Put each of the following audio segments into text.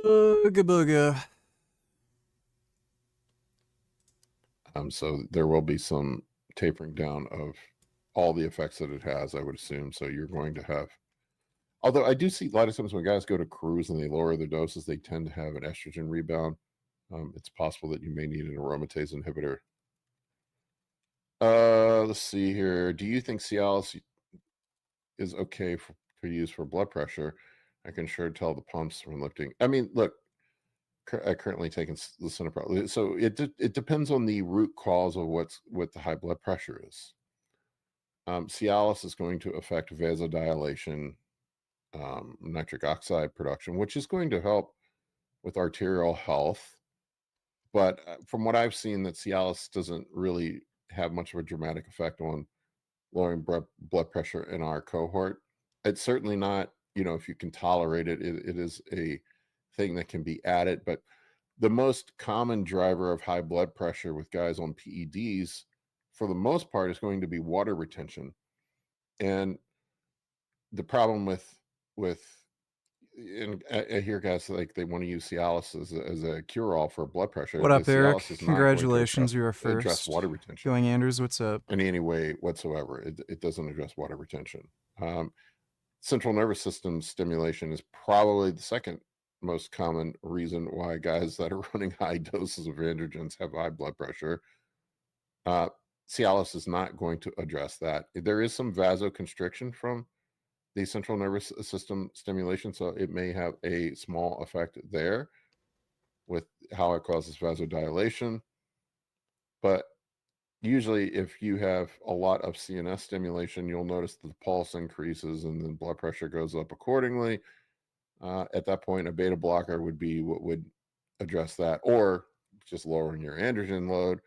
Booga booga. So there will be some tapering down of all the effects that it has, I would assume. So you're going to have, although I do see a lot of times when guys go to cruise and they lower their doses, they tend to have an estrogen rebound. It's possible that you may need an aromatase inhibitor. Let's see here. Do you think Cialis is okay to use for blood pressure? I can sure tell the pumps from lifting. I mean, look, I currently taking the Cineprol. So it depends on the root cause of what the high blood pressure is. Cialis is going to affect vasodilation, nitric oxide production, which is going to help with arterial health. But from what I've seen, that Cialis doesn't really have much of a dramatic effect on lowering blood pressure in our cohort. It's certainly not, if you can tolerate it, it is a thing that can be added. But the most common driver of high blood pressure with guys on PEDs, for the most part, is going to be water retention. And the problem and I hear guys like they want to use Cialis as a cure-all for blood pressure. What up, Eric? Cialis is not Congratulations, going you are to address first. water retention. Going Anders, what's up? In any way whatsoever. It doesn't address water retention. Central nervous system stimulation is probably the second most common reason why guys that are running high doses of androgens have high blood pressure. Cialis is not going to address that. There is some vasoconstriction from the central nervous system stimulation, so it may have a small effect there with how it causes vasodilation. But usually if you have a lot of CNS stimulation, you'll notice that the pulse increases and then blood pressure goes up accordingly. At that point, a beta blocker would be what would address that, or just lowering your androgen load.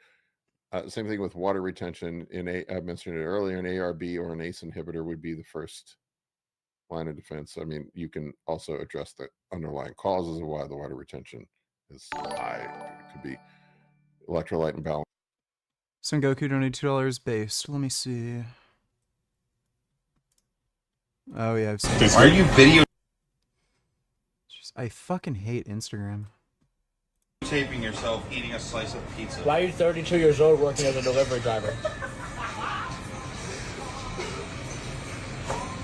Same thing with water retention. I mentioned it earlier, an ARB or an ACE inhibitor would be the first line of defense. I mean, you can also address the underlying causes of why the water retention is high. It could be electrolyte imbalance. Son Goku donated $2 based. Let me see. Oh yeah, I've seen this. Why are you video I fucking hate Instagram. taping yourself eating a slice of pizza? Why are you 32 years old working as a delivery driver?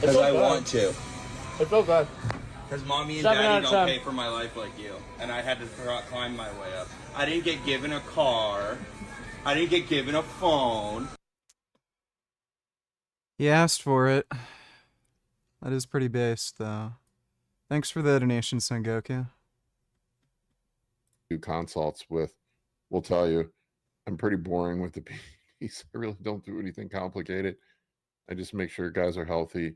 Because I want to. It's so good. Because mommy and 7 out daddy of don't 10. pay for my life like you. And I had to climb my way up. I didn't get given a car. I didn't get given a phone. He asked for it. That is pretty based, though. Thanks for the donation, Son Goku. Do consults with will tell you I'm pretty boring with the PEDs. I really don't do anything complicated. I just make sure guys are healthy,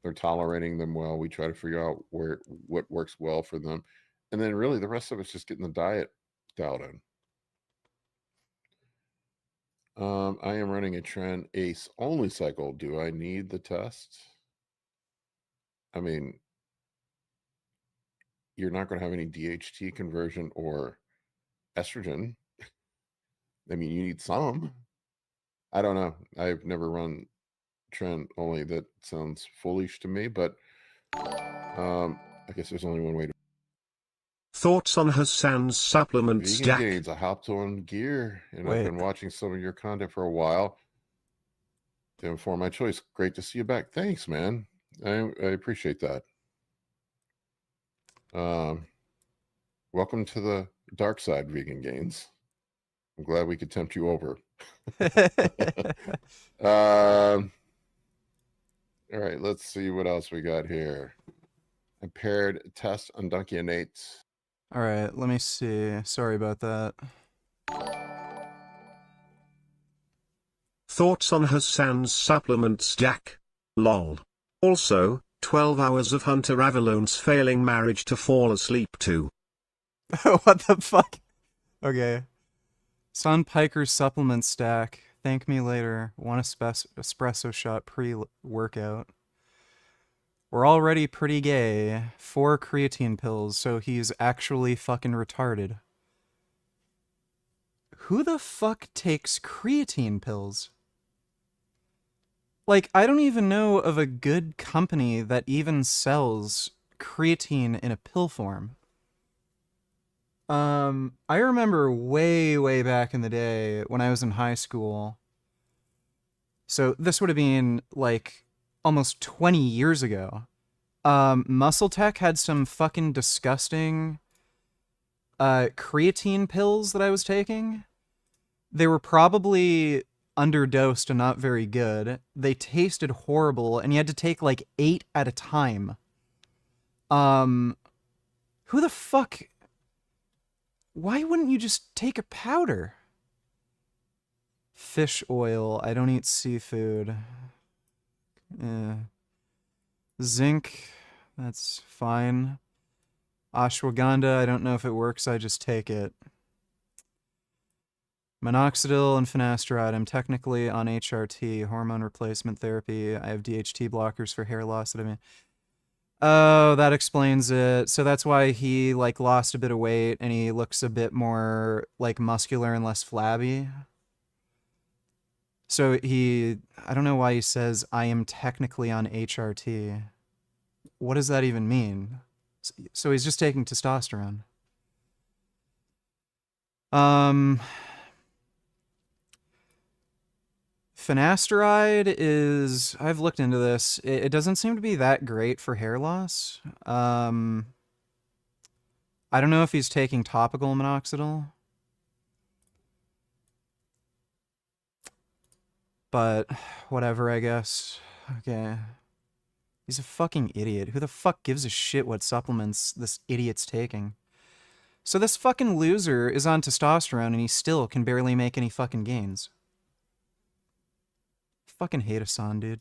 they're tolerating them well. We try to figure out what works well for them, and then really the rest of it's just getting the diet dialed in. I am running a Tren Ace only cycle. Do I need the test? I mean, you're not going to have any DHT conversion or estrogen. I mean, you need some. I don't know. I've never run Tren only. That sounds foolish to me, but I guess there's only one way to. Thoughts on Hassan's supplement Vegan stack? Gains. I hopped on gear, and I've been watching some of your content for a while to inform my choice. Great to see you back. Thanks, man. I appreciate that. Welcome to the dark side, Vegan Gains. I'm glad we could tempt you over. All right, let's see what else we got here. Impaired test unduncunates. All right, let me see. Sorry about that. Thoughts on Hassan's supplement stack? Lol. Also, 12 hours of Hunter Avalone's failing marriage to fall asleep to. What the fuck? Okay. Son Piker's supplement stack. Thank me later. One espresso shot pre-workout. We're already pretty gay. 4 creatine pills, so he's actually fucking retarded. Who the fuck takes creatine pills? Like, I don't even know of a good company that even sells creatine in a pill form. I remember way back in the day when I was in high school. So this would have been like almost 20 years ago. Muscle Tech had some fucking disgusting creatine pills that I was taking. They were probably underdosed and not very good. They tasted horrible, and you had to take like 8 at a time. Who the fuck? Why wouldn't you just take a powder? Fish oil. I don't eat seafood. Zinc. That's fine. Ashwagandha. I don't know if it works. I just take it. Minoxidil and finasteride. I'm technically on HRT, hormone replacement therapy. I have DHT blockers for hair loss. Oh, that explains it. So that's why he like lost a bit of weight and he looks a bit more like muscular and less flabby. So I don't know why he says I am technically on HRT. What does that even mean? So he's just taking testosterone. Finasteride is, I've looked into this. It doesn't seem to be that great for hair loss. I don't know if he's taking topical minoxidil. But whatever, I guess. Okay. He's a fucking idiot. Who the fuck gives a shit what supplements this idiot's taking? So this fucking loser is on testosterone and he still can barely make any fucking gains. Fucking hate Hassan, dude.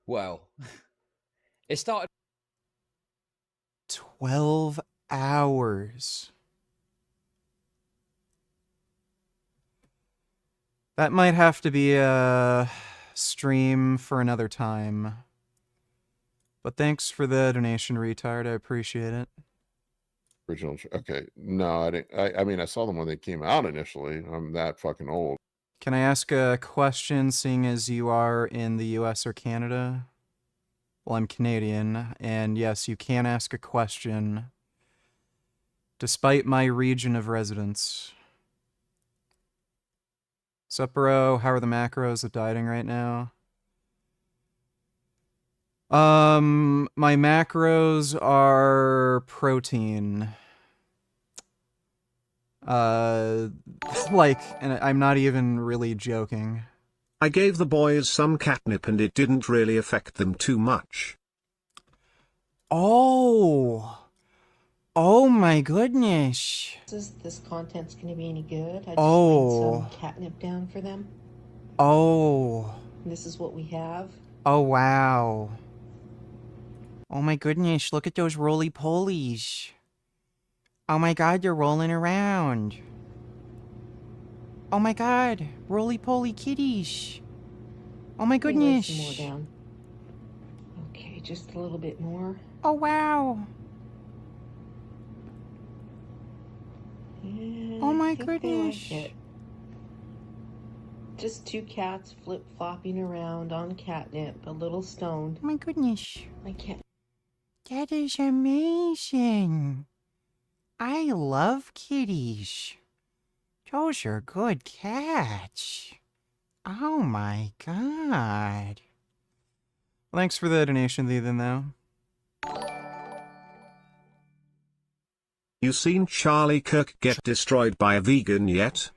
Well, it started 12 hours. That might have to be a stream for another time. But thanks for the donation, retard. I appreciate it. Original. Okay. No, I didn't. I mean, I saw them when they came out initially. I'm that fucking old. Can I ask a question, seeing as you are in the US or Canada? Well, I'm Canadian, and yes, you can ask a question, despite my region of residence. Sup, bro? How are the macros of dieting right now? My macros are protein. Like, and I'm not even really joking. I gave the boys some catnip and it didn't really affect them too much. Oh my goodness. This content's going to be any good. I just Oh. laid some catnip down for them. Oh. And this is what we have. Oh, wow. Oh my goodness, look at those roly-polies. Oh my god, they're rolling around. Oh my god, roly-poly kitties. Oh my Let me lay goodness. some more down. Okay, just a little bit more. Oh wow. Yeah, Oh my I think they like goodness. it. Just two cats flip-flopping around on catnip, a little stoned. Oh my goodness. I can't. That is amazing. I love kitties. Those are good cats. Oh my god. Well, thanks for the donation, Ethan, though. You seen Charlie Kirk get destroyed by a vegan yet?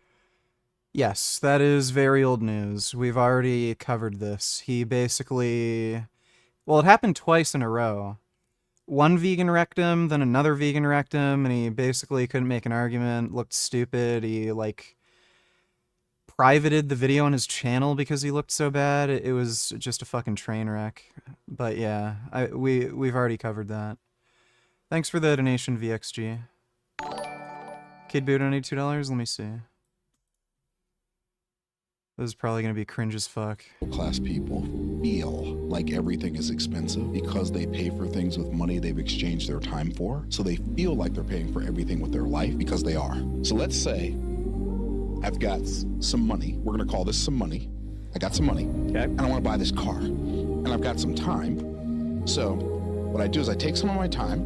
Yes, that is very old news. We've already covered this. He basically... Well, it happened twice in a row. One vegan wrecked him, then another vegan wrecked him, and he basically couldn't make an argument, looked stupid. He, like, privated the video on his channel because he looked so bad. It was just a fucking train wreck. But yeah, we've already covered that. Thanks for the donation, VXG. Kid Boo donated $2. Let me see. This is probably gonna be cringe as fuck. Class people feel like everything is expensive because they pay for things with money they've exchanged their time for. So they feel like they're paying for everything with their life because they are. So let's say I've got some money. We're gonna call this some money. I got some money, okay, and I wanna buy this car. And I've got some time. So what I do is I take some of my time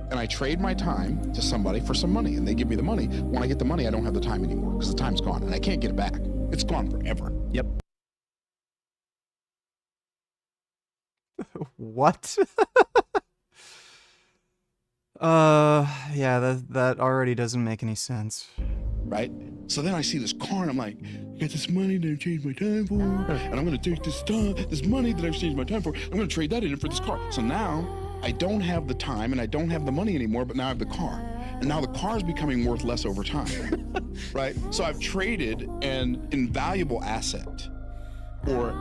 and I trade my time to somebody for some money, and they give me the money. When I get the money, I don't have the time anymore because the time's gone, and I can't get it back. It's gone forever. Yep. What? Yeah, that already doesn't make any sense. Right? So then I see this car, and I'm like, I got this money that I've changed my time for, and I'm gonna take this money that I've changed my time for, I'm gonna trade that in for this car. So now I don't have the time and I don't have the money anymore, but now I have the car. And now the car is becoming worth less over time. Right? So I've traded an invaluable asset for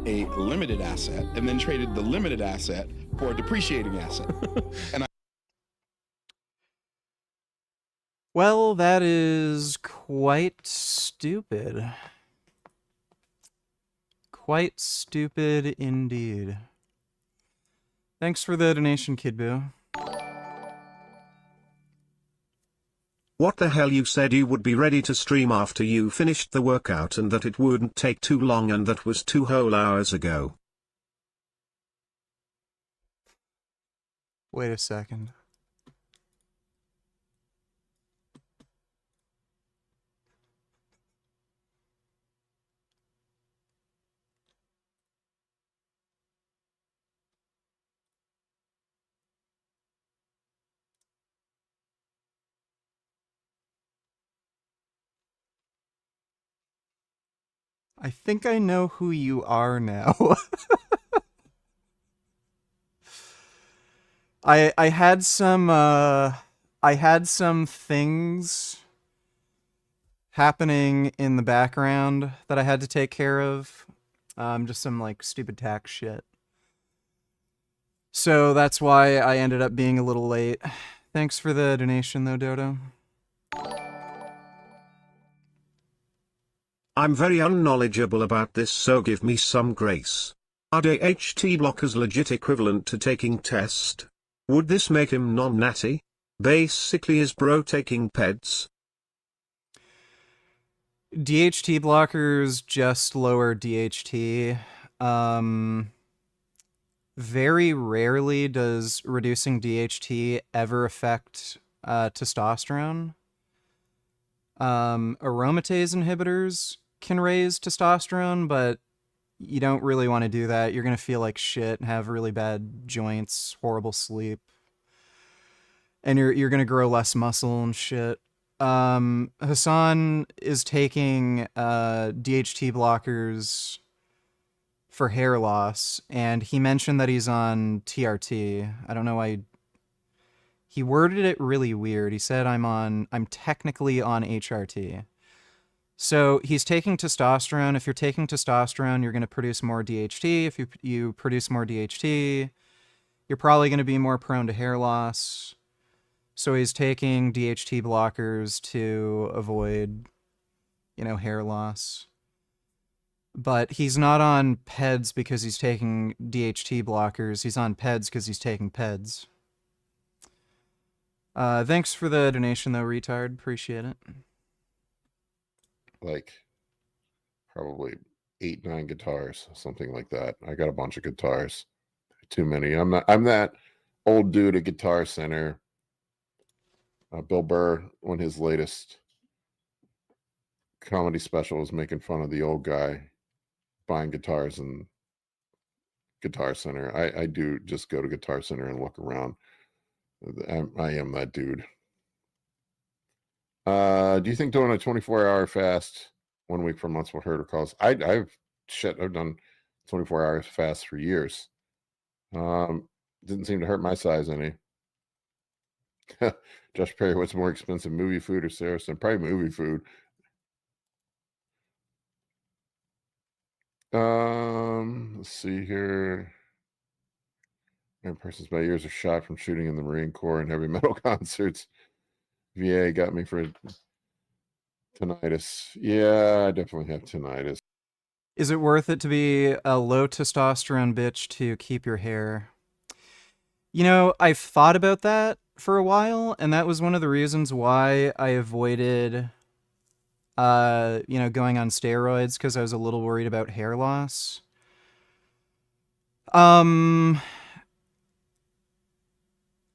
a limited asset, and then traded the limited asset for a depreciating asset. And Well, that is quite stupid. Quite stupid indeed. Thanks for the donation, Kid Boo. What the hell, you said you would be ready to stream after you finished the workout and that it wouldn't take too long, and that was 2 whole hours ago. Wait a second. I think I know who you are now. I had some things happening in the background that I had to take care of. Just some like stupid tax shit. So that's why I ended up being a little late. Thanks for the donation though, Dodo. I'm very unknowledgeable about this, so give me some grace. Are DHT blockers legit equivalent to taking test? Would this make him non-natty? Basically, is bro taking peds? DHT blockers just lower DHT. Very rarely does reducing DHT ever affect testosterone. Aromatase inhibitors can raise testosterone, but you don't really want to do that. You're going to feel like shit and have really bad joints, horrible sleep. And you're going to grow less muscle and shit. Hassan is taking DHT blockers for hair loss, and he mentioned that he's on TRT. I don't know why he worded it really weird. He said I'm technically on HRT. So he's taking testosterone. If you're taking testosterone, you're going to produce more DHT. If you produce more DHT, you're probably going to be more prone to hair loss. So he's taking DHT blockers to avoid, hair loss. But he's not on PEDs because he's taking DHT blockers. He's on PEDs because he's taking PEDs. Thanks for the donation, though, retard. Appreciate it. Like, probably 8, 9 guitars, something like that. I got a bunch of guitars. Too many. I'm that old dude at Guitar Center. Bill Burr, when his latest comedy special, was making fun of the old guy buying guitars in Guitar Center. I do just go to Guitar Center and look around. I am that dude. Do you think doing a 24-hour fast 1 week for months will hurt or cause? I've done 24 hours fast for years. Didn't seem to hurt my size any. Josh Perry, what's more expensive, movie food or Saracen? Probably movie food. Let's see here. Man, persons my ears are shot from shooting in the Marine Corps and heavy metal concerts. VA got me for tinnitus. Yeah, I definitely have tinnitus. Is it worth it to be a low testosterone bitch to keep your hair? I've thought about that for a while, and that was one of the reasons why I avoided, going on steroids, because I was a little worried about hair loss.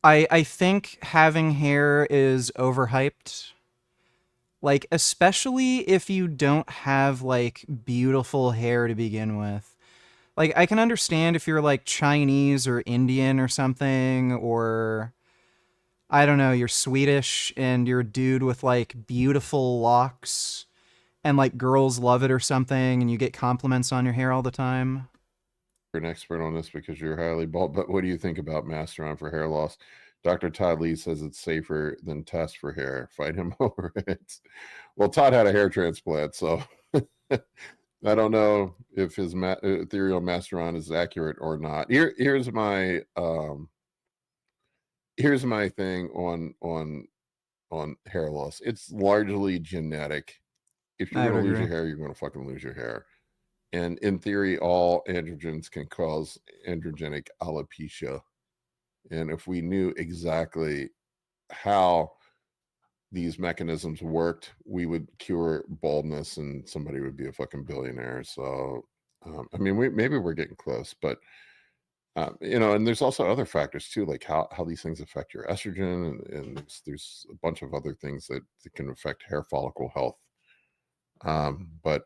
I think having hair is overhyped. Like, especially if you don't have, like, beautiful hair to begin with. Like, I can understand if you're, like, Chinese or Indian or something, or, I don't know, you're Swedish and you're a dude with, like, beautiful locks, and, like, girls love it or something, and you get compliments on your hair all the time. You're an expert on this because you're highly bald, but what do you think about Masteron for hair loss? Dr. Todd Lee says it's safer than test for hair. Fight him over it. Well, Todd had a hair transplant, so I don't know if his ethereal Masteron is accurate or not. Here's my thing on hair loss. It's largely genetic. If you're I would going to lose agree. your hair, you're going to fucking lose your hair. And in theory, all androgens can cause androgenic alopecia. And if we knew exactly how these mechanisms worked, we would cure baldness and somebody would be a fucking billionaire. So, I mean, maybe we're getting close, but, and there's also other factors too, like how these things affect your estrogen. And there's a bunch of other things that can affect hair follicle health. But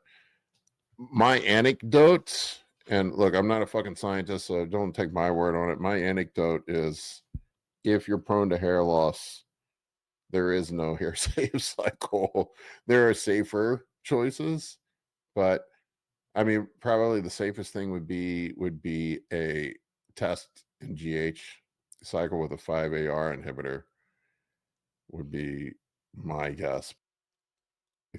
my anecdote, and look, I'm not a fucking scientist, so don't take my word on it. My anecdote is if you're prone to hair loss, there is no hair save cycle. There are safer choices, but I mean, probably the safest thing would be a test in GH cycle with a 5-AR inhibitor would be my guess.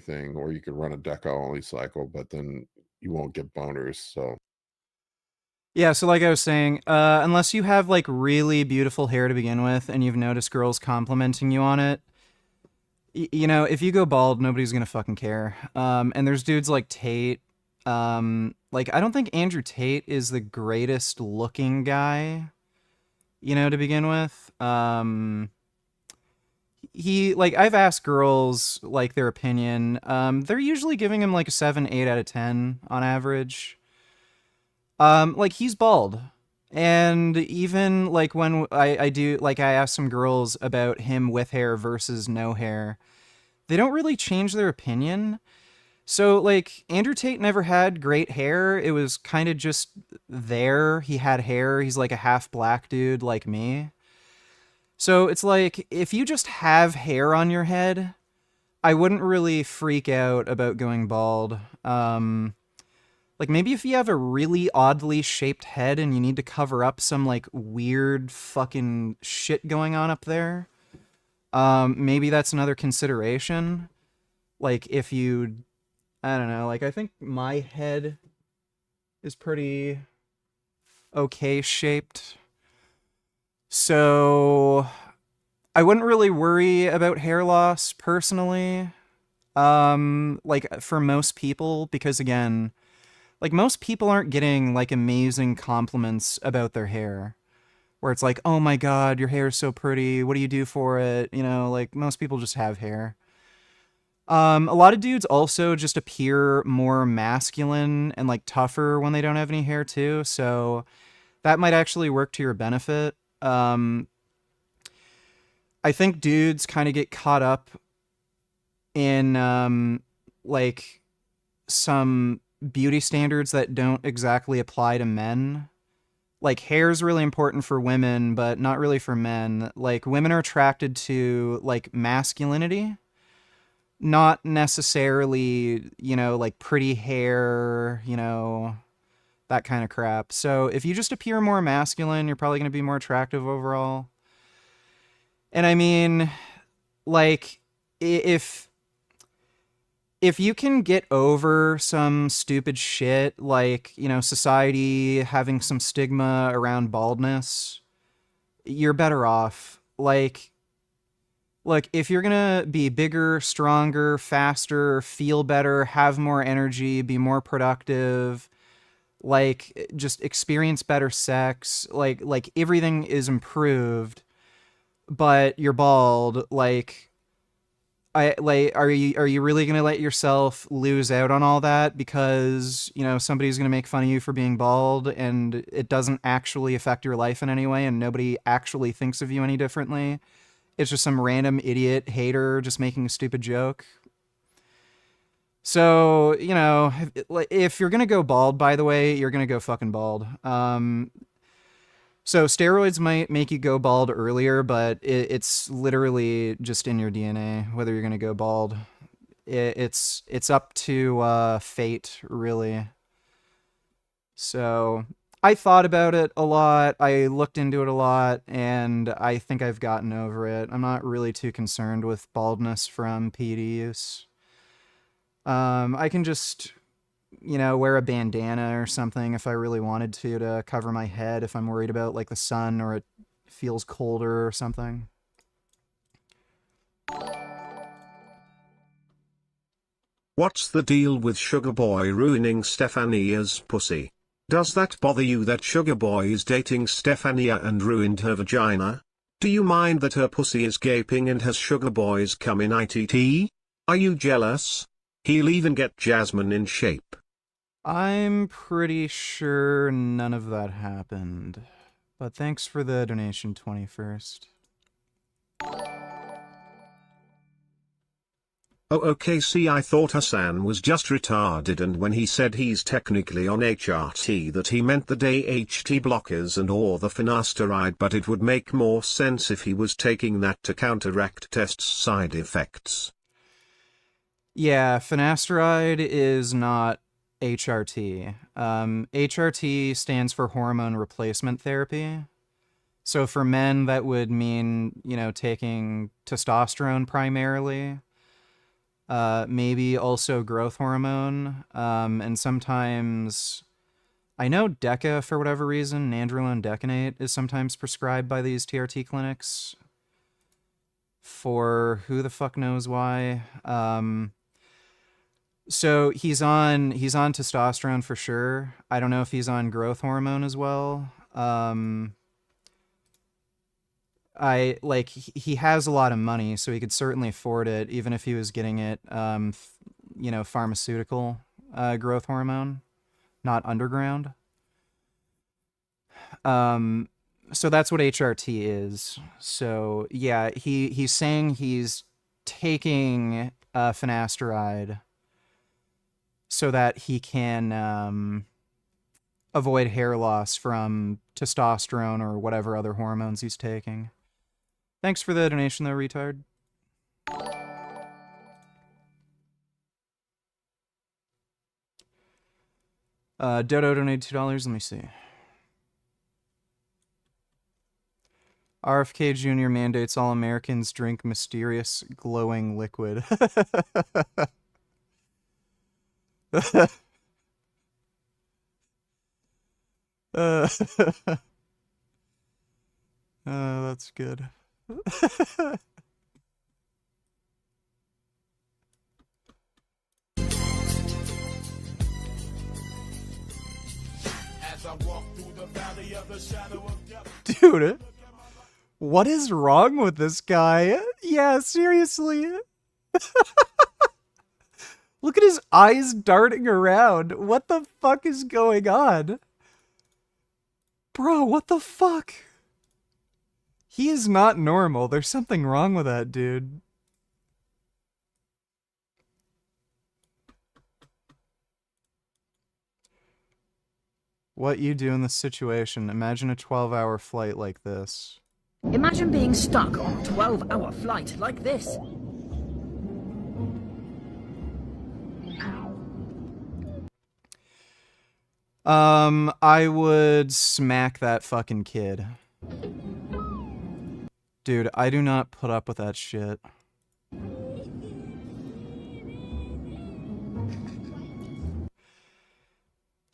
Thing, or you could run a DECA only cycle, but then you won't get boners. So Yeah, so like I was saying, unless you have, like, really beautiful hair to begin with and you've noticed girls complimenting you on it, if you go bald, nobody's gonna fucking care. And there's dudes like Tate. Like, I don't think Andrew Tate is the greatest looking guy, to begin with. I've asked girls, like, their opinion. They're usually giving him, like, a 7, 8 out of 10 on average. Like, he's bald. And even, like, when I ask some girls about him with hair versus no hair, they don't really change their opinion. So, like, Andrew Tate never had great hair. It was kind of just there. He had hair. He's like a half black dude like me. So it's like, if you just have hair on your head, I wouldn't really freak out about going bald. Like, maybe if you have a really oddly shaped head and you need to cover up some, like, weird fucking shit going on up there, maybe that's another consideration. Like, if you, I don't know, like, I think my head is pretty okay shaped. So I wouldn't really worry about hair loss personally. Like, for most people, because again, like, most people aren't getting, like, amazing compliments about their hair. Where it's like, oh my god, your hair is so pretty, what do you do for it? Like, most people just have hair. A lot of dudes also just appear more masculine and, like, tougher when they don't have any hair too, so that might actually work to your benefit. I think dudes kind of get caught up in, like, some beauty standards that don't exactly apply to men. Like, hair is really important for women, but not really for men. Like, women are attracted to, like, masculinity, not necessarily, like, pretty hair, that kind of crap. So if you just appear more masculine, you're probably going to be more attractive overall. And I mean, like, if you can get over some stupid shit, like, society having some stigma around baldness, you're better off. Like, look, if you're gonna be bigger, stronger, faster, feel better, have more energy, be more productive, like, just experience better sex, like everything is improved, but you're bald, like, are you really gonna let yourself lose out on all that because, you know, somebody's gonna make fun of you for being bald and it doesn't actually affect your life in any way and nobody actually thinks of you any differently? It's just some random idiot hater just making a stupid joke. So, you know, if you're gonna go bald, by the way, you're gonna go fucking bald. So steroids might make you go bald earlier, but it's literally just in your DNA whether you're gonna go bald. It's up to fate, really. So I thought about it a lot. I looked into it a lot, and I think I've gotten over it. I'm not really too concerned with baldness from PED use. I can just, you know, wear a bandana or something if I really wanted to cover my head if I'm worried about like the sun or it feels colder or something. What's the deal with Sugar Boy ruining Stefania's pussy? Does that bother you that Sugar Boy is dating Stefania and ruined her vagina? Do you mind that her pussy is gaping and has Sugar Boy's cum in ITT? Are you jealous? He'll even get Jasmine in shape. I'm pretty sure none of that happened. But thanks for the donation, 21st. Oh okay, see, I thought Hassan was just retarded, and when he said he's technically on HRT that he meant the DHT blockers and or the finasteride, but it would make more sense if he was taking that to counteract test side effects. Yeah, finasteride is not HRT. HRT stands for hormone replacement therapy. So for men, that would mean, you know, taking testosterone primarily. Maybe also growth hormone, and sometimes, I know DECA, for whatever reason, nandrolone decanate, is sometimes prescribed by these TRT clinics, for who the fuck knows why. So he's on testosterone for sure. I don't know if he's on growth hormone as well. He has a lot of money, so he could certainly afford it, even if he was getting it, you know, pharmaceutical growth hormone, not underground. So that's what HRT is. So yeah, he's saying he's taking finasteride so that he can avoid hair loss from testosterone or whatever other hormones he's taking. Thanks for the donation, though, retard. Dodo donated $2. Let me see. RFK Jr. mandates all Americans drink mysterious glowing liquid. That's good. Dude, what is wrong with this guy? Yeah, seriously. Look at his eyes darting around. What the fuck is going on? Bro, what the fuck? He is not normal. There's something wrong with that dude. What you do in this situation? Imagine a 12-hour flight like this. Imagine being stuck on a 12-hour flight like this. I would smack that fucking kid. Dude, I do not put up with that shit.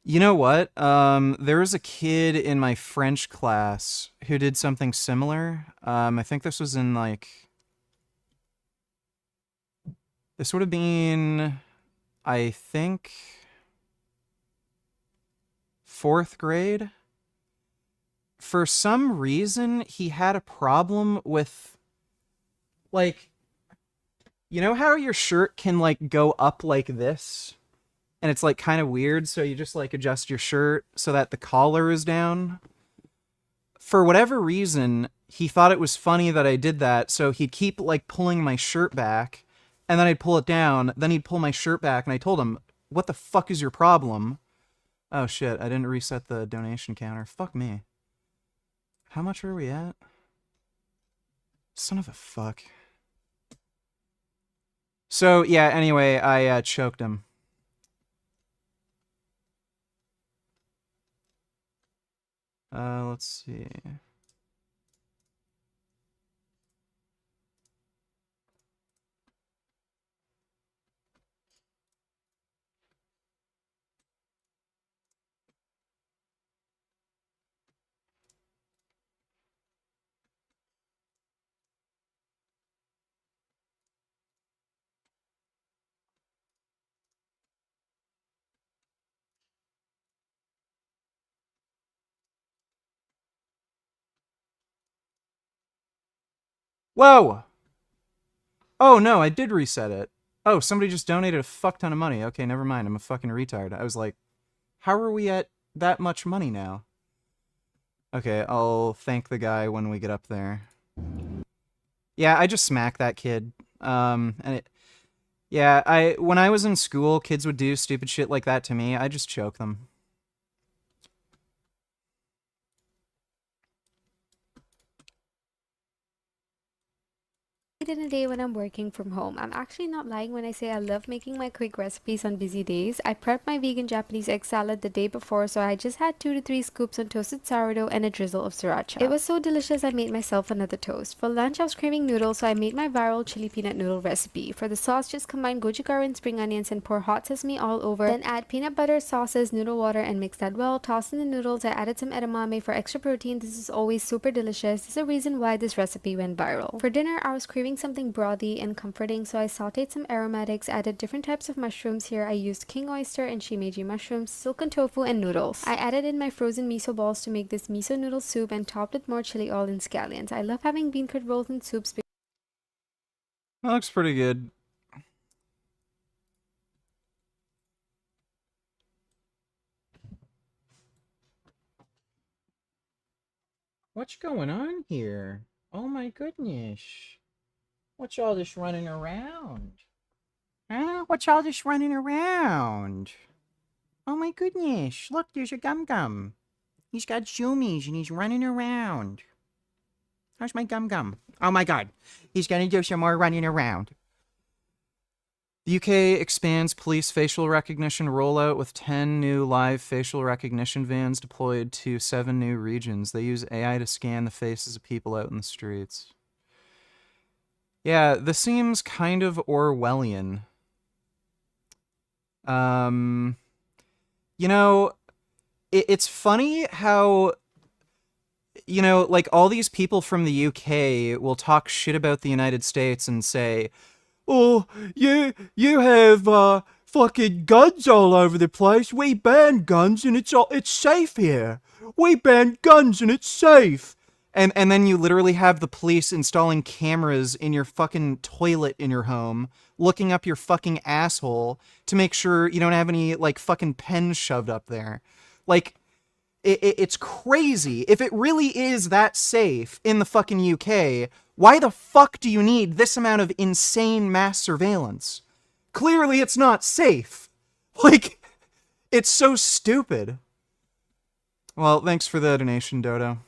You know what? There was a kid in my French class who did something similar. I think this was in like... This would have been, I think, 4th grade. For some reason, he had a problem with, like, You know how your shirt can like go up like this? And it's like kind of weird, so you just like adjust your shirt so that the collar is down. For whatever reason, he thought it was funny that I did that, so he'd keep like pulling my shirt back, and then I'd pull it down, then he'd pull my shirt back, and I told him, "What the fuck is your problem?" Oh shit, I didn't reset the donation counter. Fuck me. How much are we at? Son of a fuck. So, yeah, anyway, I choked him. Let's see. Whoa! Oh, no, I did reset it. Oh, somebody just donated a fuck ton of money. Okay, never mind. I'm a fucking retard. I was like, how are we at that much money now? Okay, I'll thank the guy when we get up there. Yeah, I just smacked that kid. Yeah, when I was in school, kids would do stupid shit like that to me. I just choke them. In a day when I'm working from home. I'm actually not lying when I say I love making my quick recipes on busy days. I prepped my vegan Japanese egg salad the day before, so I just had 2 to 3 scoops on toasted sourdough and a drizzle of sriracha. It was so delicious I made myself another toast. For lunch I was craving noodles, so I made my viral chili peanut noodle recipe. For the sauce, just combine gochugaru and spring onions and pour hot sesame all over. Then add peanut butter, sauces, noodle water and mix that well. Toss in the noodles. I added some edamame for extra protein. This is always super delicious. This is a reason why this recipe went viral. For dinner I was craving something brothy and comforting, so I sauteed some aromatics, added different types of mushrooms. Here I used king oyster and shimeji mushrooms, silken tofu and noodles. I added in my frozen miso balls to make this miso noodle soup and topped with more chili oil and scallions. I love having bean curd rolls and soups. That looks pretty good. What's going on here? Oh my goodness. What's all this running around? Huh? What's all this running around? Oh my goodness. Look, there's a Gum Gum. He's got zoomies and he's running around. How's my Gum Gum? Oh my god. He's gonna do some more running around. The UK expands police facial recognition rollout with 10 new live facial recognition vans deployed to 7 new regions. They use AI to scan the faces of people out in the streets. Yeah, this seems kind of Orwellian. You know, it's funny how, you know, like all these people from the UK will talk shit about the United States and say, "Oh, you have fucking guns all over the place. We ban guns and it's safe here. We ban guns and it's safe." And then you literally have the police installing cameras in your fucking toilet in your home, looking up your fucking asshole to make sure you don't have any, like, fucking pens shoved up there. Like, it's crazy. If it really is that safe in the fucking UK, why the fuck do you need this amount of insane mass surveillance? Clearly it's not safe. Like, it's so stupid. Well, thanks for the donation, Dodo.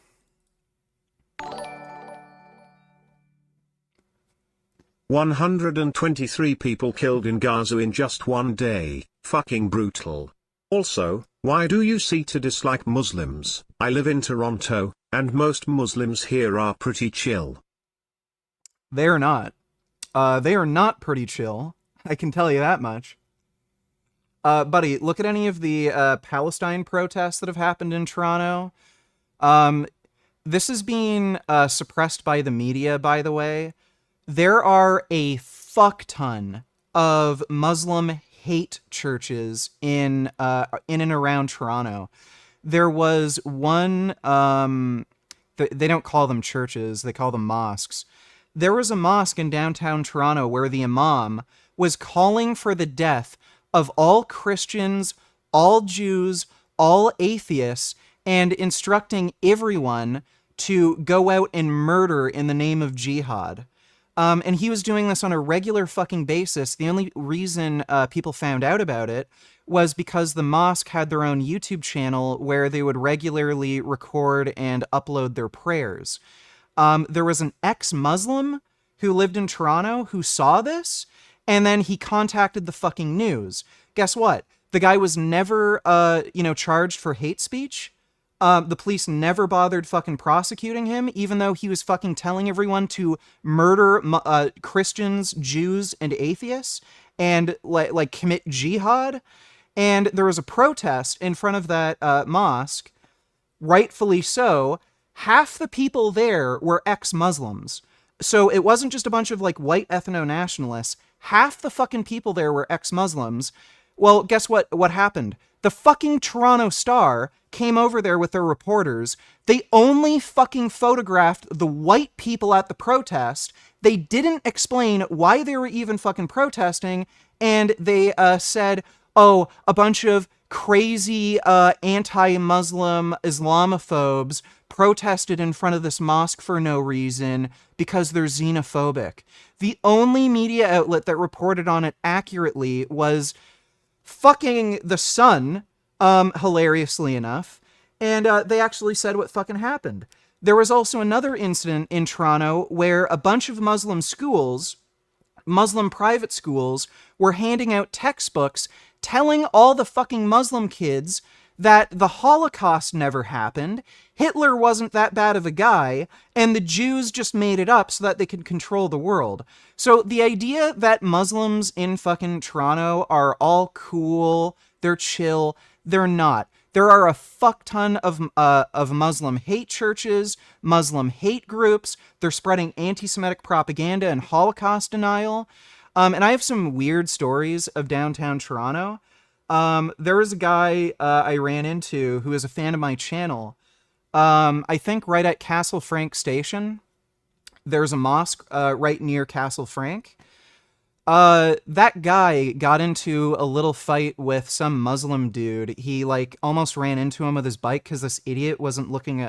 $123 people killed in Gaza in just one day. Fucking brutal. Also, why do you seem to dislike Muslims? I live in Toronto, and most Muslims here are pretty chill. They are not. They are not pretty chill. I can tell you that much. Buddy, look at any of the Palestine protests that have happened in Toronto. This is being suppressed by the media, by the way. There are a fuck ton of Muslim hate churches in and around Toronto. There was one, they don't call them churches, they call them mosques. there was a mosque in downtown Toronto where the imam was calling for the death of all Christians, all Jews, all atheists, and instructing everyone to go out and murder in the name of jihad. And he was doing this on a regular fucking basis. The only reason people found out about it was because the mosque had their own YouTube channel where they would regularly record and upload their prayers. There was an ex-Muslim who lived in Toronto who saw this, and then he contacted the fucking news. Guess what? The guy was never, charged for hate speech. The police never bothered fucking prosecuting him, even though he was fucking telling everyone to murder Christians, Jews, and atheists, and like commit jihad. And there was a protest in front of that mosque, rightfully so. Half the people there were ex-Muslims. So it wasn't just a bunch of like white ethno-nationalists. Half the fucking people there were ex-Muslims. Well, guess what happened? The fucking Toronto Star came over there with their reporters. They only fucking photographed the white people at the protest. They didn't explain why they were even fucking protesting. And they said, oh, a bunch of crazy anti-Muslim Islamophobes protested in front of this mosque for no reason because they're xenophobic. The only media outlet that reported on it accurately was fucking The Sun, hilariously enough, and they actually said what fucking happened. There was also another incident in Toronto where a bunch of Muslim schools, Muslim private schools, were handing out textbooks telling all the fucking Muslim kids that the Holocaust never happened, Hitler wasn't that bad of a guy, and the Jews just made it up so that they could control the world. So the idea that Muslims in fucking Toronto are all cool, they're chill, they're not. There are a fuck ton of Muslim hate churches, Muslim hate groups. They're spreading anti-Semitic propaganda and Holocaust denial. And I have some weird stories of downtown Toronto. There was a guy I ran into who is a fan of my channel. I think right at Castle Frank Station. There's a mosque right near Castle Frank. That guy got into a little fight with some Muslim dude. He like almost ran into him with his bike because this idiot wasn't looking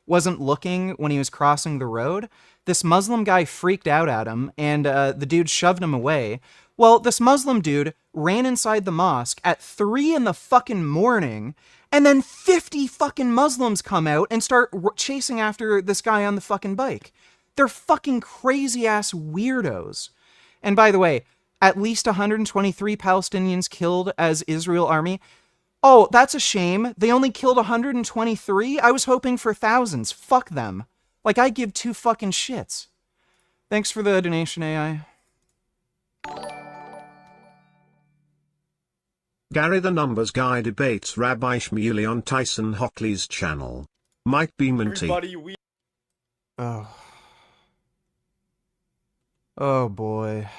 when he was crossing the road. This Muslim guy freaked out at him, and the dude shoved him away. Well, this Muslim dude ran inside the mosque at 3 in the fucking morning, and then 50 fucking Muslims come out and start chasing after this guy on the fucking bike. They're fucking crazy-ass weirdos. And by the way, at least 123 Palestinians killed as Israel army. Oh, that's a shame. They only killed 123? I was hoping for thousands. Fuck them. Like, I give two fucking shits. Thanks for the donation, AI. Gary the Numbers Guy debates Rabbi Shmuley on Tyson Hockley's channel. Might be minty. Oh. Oh boy.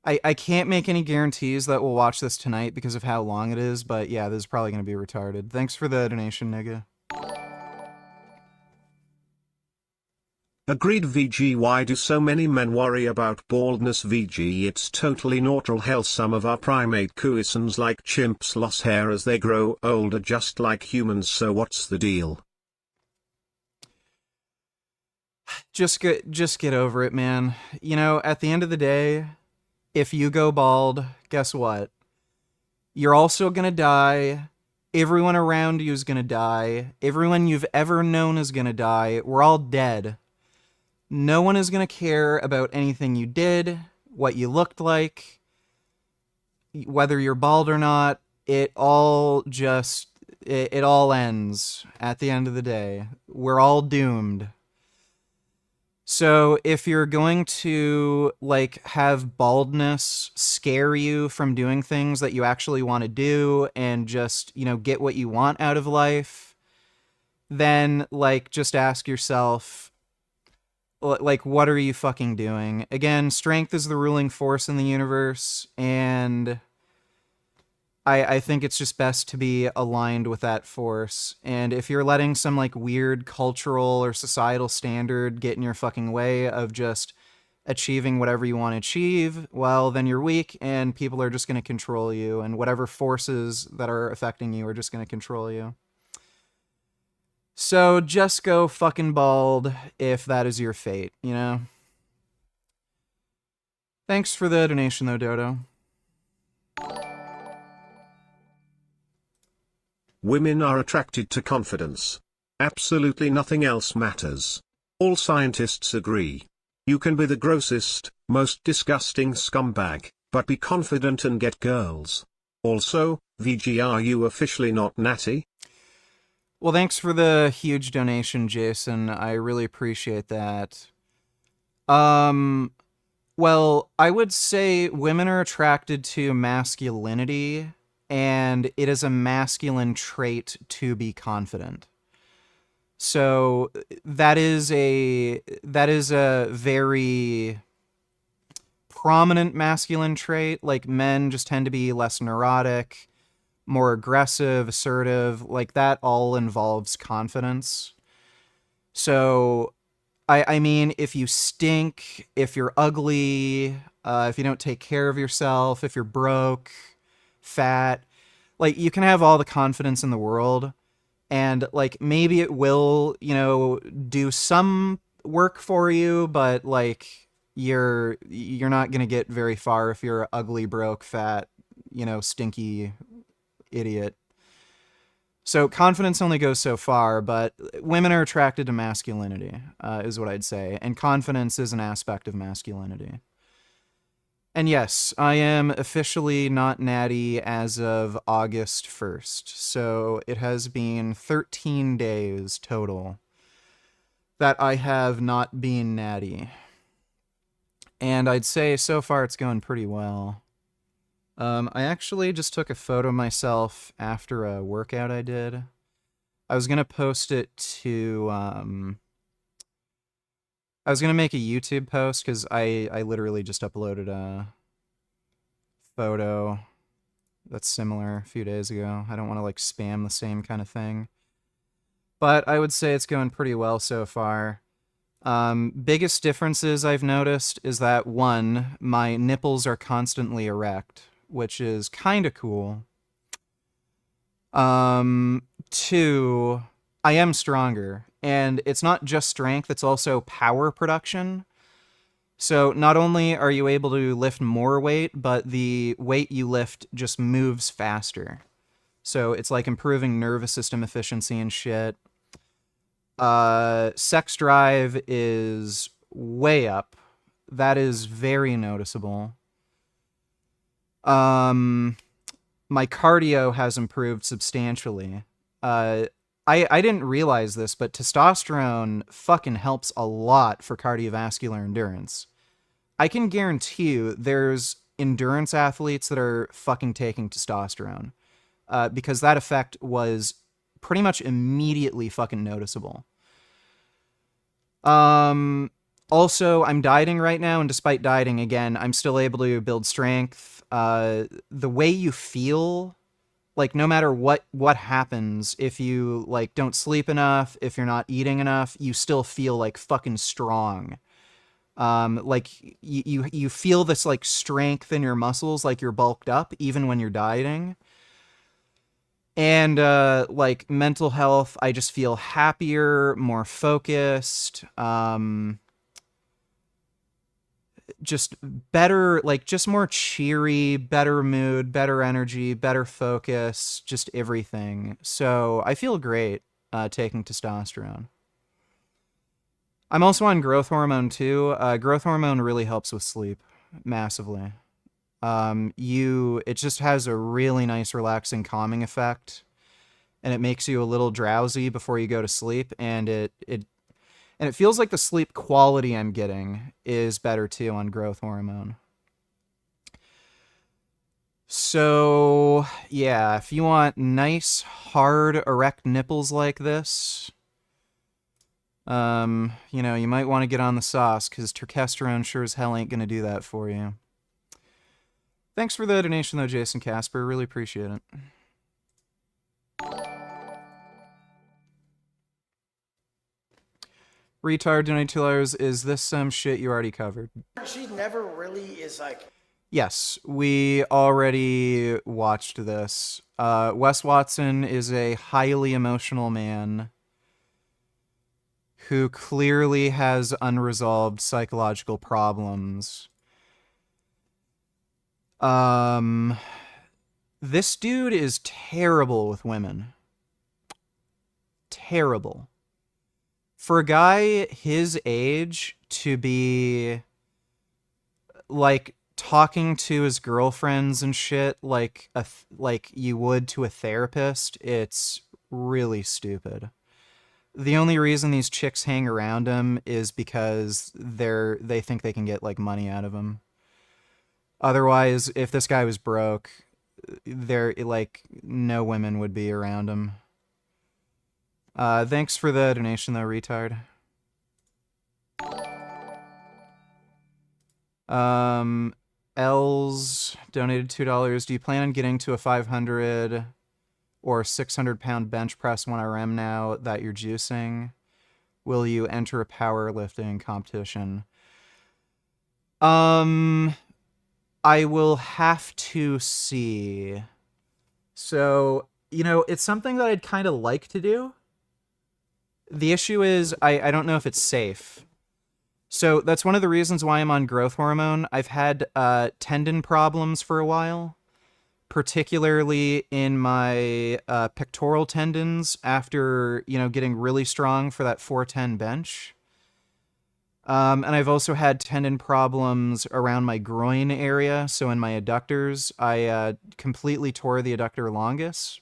I can't make any guarantees that we'll watch this tonight because of how long it is, but yeah, this is probably going to be retarded. Thanks for the donation, nigga. Agreed VG. Why do so many men worry about baldness VG? It's totally natural. Hell, some of our primate cousins like chimps lose hair as they grow older just like humans, so what's the deal? Just get over it, man. You know, at the end of the day, if you go bald, guess what? You're also gonna die. Everyone around you is gonna die. Everyone you've ever known is gonna die. We're all dead. No one is gonna care about anything you did, what you looked like, whether you're bald or not. It all ends at the end of the day. We're all doomed. So if you're going to like have baldness scare you from doing things that you actually want to do and just, you know, get what you want out of life, then like just ask yourself, like, what are you fucking doing? Again, strength is the ruling force in the universe, and I think it's just best to be aligned with that force. And if you're letting some like weird cultural or societal standard get in your fucking way of just achieving whatever you want to achieve, well, then you're weak and people are just going to control you, and whatever forces that are affecting you are just going to control you. So just go fucking bald if that is your fate, you know? Thanks for the donation though, Dodo. Women are attracted to confidence. Absolutely nothing else matters. All scientists agree. You can be the grossest, most disgusting scumbag, but be confident and get girls. Also, VG, are you officially not natty? Well, thanks for the huge donation, Jason. I really appreciate that. Well, I would say women are attracted to masculinity, and it is a masculine trait to be confident. So that is a very prominent masculine trait. Like, men just tend to be less neurotic, more aggressive, assertive. Like, that all involves confidence. So I mean, if you stink, if you're ugly, if you don't take care of yourself, if you're broke, fat, like, you can have all the confidence in the world, and like maybe it will, you know, do some work for you, but like you're not gonna get very far if you're ugly, broke, fat, you know, stinky idiot. So confidence only goes so far, but women are attracted to masculinity, is what I'd say. And confidence is an aspect of masculinity. And yes, I am officially not natty as of August 1st. So it has been 13 days total that I have not been natty. And I'd say so far it's going pretty well. I actually just took a photo of myself after a workout I did. I was gonna post it to, I was gonna make a YouTube post because I literally just uploaded a photo that's similar a few days ago. I don't want to like spam the same kind of thing. But I would say it's going pretty well so far. Biggest differences I've noticed is that, one, my nipples are constantly erect, which is kind of cool. Two, I am stronger, and it's not just strength, it's also power production. So not only are you able to lift more weight, but the weight you lift just moves faster. So it's like improving nervous system efficiency and shit. Sex drive is way up. That is very noticeable. My cardio has improved substantially. I didn't realize this, but testosterone fucking helps a lot for cardiovascular endurance. I can guarantee you there's endurance athletes that are fucking taking testosterone, because that effect was pretty much immediately fucking noticeable. Also, I'm dieting right now, and despite dieting, again, I'm still able to build strength. The way you feel, like, no matter what happens, if you, like, don't sleep enough, if you're not eating enough, you still feel, like, fucking strong. Like, you feel this, like, strength in your muscles, like you're bulked up, even when you're dieting. And, like, mental health, I just feel happier, more focused, just better, like, just more cheery, better mood, better energy, better focus, just everything. So I feel great, taking testosterone. I'm also on growth hormone too. Growth hormone really helps with sleep, massively. It just has a really nice relaxing calming effect, and it makes you a little drowsy before you go to sleep, and it feels like the sleep quality I'm getting is better too on growth hormone. So, yeah, if you want nice, hard, erect nipples like this, you know, you might want to get on the sauce, because testosterone sure as hell ain't gonna do that for you. Thanks for the donation, though, Jason Casper. Really appreciate it. Retard donated $2. Is this some shit you already covered? She never really is like. Yes, we already watched this. Wes Watson is a highly emotional man who clearly has unresolved psychological problems. This dude is terrible with women. Terrible. For a guy his age to be, like, talking to his girlfriends and shit like you would to a therapist, it's really stupid. The only reason these chicks hang around him is because they think they can get, like, money out of him. Otherwise, if this guy was broke, no women would be around him. Thanks for the donation, though, retard. Els donated $2. Do you plan on getting to a 500 or 600-pound bench press 1RM now that you're juicing? Will you enter a powerlifting competition? I will have to see. So, it's something that I'd kind of like to do. The issue is I don't know if it's safe. So that's one of the reasons why I'm on growth hormone. I've had tendon problems for a while, particularly in my pectoral tendons after, getting really strong for that 410 bench. And I've also had tendon problems around my groin area. So in my adductors, I completely tore the adductor longus.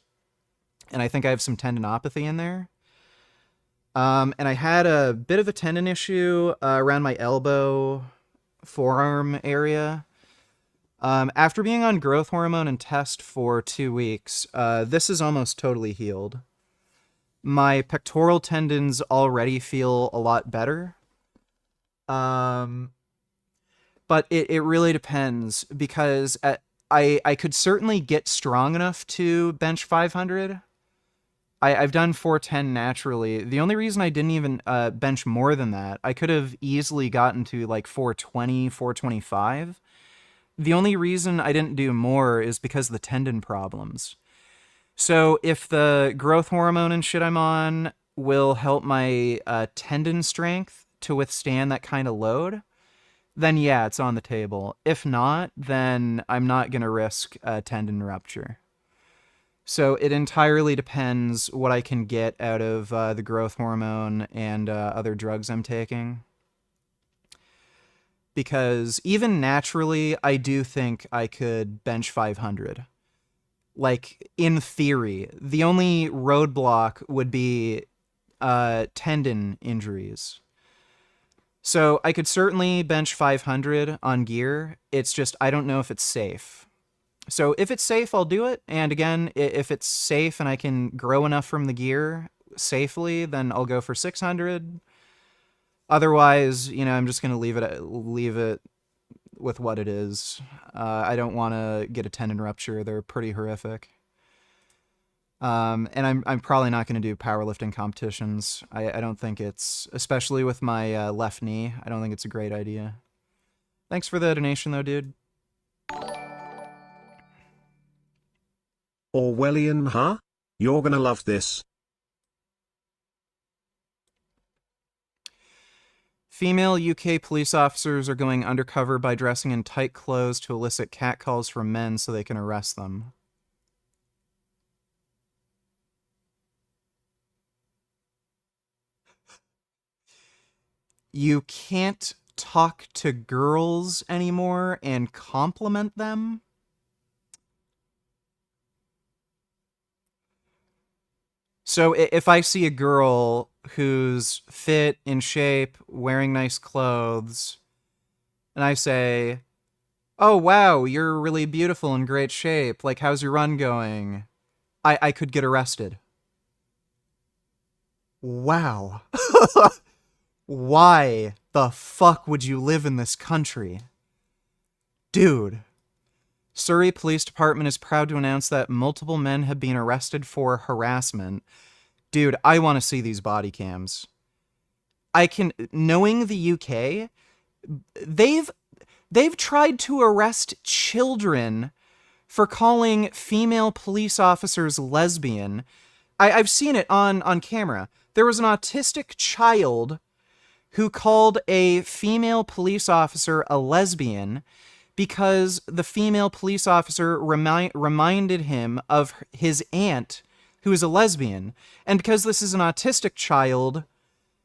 And I think I have some tendinopathy in there. And I had a bit of a tendon issue around my elbow, forearm area. After being on growth hormone and test for 2 weeks, this is almost totally healed. My pectoral tendons already feel a lot better. But it really depends, because I could certainly get strong enough to bench 500. I've done 410 naturally. The only reason I didn't even bench more than that, I could have easily gotten to like 420, 425. The only reason I didn't do more is because of the tendon problems. So if the growth hormone and shit I'm on will help my tendon strength to withstand that kind of load, then yeah, it's on the table. If not, then I'm not going to risk a tendon rupture. So it entirely depends what I can get out of the growth hormone and other drugs I'm taking. Because even naturally, I do think I could bench 500. Like, in theory. The only roadblock would be tendon injuries. So I could certainly bench 500 on gear. It's just I don't know if it's safe. So if it's safe, I'll do it. And again, if it's safe and I can grow enough from the gear safely, then I'll go for 600. Otherwise, I'm just going to leave it with what it is. I don't want to get a tendon rupture. They're pretty horrific. And I'm probably not going to do powerlifting competitions. I don't think it's, especially with my left knee, I don't think it's a great idea. Thanks for the donation, though, dude. Orwellian, huh? You're gonna love this. Female UK police officers are going undercover by dressing in tight clothes to elicit catcalls from men so they can arrest them. You can't talk to girls anymore and compliment them? So if I see a girl who's fit, in shape, wearing nice clothes, and I say, "Oh, wow, you're really beautiful and great shape. Like, how's your run going?" I could get arrested. Wow. Why the fuck would you live in this country? Dude. Surrey Police Department is proud to announce that multiple men have been arrested for harassment. Dude, I want to see these body cams. Knowing the UK, they've tried to arrest children for calling female police officers lesbian. I've seen it on camera. There was an autistic child who called a female police officer a lesbian because the female police officer reminded him of his aunt, who is a lesbian. And because this is an autistic child,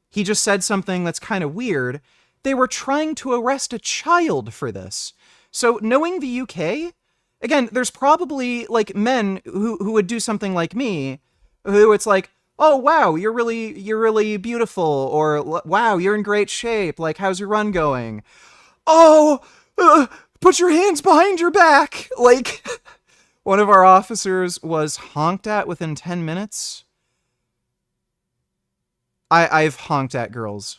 he just said something that's kind of weird. They were trying to arrest a child for this. So knowing the UK, again, there's probably like men who would do something like me, who it's like, oh wow, you're really beautiful, or wow, you're in great shape. Like, how's your run going? Oh, put your hands behind your back. Like, one of our officers was honked at within 10 minutes. I've honked at girls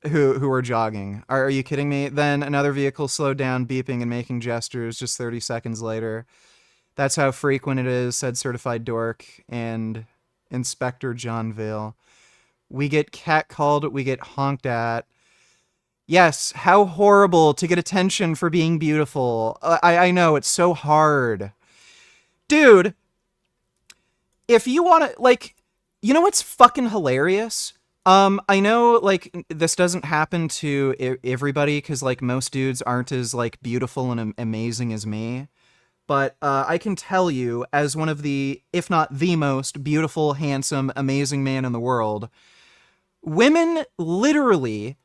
who are jogging. Are you kidding me? Then another vehicle slowed down, beeping and making gestures just 30 seconds later. That's how frequent it is, said Certified Dork and Inspector John Vale. We get catcalled, we get honked at. Yes, how horrible to get attention for being beautiful. I know, it's so hard. Dude, if you want to, like, you know what's fucking hilarious? I know, like, this doesn't happen to everybody, because, like, most dudes aren't as, like, beautiful and amazing as me. But I can tell you, as one of the, if not the most beautiful, handsome, amazing man in the world, women literally,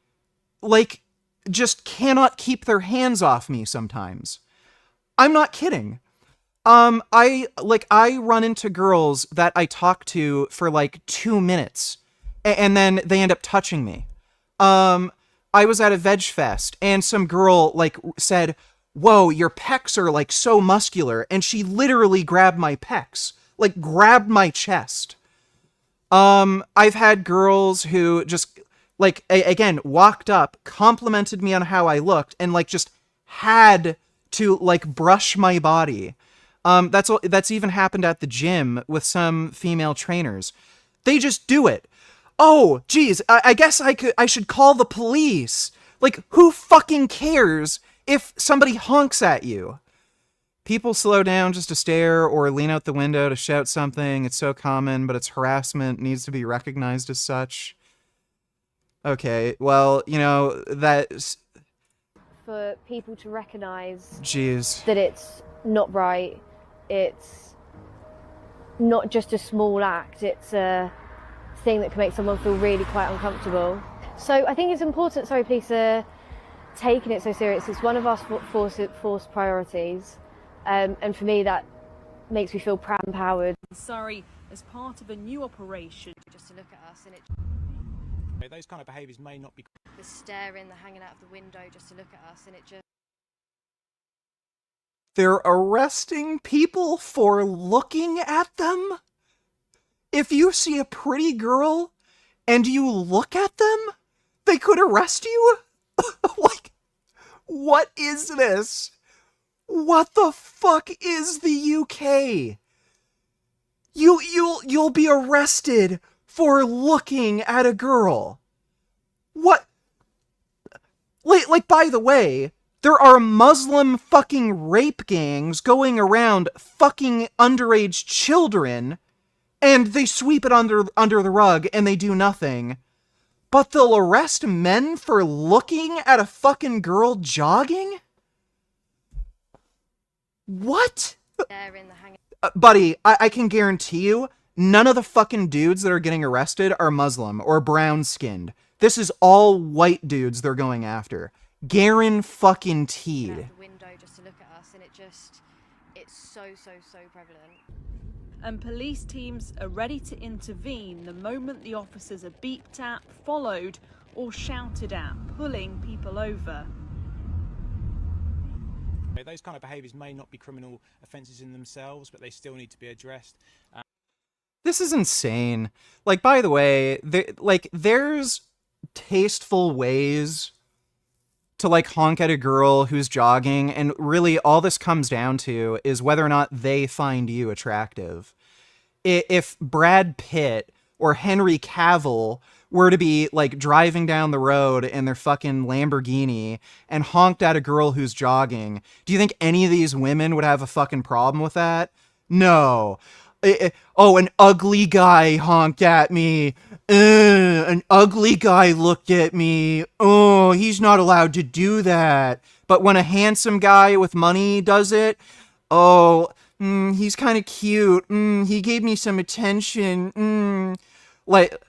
like, just cannot keep their hands off me sometimes. I'm not kidding. I run into girls that I talk to for like 2 minutes, and then they end up touching me. I was at a veg fest, and some girl like said, "Whoa, your pecs are like so muscular," and she literally grabbed my pecs, like grabbed my chest. I've had girls who just like again walked up, complimented me on how I looked, and like just had to like brush my body. That's even happened at the gym with some female trainers. They just do it. Oh, geez, I guess I should call the police. Like, who fucking cares if somebody honks at you? People slow down just to stare or lean out the window to shout something. It's so common, but it's harassment, needs to be recognized as such. Okay, well, you know, that's... For people to recognise Jeez. that it's not right, it's not just a small act, it's a thing that can make someone feel really quite uncomfortable. So I think it's important, sorry, police are taking it so serious. It's one of our force priorities, and for me that makes me feel proud and empowered. Sorry, as part of a new operation. Just to look at us and it... Those kind of behaviours may not be... The staring, the hanging out of the window just to look at us, and it just... They're arresting people for looking at them? If you see a pretty girl and you look at them, they could arrest you? Like, what is this? What the fuck is the UK? You'll be arrested for looking at a girl. What? Like, by the way, there are Muslim fucking rape gangs going around fucking underage children, and they sweep it under the rug and they do nothing. But they'll arrest men for looking at a fucking girl jogging? What? Buddy, I can guarantee you, none of the fucking dudes that are getting arrested are Muslim or brown-skinned. This is all white dudes they're going after. Guaranteed. The window just to look at us, and it's so prevalent. And police teams are ready to intervene the moment the officers are beeped at, followed, or shouted at, pulling people over. Those kind of behaviours may not be criminal offences in themselves, but they still need to be addressed. This is insane. Like, by the way, there's tasteful ways to like honk at a girl who's jogging, and really all this comes down to is whether or not they find you attractive. If Brad Pitt or Henry Cavill were to be like driving down the road in their fucking Lamborghini and honked at a girl who's jogging, do you think any of these women would have a fucking problem with that? No. Oh, an ugly guy honked at me. An ugly guy looked at me. Oh, he's not allowed to do that. But when a handsome guy with money does it, oh, he's kind of cute. He gave me some attention. Like,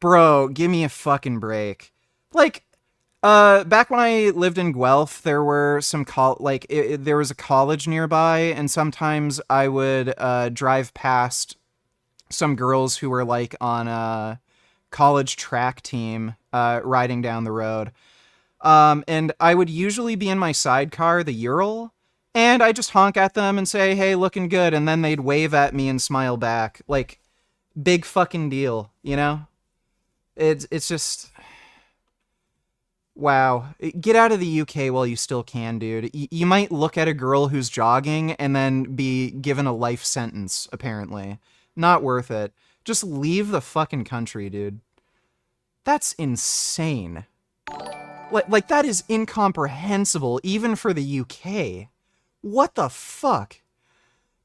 bro, give me a fucking break. Like, back when I lived in Guelph, there were some there was a college nearby, and sometimes I would drive past some girls who were like on a college track team riding down the road. And I would usually be in my sidecar, the Ural, and I just honk at them and say, "Hey, looking good," and then they'd wave at me and smile back. Like, big fucking deal, you know? It's just... Wow. Get out of the UK while you still can, dude. You might look at a girl who's jogging and then be given a life sentence, apparently. Not worth it. Just leave the fucking country, dude. That's insane. Like that is incomprehensible, even for the UK. What the fuck?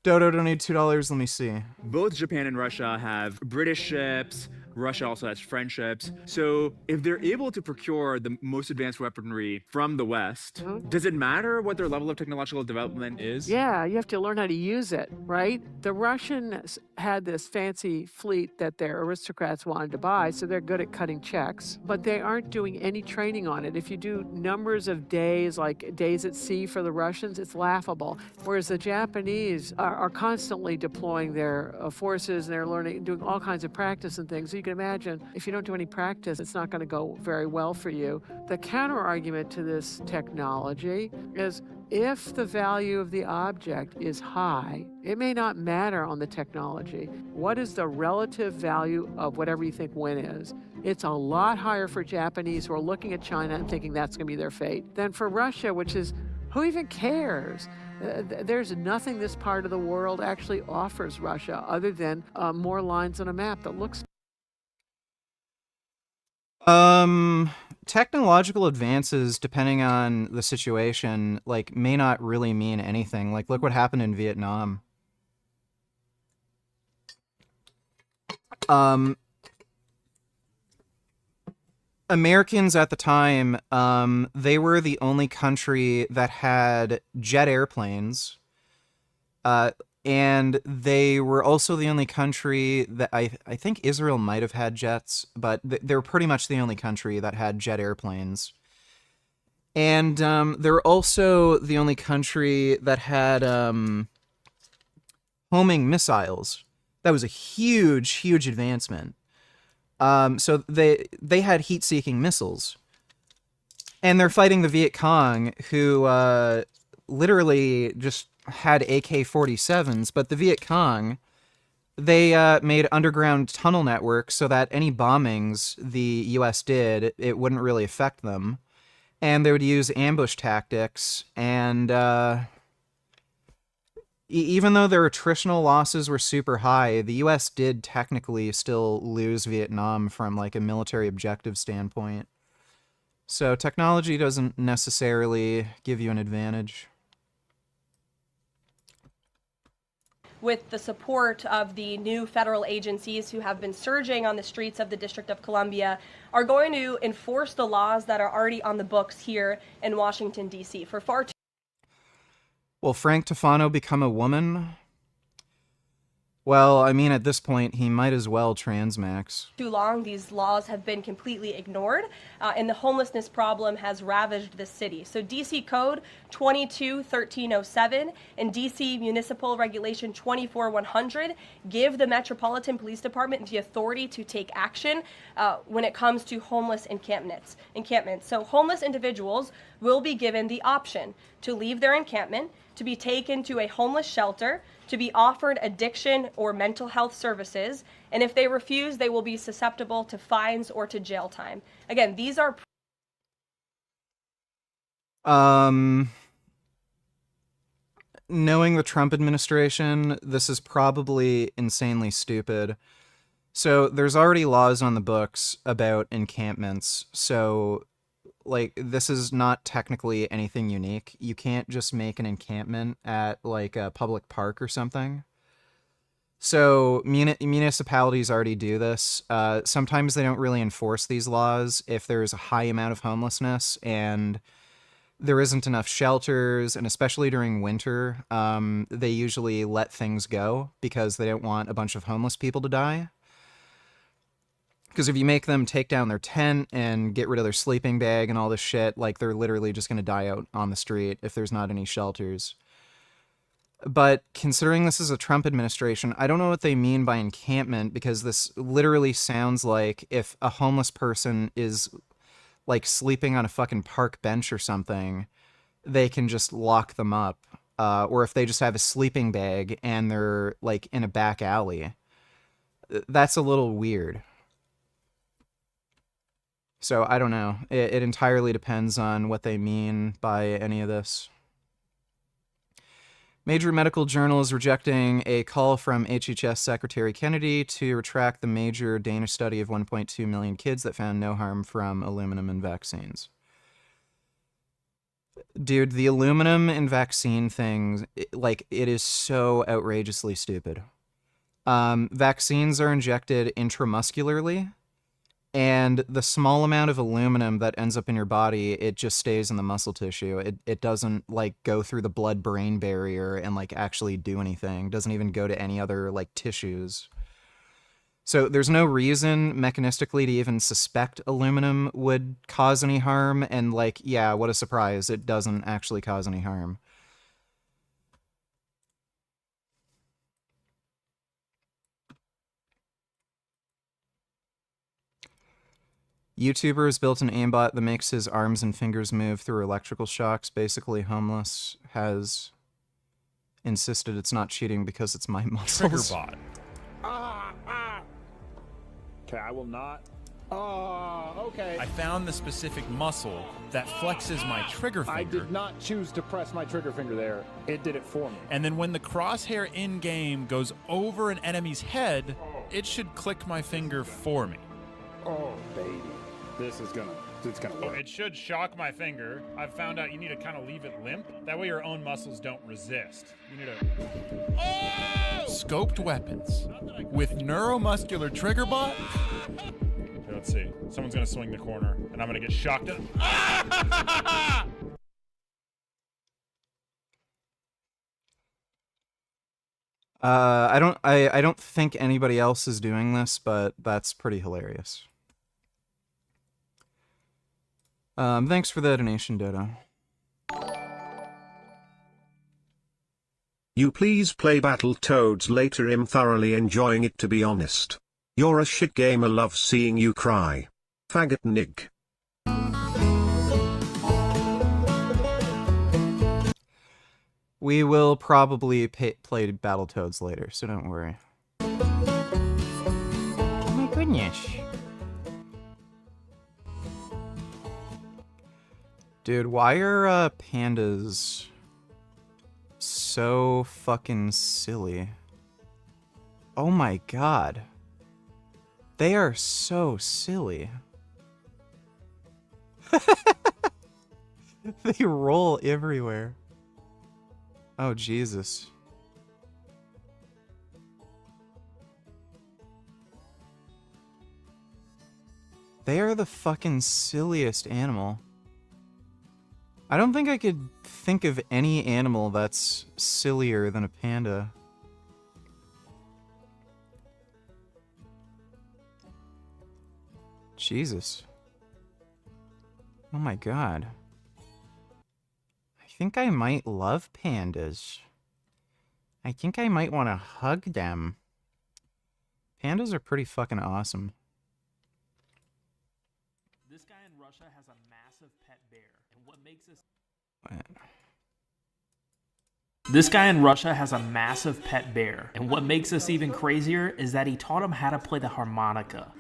Dodo donated $2, let me see. Both Japan and Russia have British ships. Russia also has French ships. So if they're able to procure the most advanced weaponry from the West, does it matter what their level of technological development is? Yeah, you have to learn how to use it, right? The Russians had this fancy fleet that their aristocrats wanted to buy, so they're good at cutting checks, but they aren't doing any training on it. If you do numbers of days, like days at sea for the Russians, it's laughable. Whereas the Japanese are constantly deploying their forces, and they're learning, doing all kinds of practice and things. So you can imagine if you don't do any practice, it's not going to go very well for you. The counter argument to this technology is if the value of the object is high, it may not matter on the technology. What is the relative value of whatever you think win is? It's a lot higher for Japanese who are looking at China and thinking that's going to be their fate than for Russia, which is, who even cares? There's nothing this part of the world actually offers Russia other than more lines on a map that looks... Technological advances, depending on the situation, like, may not really mean anything. Like, look what happened in Vietnam. Americans at the time, they were the only country that had jet airplanes, and they were also the only country that I think Israel might have had jets, but they were pretty much the only country that had jet airplanes. And they're also the only country that had homing missiles. That was a huge, huge advancement. So they had heat-seeking missiles. And they're fighting the Viet Cong, who literally just had AK-47s, but the Viet Cong, they made underground tunnel networks so that any bombings the US did, it wouldn't really affect them. And they would use ambush tactics, and even though their attritional losses were super high, the US did technically still lose Vietnam from like a military objective standpoint. So technology doesn't necessarily give you an advantage. With the support of the new federal agencies who have been surging on the streets of the District of Columbia, are going to enforce the laws that are already on the books here in Washington, D.C. For far too... Will Frank Tufano become a woman? Well, I mean, at this point, he might as well transmax. Too long, these laws have been completely ignored, and the homelessness problem has ravaged the city. So DC Code 22-1307 and DC Municipal Regulation 24-100 give the Metropolitan Police Department the authority to take action when it comes to homeless encampments. So homeless individuals will be given the option to leave their encampment, to be taken to a homeless shelter, to be offered addiction or mental health services, and if they refuse, they will be susceptible to fines or to jail time. Again, these are Knowing the Trump administration, this is probably insanely stupid. So there's already laws on the books about encampments. So, like, this is not technically anything unique. You can't just make an encampment at, like, a public park or something. So municipalities already do this. Sometimes they don't really enforce these laws if there's a high amount of homelessness and there isn't enough shelters, and especially during winter, they usually let things go because they don't want a bunch of homeless people to die. Because if you make them take down their tent and get rid of their sleeping bag and all this shit, like, they're literally just going to die out on the street if there's not any shelters. But considering this is a Trump administration, I don't know what they mean by encampment, because this literally sounds like if a homeless person is, like, sleeping on a fucking park bench or something, they can just lock them up. Or if they just have a sleeping bag and they're, like, in a back alley. That's a little weird. So I don't know. It entirely depends on what they mean by any of this. Major medical journal is rejecting a call from HHS Secretary Kennedy to retract the major Danish study of 1.2 million kids that found no harm from aluminum in vaccines. Dude, the aluminum in vaccine thing, like, it is so outrageously stupid. Vaccines are injected intramuscularly, and the small amount of aluminum that ends up in your body, it just stays in the muscle tissue. It doesn't, like, go through the blood-brain barrier and, like, actually do anything. It doesn't even go to any other, like, tissues. So there's no reason mechanistically to even suspect aluminum would cause any harm, and, like, yeah, what a surprise, it doesn't actually cause any harm. YouTuber has built an aimbot that makes his arms and fingers move through electrical shocks. Basically, Homeless has insisted it's not cheating because it's my muscles. Triggerbot. Okay, I will not. Okay. I found the specific muscle that flexes my trigger finger. I did not choose to press my trigger finger there. It did it for me. And then when the crosshair in-game goes over an enemy's head, it should click my finger for me. Oh, baby. It's gonna work. It should shock my finger. I've found out you need to kind of leave it limp. That way your own muscles don't resist. You need to... Oh! Scoped weapons with neuromuscular trigger bot. Okay, let's see. Someone's gonna swing the corner, and I'm gonna get shocked. I don't think anybody else is doing this, but that's pretty hilarious. Thanks for the donation, Dodo. You please play Battletoads later. I'm thoroughly enjoying it, to be honest. You're a shit gamer, love seeing you cry. Faggot nig. We will probably play Battletoads later, so don't worry. Oh my goodness. Dude, why are pandas so fucking silly? Oh my god. They are so silly. They roll everywhere. Oh, Jesus. They are the fucking silliest animal. I don't think I could think of any animal that's sillier than a panda. Jesus. Oh my god. I think I might love pandas. I think I might want to hug them. Pandas are pretty fucking awesome. This guy in Russia has a massive pet bear, and what makes this... What? This guy in Russia has a massive pet bear, and what makes this even crazier is that he taught him how to play the harmonica.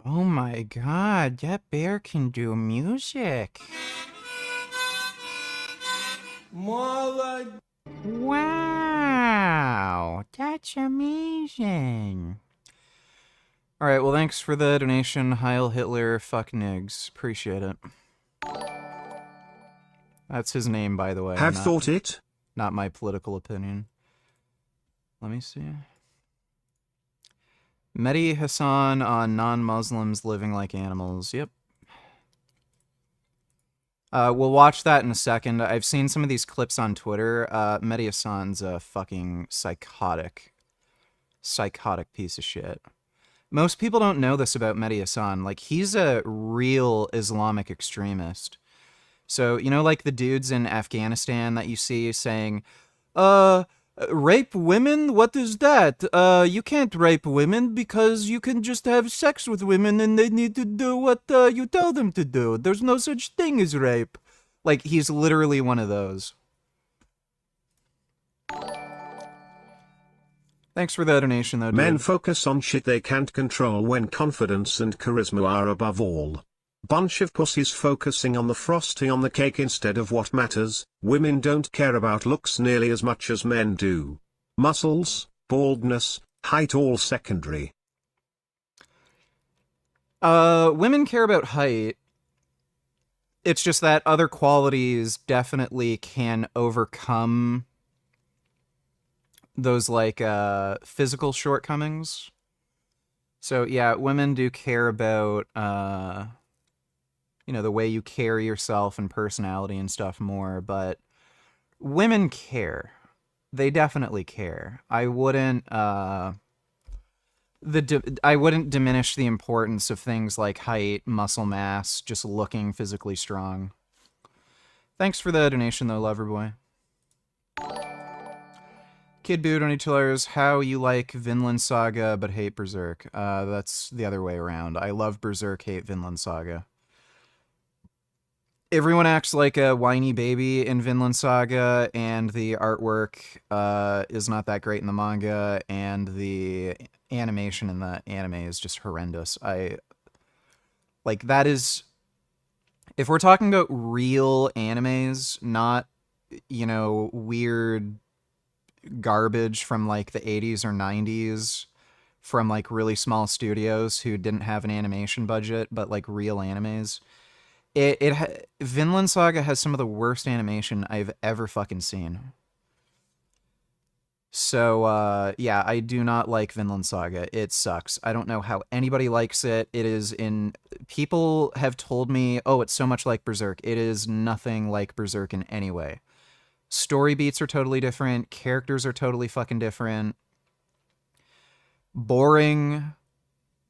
Oh my god, that bear can do music. Wow, that's amazing. Alright, well thanks for the donation, Heil Hitler, fuck Nigs. Appreciate it. That's his name, by the way. Have thought it? Not my political opinion. Let me see. Mehdi Hassan on non-Muslims living like animals. Yep. We'll watch that in a second. I've seen some of these clips on Twitter. Mehdi Hassan's a fucking psychotic piece of shit. Most people don't know this about Mehdi Hassan. Like, he's a real Islamic extremist. So, you know, like the dudes in Afghanistan that you see saying, rape women? What is that? You can't rape women because you can just have sex with women and they need to do what you tell them to do. There's no such thing as rape. Like, he's literally one of those. Thanks for the donation, though, dude. Men focus on shit they can't control when confidence and charisma are above all. Bunch of pussies focusing on the frosting on the cake instead of what matters. Women don't care about looks nearly as much as men do. Muscles, baldness, height all secondary. Women care about height. It's just that other qualities definitely can overcome those, like, physical shortcomings. So, yeah, women do care about, you know, the way you carry yourself and personality and stuff more, but women care. They definitely care. I wouldn't diminish the importance of things like height, muscle mass, just looking physically strong. Thanks for the donation, though, Loverboy. Kid Boo, $22. How you like Vinland Saga but hate Berserk? That's the other way around. I love Berserk, hate Vinland Saga. Everyone acts like a whiny baby in Vinland Saga, and the artwork is not that great in the manga, and the animation in the anime is just horrendous. Like, that is... If we're talking about real animes, not, you know, weird garbage from, like, the 80s or 90s from, like, really small studios who didn't have an animation budget, but, like, real animes... Vinland Saga has some of the worst animation I've ever fucking seen. So, yeah, I do not like Vinland Saga. It sucks. I don't know how anybody likes it. It is in... People have told me, oh, it's so much like Berserk. It is nothing like Berserk in any way. Story beats are totally different. Characters are totally fucking different. Boring...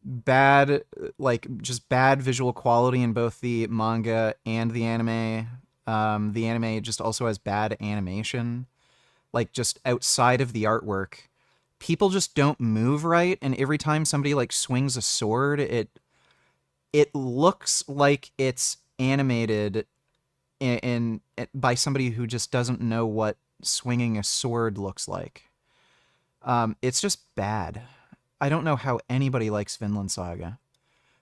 Bad, like, just bad visual quality in both the manga and the anime. The anime just also has bad animation. Like, just outside of the artwork. People just don't move right, and every time somebody, like, swings a sword, it looks like it's animated by somebody who just doesn't know what swinging a sword looks like. It's just bad. I don't know how anybody likes Vinland Saga.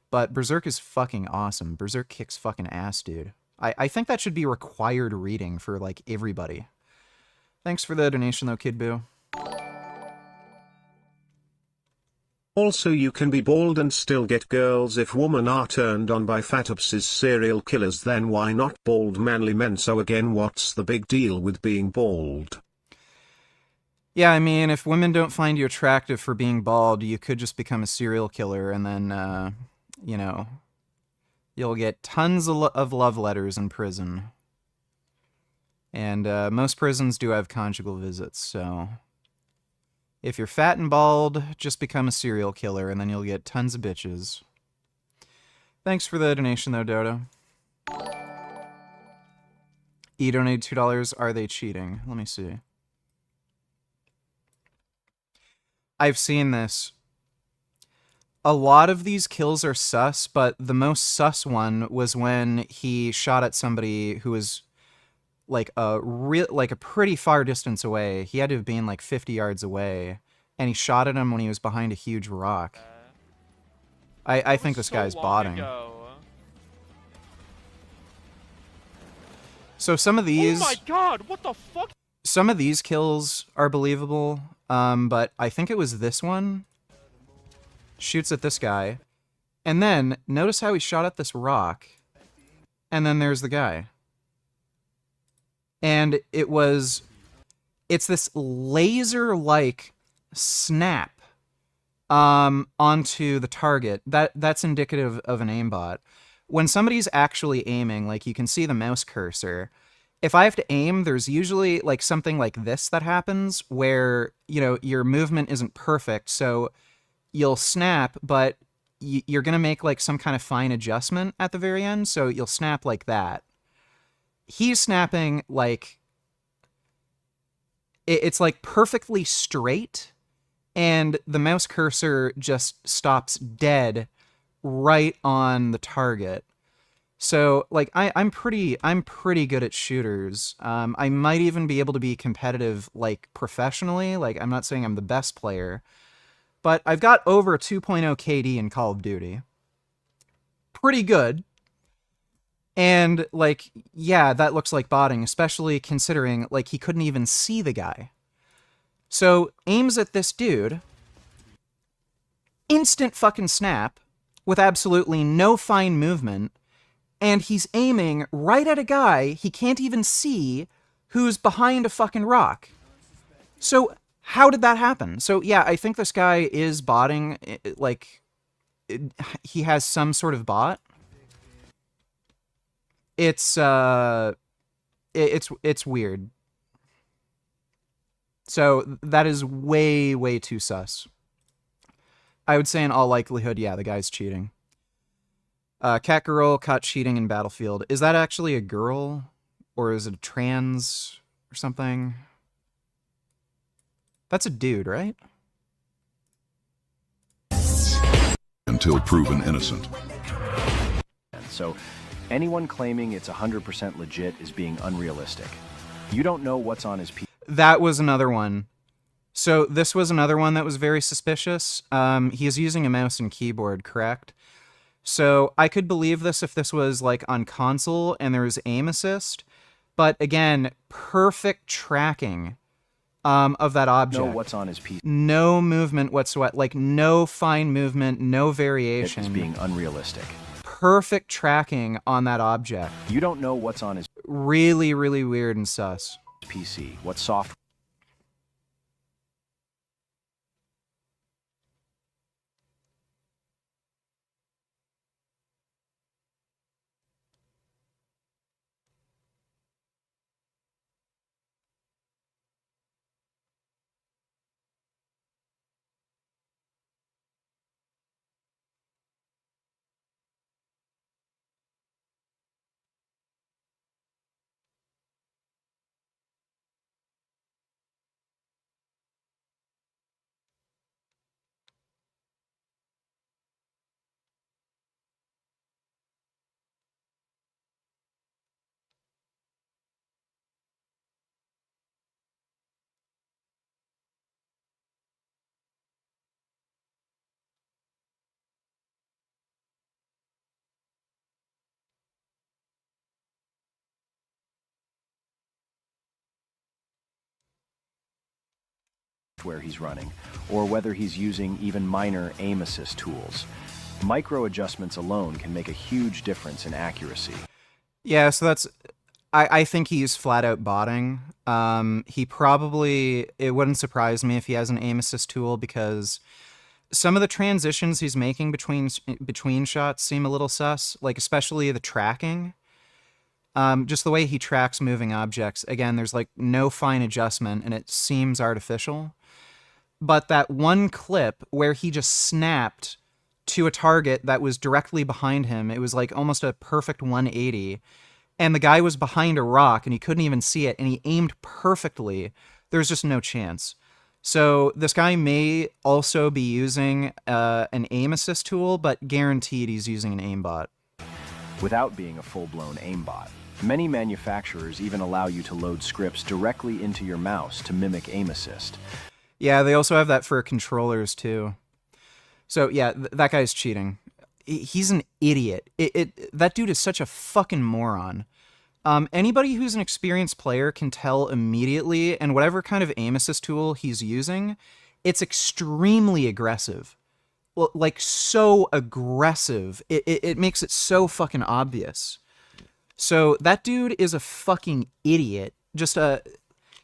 But Berserk is fucking awesome. Berserk kicks fucking ass, dude. I think that should be required reading for, like, everybody. Thanks for the donation, though, Kid Boo. Also, you can be bald and still get girls. If women are turned on by fatupses serial killers, then why not bald manly men? So again, what's the big deal with being bald? Yeah, I mean, if women don't find you attractive for being bald, you could just become a serial killer, and then, you know, you'll get tons of love letters in prison. And most prisons do have conjugal visits, so... If you're fat and bald, just become a serial killer, and then you'll get tons of bitches. Thanks for the donation, though, Dodo. E donated $2. Are they cheating? Let me see. I've seen this. A lot of these kills are sus, but the most sus one was when he shot at somebody who was like a pretty far distance away. He had to have been like 50 yards away, and he shot at him when he was behind a huge rock. I think this guy's botting. So some of these... Oh my god, what the fuck? Some of these kills are believable, but I think it was this one. Shoots at this guy. And then, notice how he shot at this rock. And then there's the guy. And it's this laser-like snap onto the target. That's indicative of an aimbot. When somebody's actually aiming, like you can see the mouse cursor, if I have to aim, there's usually like something like this that happens where, you know, your movement isn't perfect, so you'll snap, but you're going to make like some kind of fine adjustment at the very end, so you'll snap like that. He's snapping like... It's like perfectly straight, and the mouse cursor just stops dead right on the target. So, like, I'm pretty good at shooters. I might even be able to be competitive, like, professionally. Like, I'm not saying I'm the best player, but I've got over 2.0 KD in Call of Duty. Pretty good. And, like, yeah, that looks like botting, especially considering, like, he couldn't even see the guy. So, aims at this dude, instant fucking snap, with absolutely no fine movement, and he's aiming right at a guy he can't even see who's behind a fucking rock. So, how did that happen? So, yeah, I think this guy is botting, like, he has some sort of bot. It's weird. So, that is way, way too sus. I would say in all likelihood, yeah, the guy's cheating. Cat girl caught cheating in Battlefield. Is that actually a girl? Or is it a trans or something? That's a dude, right? Until proven innocent. So, anyone claiming it's 100% legit is being unrealistic. You don't know what's on his PC. That was another one. So this was another one that was very suspicious. He is using a mouse and keyboard, correct? So I could believe this if this was like on console and there was aim assist. But again, perfect tracking of that object. Know what's on his PC. No movement whatsoever. Like no fine movement, no variation. It's being unrealistic. Perfect tracking on that object. You don't know what's on his really, really weird and sus. PC. What software? Where he's running, or whether he's using even minor aim assist tools. Micro adjustments alone can make a huge difference in accuracy. Yeah, so that's... I think he's flat out botting. He probably... It wouldn't surprise me if he has an aim assist tool, because some of the transitions he's making between shots seem a little sus, like especially the tracking. Just the way he tracks moving objects. Again, there's like no fine adjustment, and it seems artificial. But that one clip where he just snapped to a target that was directly behind him, it was like almost a perfect 180, and the guy was behind a rock and he couldn't even see it, and he aimed perfectly. There's just no chance. So this guy may also be using an aim assist tool, but guaranteed he's using an aimbot. Without being a full-blown aimbot. Many manufacturers even allow you to load scripts directly into your mouse to mimic aim assist. Yeah, they also have that for controllers too. So yeah, that guy's cheating. he's an idiot. That dude is such a fucking moron. Anybody who's an experienced player can tell immediately, and whatever kind of aim assist tool he's using, it's extremely aggressive. Well, like, so aggressive. It makes it so fucking obvious. So that dude is a fucking idiot.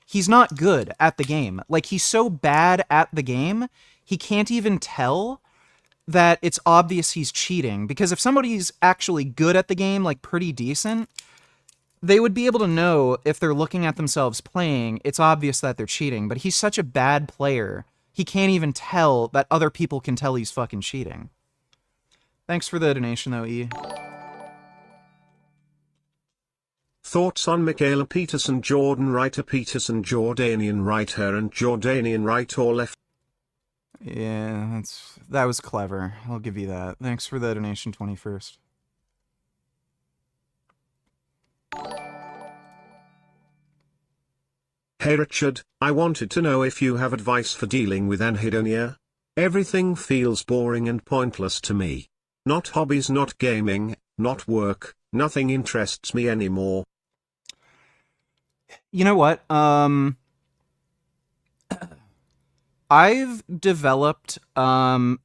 He's not good at the game. Like, he's so bad at the game, he can't even tell that it's obvious he's cheating. Because if somebody's actually good at the game, like pretty decent, they would be able to know if they're looking at themselves playing, it's obvious that they're cheating. But he's such a bad player, he can't even tell that other people can tell he's fucking cheating. Thanks for the donation, though, E. Thoughts on Michaela Peterson, Jordan Writer Peterson, Jordanian writer and Jordanian right or left? Yeah, that was clever. I'll give you that. Thanks for the donation, 21st. Hey Richard, I wanted to know if you have advice for dealing with anhedonia. Everything feels boring and pointless to me. Not hobbies, not gaming, not work, nothing interests me anymore. You know what? I've developed a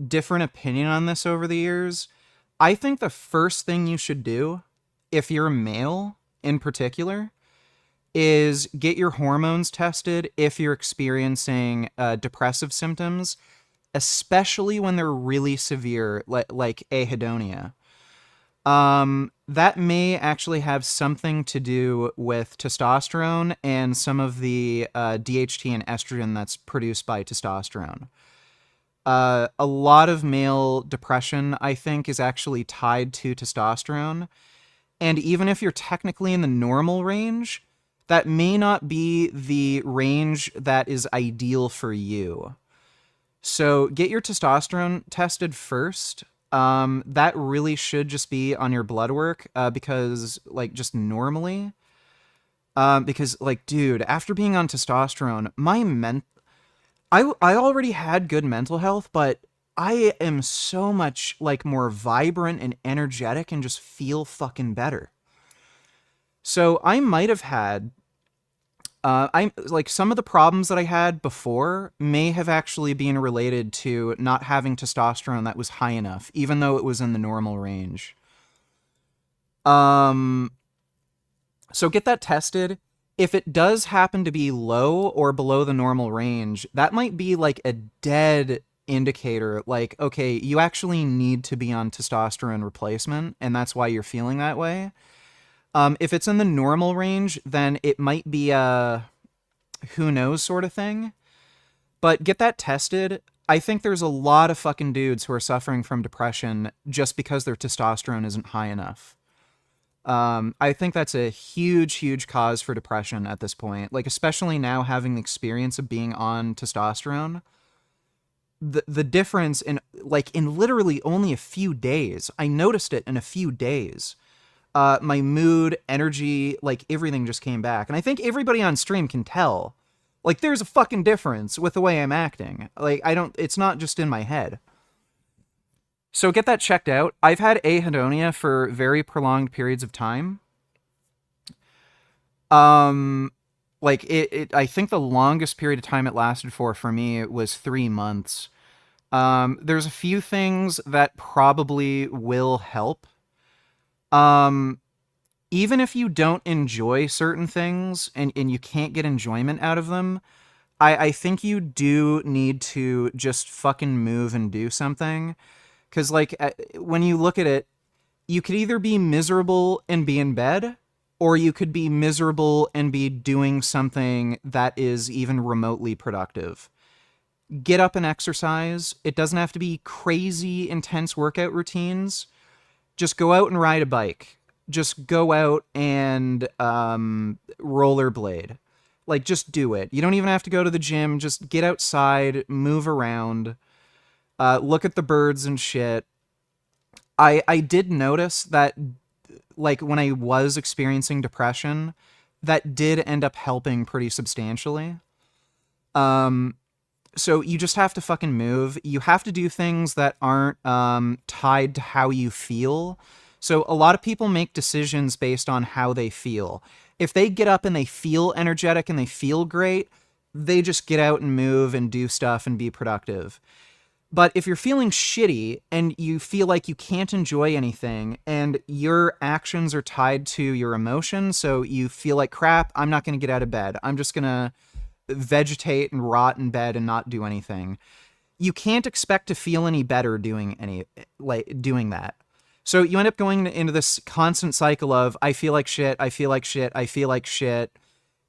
different opinion on this over the years. I think the first thing you should do, if you're a male in particular, is get your hormones tested if you're experiencing depressive symptoms, especially when they're really severe, like ahedonia. That may actually have something to do with testosterone and some of the DHT and estrogen that's produced by testosterone. A lot of male depression, I think, is actually tied to testosterone. And even if you're technically in the normal range, that may not be the range that is ideal for you. So get your testosterone tested first. That really should just be on your blood work, because, like, just normally, because, like, dude, after being on testosterone, I already had good mental health, but I am so much, like, more vibrant and energetic and just feel fucking better. So I might have had, some of the problems that I had before may have actually been related to not having testosterone that was high enough, even though it was in the normal range. So get that tested. If it does happen to be low or below the normal range, that might be like a dead indicator, like, okay, you actually need to be on testosterone replacement, and that's why you're feeling that way. If it's in the normal range, then it might be a who knows sort of thing. But get that tested. I think there's a lot of fucking dudes who are suffering from depression just because their testosterone isn't high enough. I think that's a huge, huge cause for depression at this point. Like, especially now having the experience of being on testosterone. The difference in literally only a few days, I noticed it in a few days. My mood, energy, like, everything just came back. And I think everybody on stream can tell. Like, there's a fucking difference with the way I'm acting. Like, it's not just in my head. So get that checked out. I've had ahedonia for very prolonged periods of time. I think the longest period of time it lasted for me was 3 months. There's a few things that probably will help. Even if you don't enjoy certain things and you can't get enjoyment out of them, I think you do need to just fucking move and do something. Because, like, when you look at it, you could either be miserable and be in bed, or you could be miserable and be doing something that is even remotely productive. Get up and exercise. It doesn't have to be crazy, intense workout routines. Just go out and ride a bike. Just go out and rollerblade. Like, just do it. You don't even have to go to the gym. Just get outside, move around. Look at the birds and shit. I did notice that, like, when I was experiencing depression, that did end up helping pretty substantially. So you just have to fucking move. You have to do things that aren't tied to how you feel. So a lot of people make decisions based on how they feel. If they get up and they feel energetic and they feel great, they just get out and move and do stuff and be productive. But if you're feeling shitty and you feel like you can't enjoy anything and your actions are tied to your emotions, so you feel like crap, I'm not going to get out of bed. I'm just going to vegetate and rot in bed and not do anything. You can't expect to feel any better doing that. So you end up going into this constant cycle of I feel like shit, I feel like shit, I feel like shit,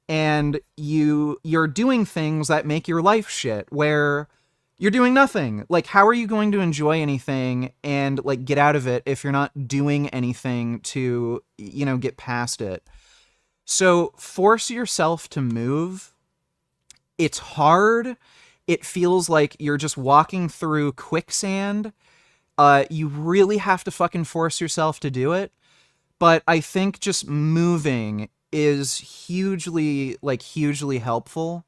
and you're doing things that make your life shit where you're doing nothing. Like, how are you going to enjoy anything and like get out of it if you're not doing anything to, get past it? So force yourself to move. It's hard. It feels like you're just walking through quicksand. You really have to fucking force yourself to do it. But I think just moving is hugely helpful.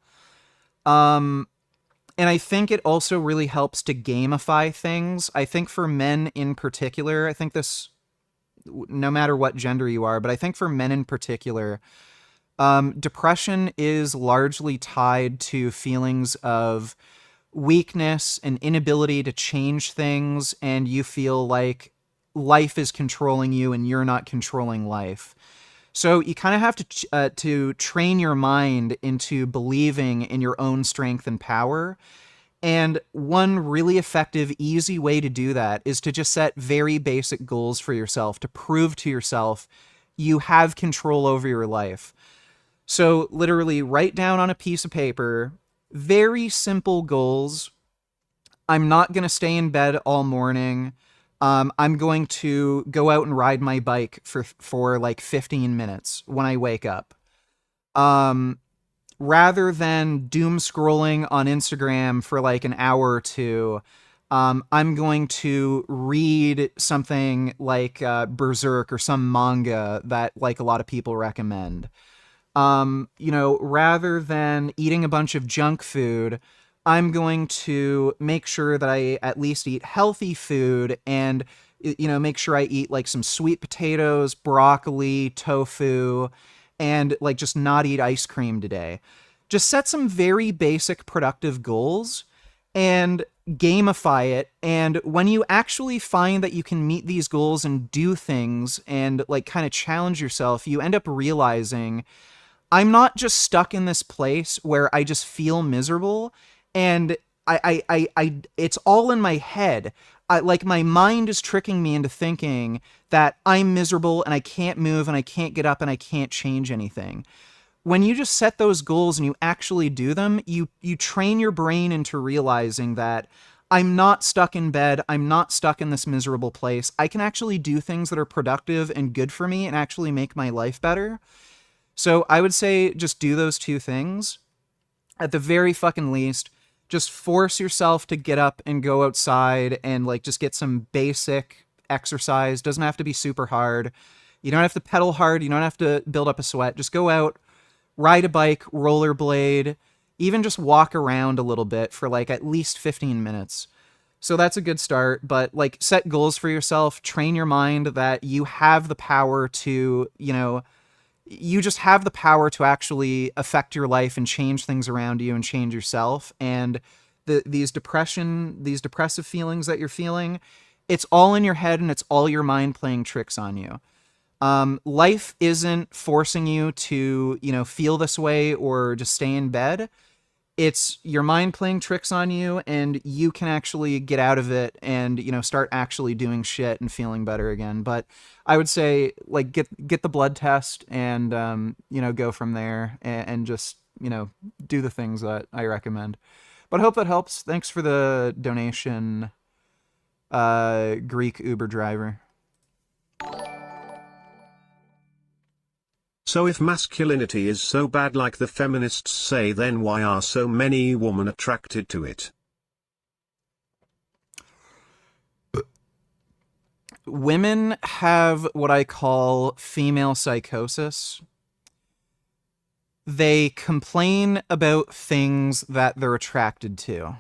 And I think it also really helps to gamify things. I think for men in particular, I think this, no matter what gender you are, but I think for men in particular, depression is largely tied to feelings of weakness and inability to change things, and you feel like life is controlling you and you're not controlling life. So you kind of have to train your mind into believing in your own strength and power. And one really effective, easy way to do that is to just set very basic goals for yourself to prove to yourself you have control over your life. So literally write down on a piece of paper, very simple goals. I'm not going to stay in bed all morning. I'm going to go out and ride my bike for like 15 minutes when I wake up. Rather than doom scrolling on Instagram for like an hour or two, I'm going to read something like Berserk or some manga that like a lot of people recommend. Rather than eating a bunch of junk food, I'm going to make sure that I at least eat healthy food and, make sure I eat like some sweet potatoes, broccoli, tofu, and like just not eat ice cream today. Just set some very basic productive goals and gamify it. And when you actually find that you can meet these goals and do things and like kind of challenge yourself, you end up realizing I'm not just stuck in this place where I just feel miserable and it's all in my head. Like my mind is tricking me into thinking that I'm miserable and I can't move and I can't get up and I can't change anything. When you just set those goals and you actually do them, you train your brain into realizing that I'm not stuck in bed. I'm not stuck in this miserable place. I can actually do things that are productive and good for me and actually make my life better. So I would say just do those two things. At the very fucking least, just force yourself to get up and go outside and like just get some basic exercise. Doesn't have to be super hard. You don't have to pedal hard. You don't have to build up a sweat. Just go out, ride a bike, rollerblade, even just walk around a little bit for like at least 15 minutes. So that's a good start, but like set goals for yourself, train your mind that you have the power to, you just have the power to actually affect your life and change things around you and change yourself. And these depressive feelings that you're feeling, it's all in your head and it's all your mind playing tricks on you. Life isn't forcing you to, feel this way or just stay in bed. It's your mind playing tricks on you, and you can actually get out of it and, start actually doing shit and feeling better again. But I would say, like, get the blood test and, go from there and just, do the things that I recommend. But I hope that helps. Thanks for the donation, Greek Uber driver. So if masculinity is so bad like the feminists say, then why are so many women attracted to it? Women have what I call female psychosis. they complain about things that they're attracted to.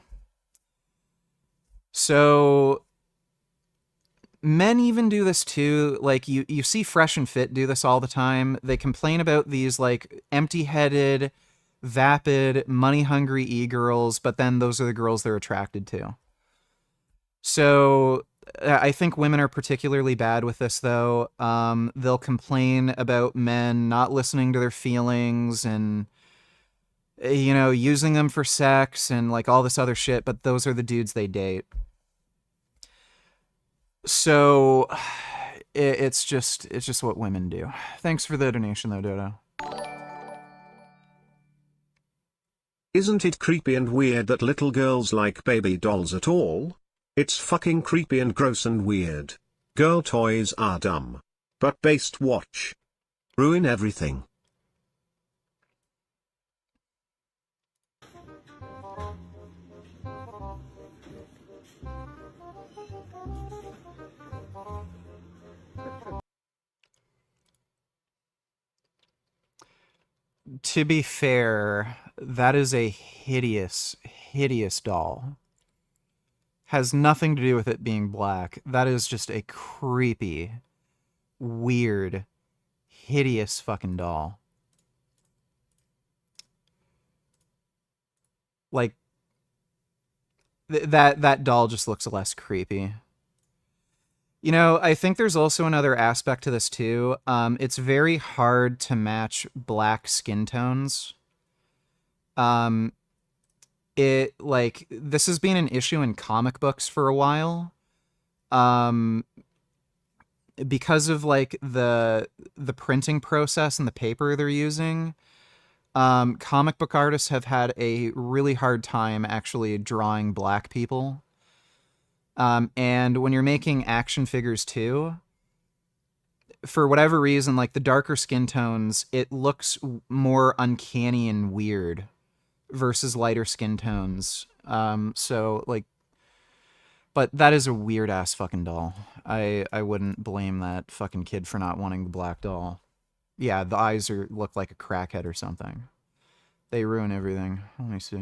So men even do this too. Like you see Fresh and Fit do this all the time. They complain about these like empty-headed, vapid, money-hungry e-girls, but then those are the girls they're attracted to. So I think women are particularly bad with this, though. They'll complain about men not listening to their feelings and, you know, using them for sex and like all this other shit, but those are the dudes they date. So it's just what women do. Thanks for the donation, though, Dodo. Isn't it creepy and weird that little girls like baby dolls at all? It's fucking creepy and gross and weird. Girl toys are dumb. But based watch. Ruin everything. To be fair, that is a hideous, hideous doll. Has nothing to do with it being black. That is just a creepy, weird, hideous fucking doll. Like, that doll just looks less creepy. You know, I think there's also another aspect to this too. It's very hard to match black skin tones. This has been an issue in comic books for a while. Because of like the printing process and the paper they're using, comic book artists have had a really hard time actually drawing black people. And when you're making action figures too, for whatever reason, like the darker skin tones, it looks more uncanny and weird versus lighter skin tones. So like, but that is a weird ass fucking doll. I wouldn't blame that fucking kid for not wanting the black doll. Yeah, the eyes look like a crackhead or something. They ruin everything. Let me see.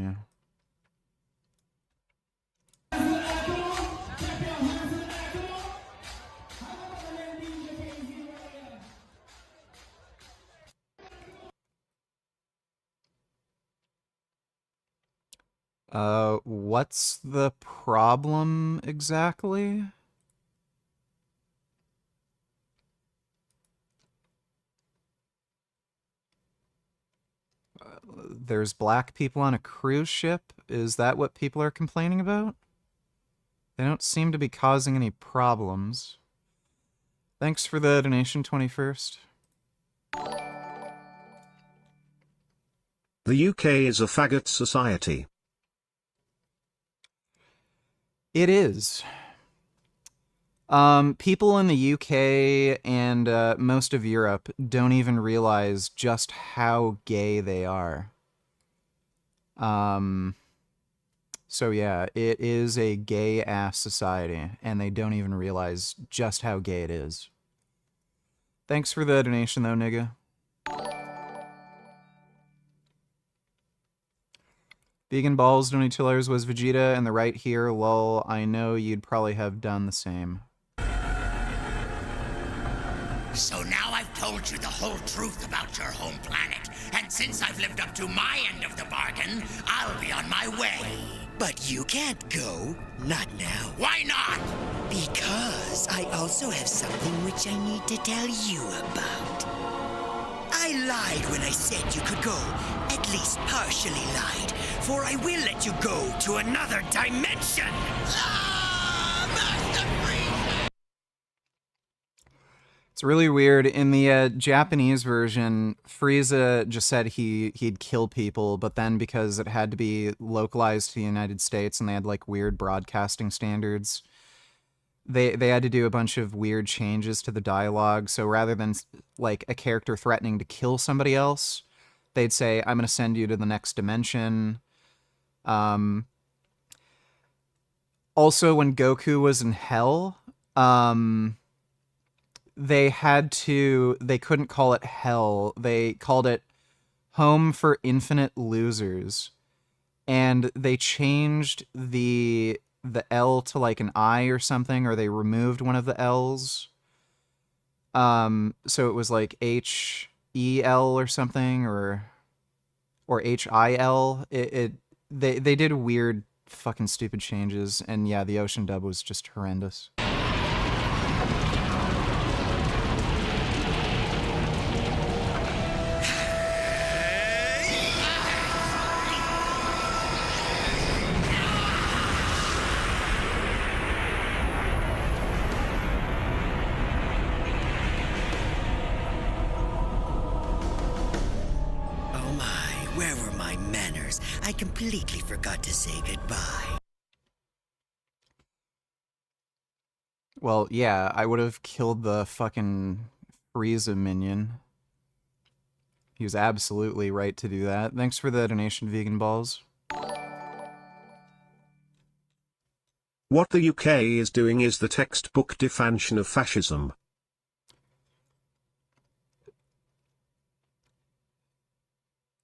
What's the problem exactly? There's black people on a cruise ship? Is that what people are complaining about? They don't seem to be causing any problems. Thanks for the donation, 21st. The UK is a faggot society. It is. People in the UK and most of Europe don't even realize just how gay they are. So yeah, it is a gay-ass society, and they don't even realize just how gay it is. Thanks for the donation, though, nigga. Vegan balls, $22 was Vegeta, and the right here, lol, I know you'd probably have done the same. So now I've told you the whole truth about your home planet, and since I've lived up to my end of the bargain, I'll be on my way. But you can't go. Not now. Why not? Because I also have something which I need to tell you about. I lied when I said you could go. At least partially lied. For I will let you go to another dimension. It's really weird. In the Japanese version, Frieza just said he'd kill people, but then because it had to be localized to the United States and they had like weird broadcasting standards, they had to do a bunch of weird changes to the dialogue. So rather than like a character threatening to kill somebody else, they'd say, "I'm going to send you to the next dimension." Also, when Goku was in hell, they couldn't call it hell. They called it Home for Infinite Losers. And they changed the L to like an I or something, or they removed one of the L's. So it was like HEL or something, or HIL. They did weird fucking stupid changes, and yeah, the Ocean dub was just horrendous. Oh my, where were my manners? I completely forgot to say goodbye. Well, yeah, I would have killed the fucking Frieza minion. He was absolutely right to do that. Thanks for the donation, Vegan Balls. What the UK is doing is the textbook definition of fascism.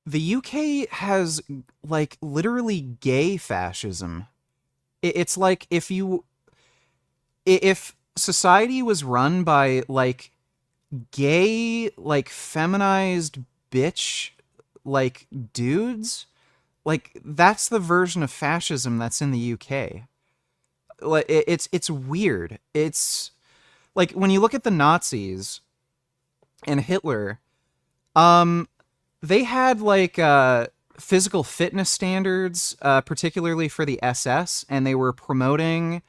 The UK has, like, literally gay fascism. It's like if society was run by, like, gay, like, feminized bitch, like, dudes, like, that's the version of fascism that's in the UK. Like, it's weird. It's, like, when you look at the Nazis and Hitler, they had, like, physical fitness standards, particularly for the SS, and they were promoting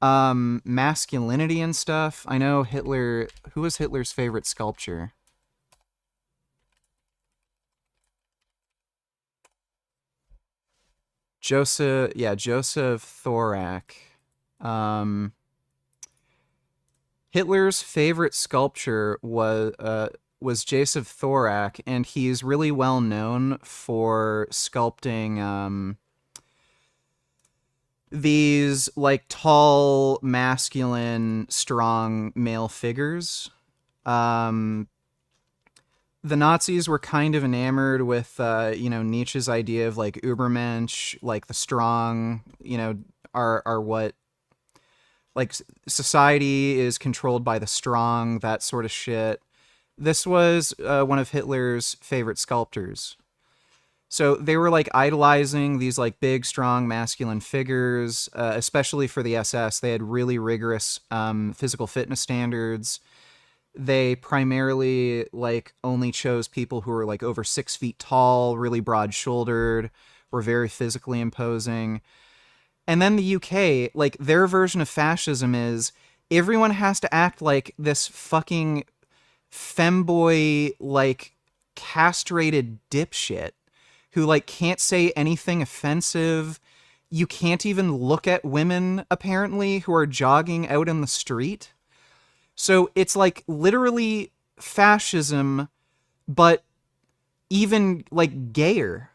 masculinity and stuff. I know Hitler... Who was Hitler's favorite sculpture? Joseph Thorak. Hitler's favorite sculpture was Joseph Thorak, and he's really well known for sculpting these, like, tall, masculine, strong male figures. The Nazis were kind of enamored with, Nietzsche's idea of, like, Übermensch, like, the strong, are what, like, society is controlled by the strong, that sort of shit. This was one of Hitler's favorite sculptors. So they were, like, idolizing these, like, big, strong, masculine figures, especially for the SS. They had really rigorous physical fitness standards. They primarily, like, only chose people who were, like, over 6 feet tall, really broad-shouldered, were very physically imposing. And then the UK, like, their version of fascism is everyone has to act like this fucking femboy, like, castrated dipshit who, like, can't say anything offensive. You can't even look at women, apparently, who are jogging out in the street. So it's, like, literally fascism, but even, like, gayer.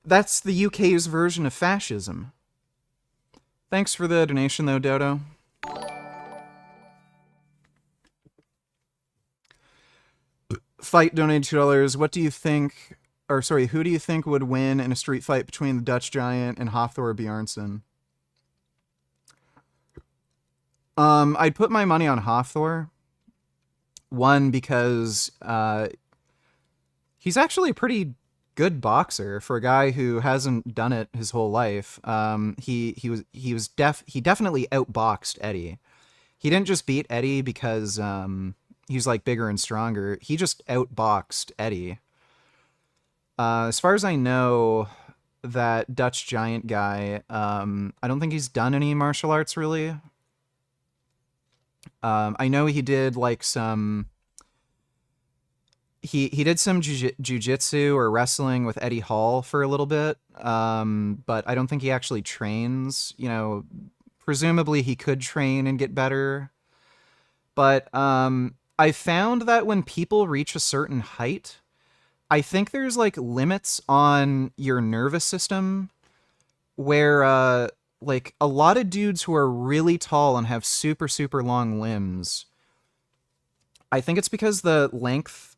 That's the UK's version of fascism. Thanks for the donation, though, Dodo. Fight donated $2. What do you think... Or, sorry, who do you think would win in a street fight between the Dutch Giant and Hafthor Bjarnason? I'd put my money on Hafthor. One, because he's actually a pretty good boxer for a guy who hasn't done it his whole life. He definitely outboxed Eddie. He didn't just beat Eddie because he's, like, bigger and stronger. He just outboxed Eddie. As far as I know, that Dutch Giant guy, I don't think he's done any martial arts, really. I know he did, like, some... He did some jiu-jitsu or wrestling with Eddie Hall for a little bit, but I don't think he actually trains. Presumably he could train and get better. But I found that when people reach a certain height... I think there's, like, limits on your nervous system where, like, a lot of dudes who are really tall and have super, super long limbs, I think it's because the length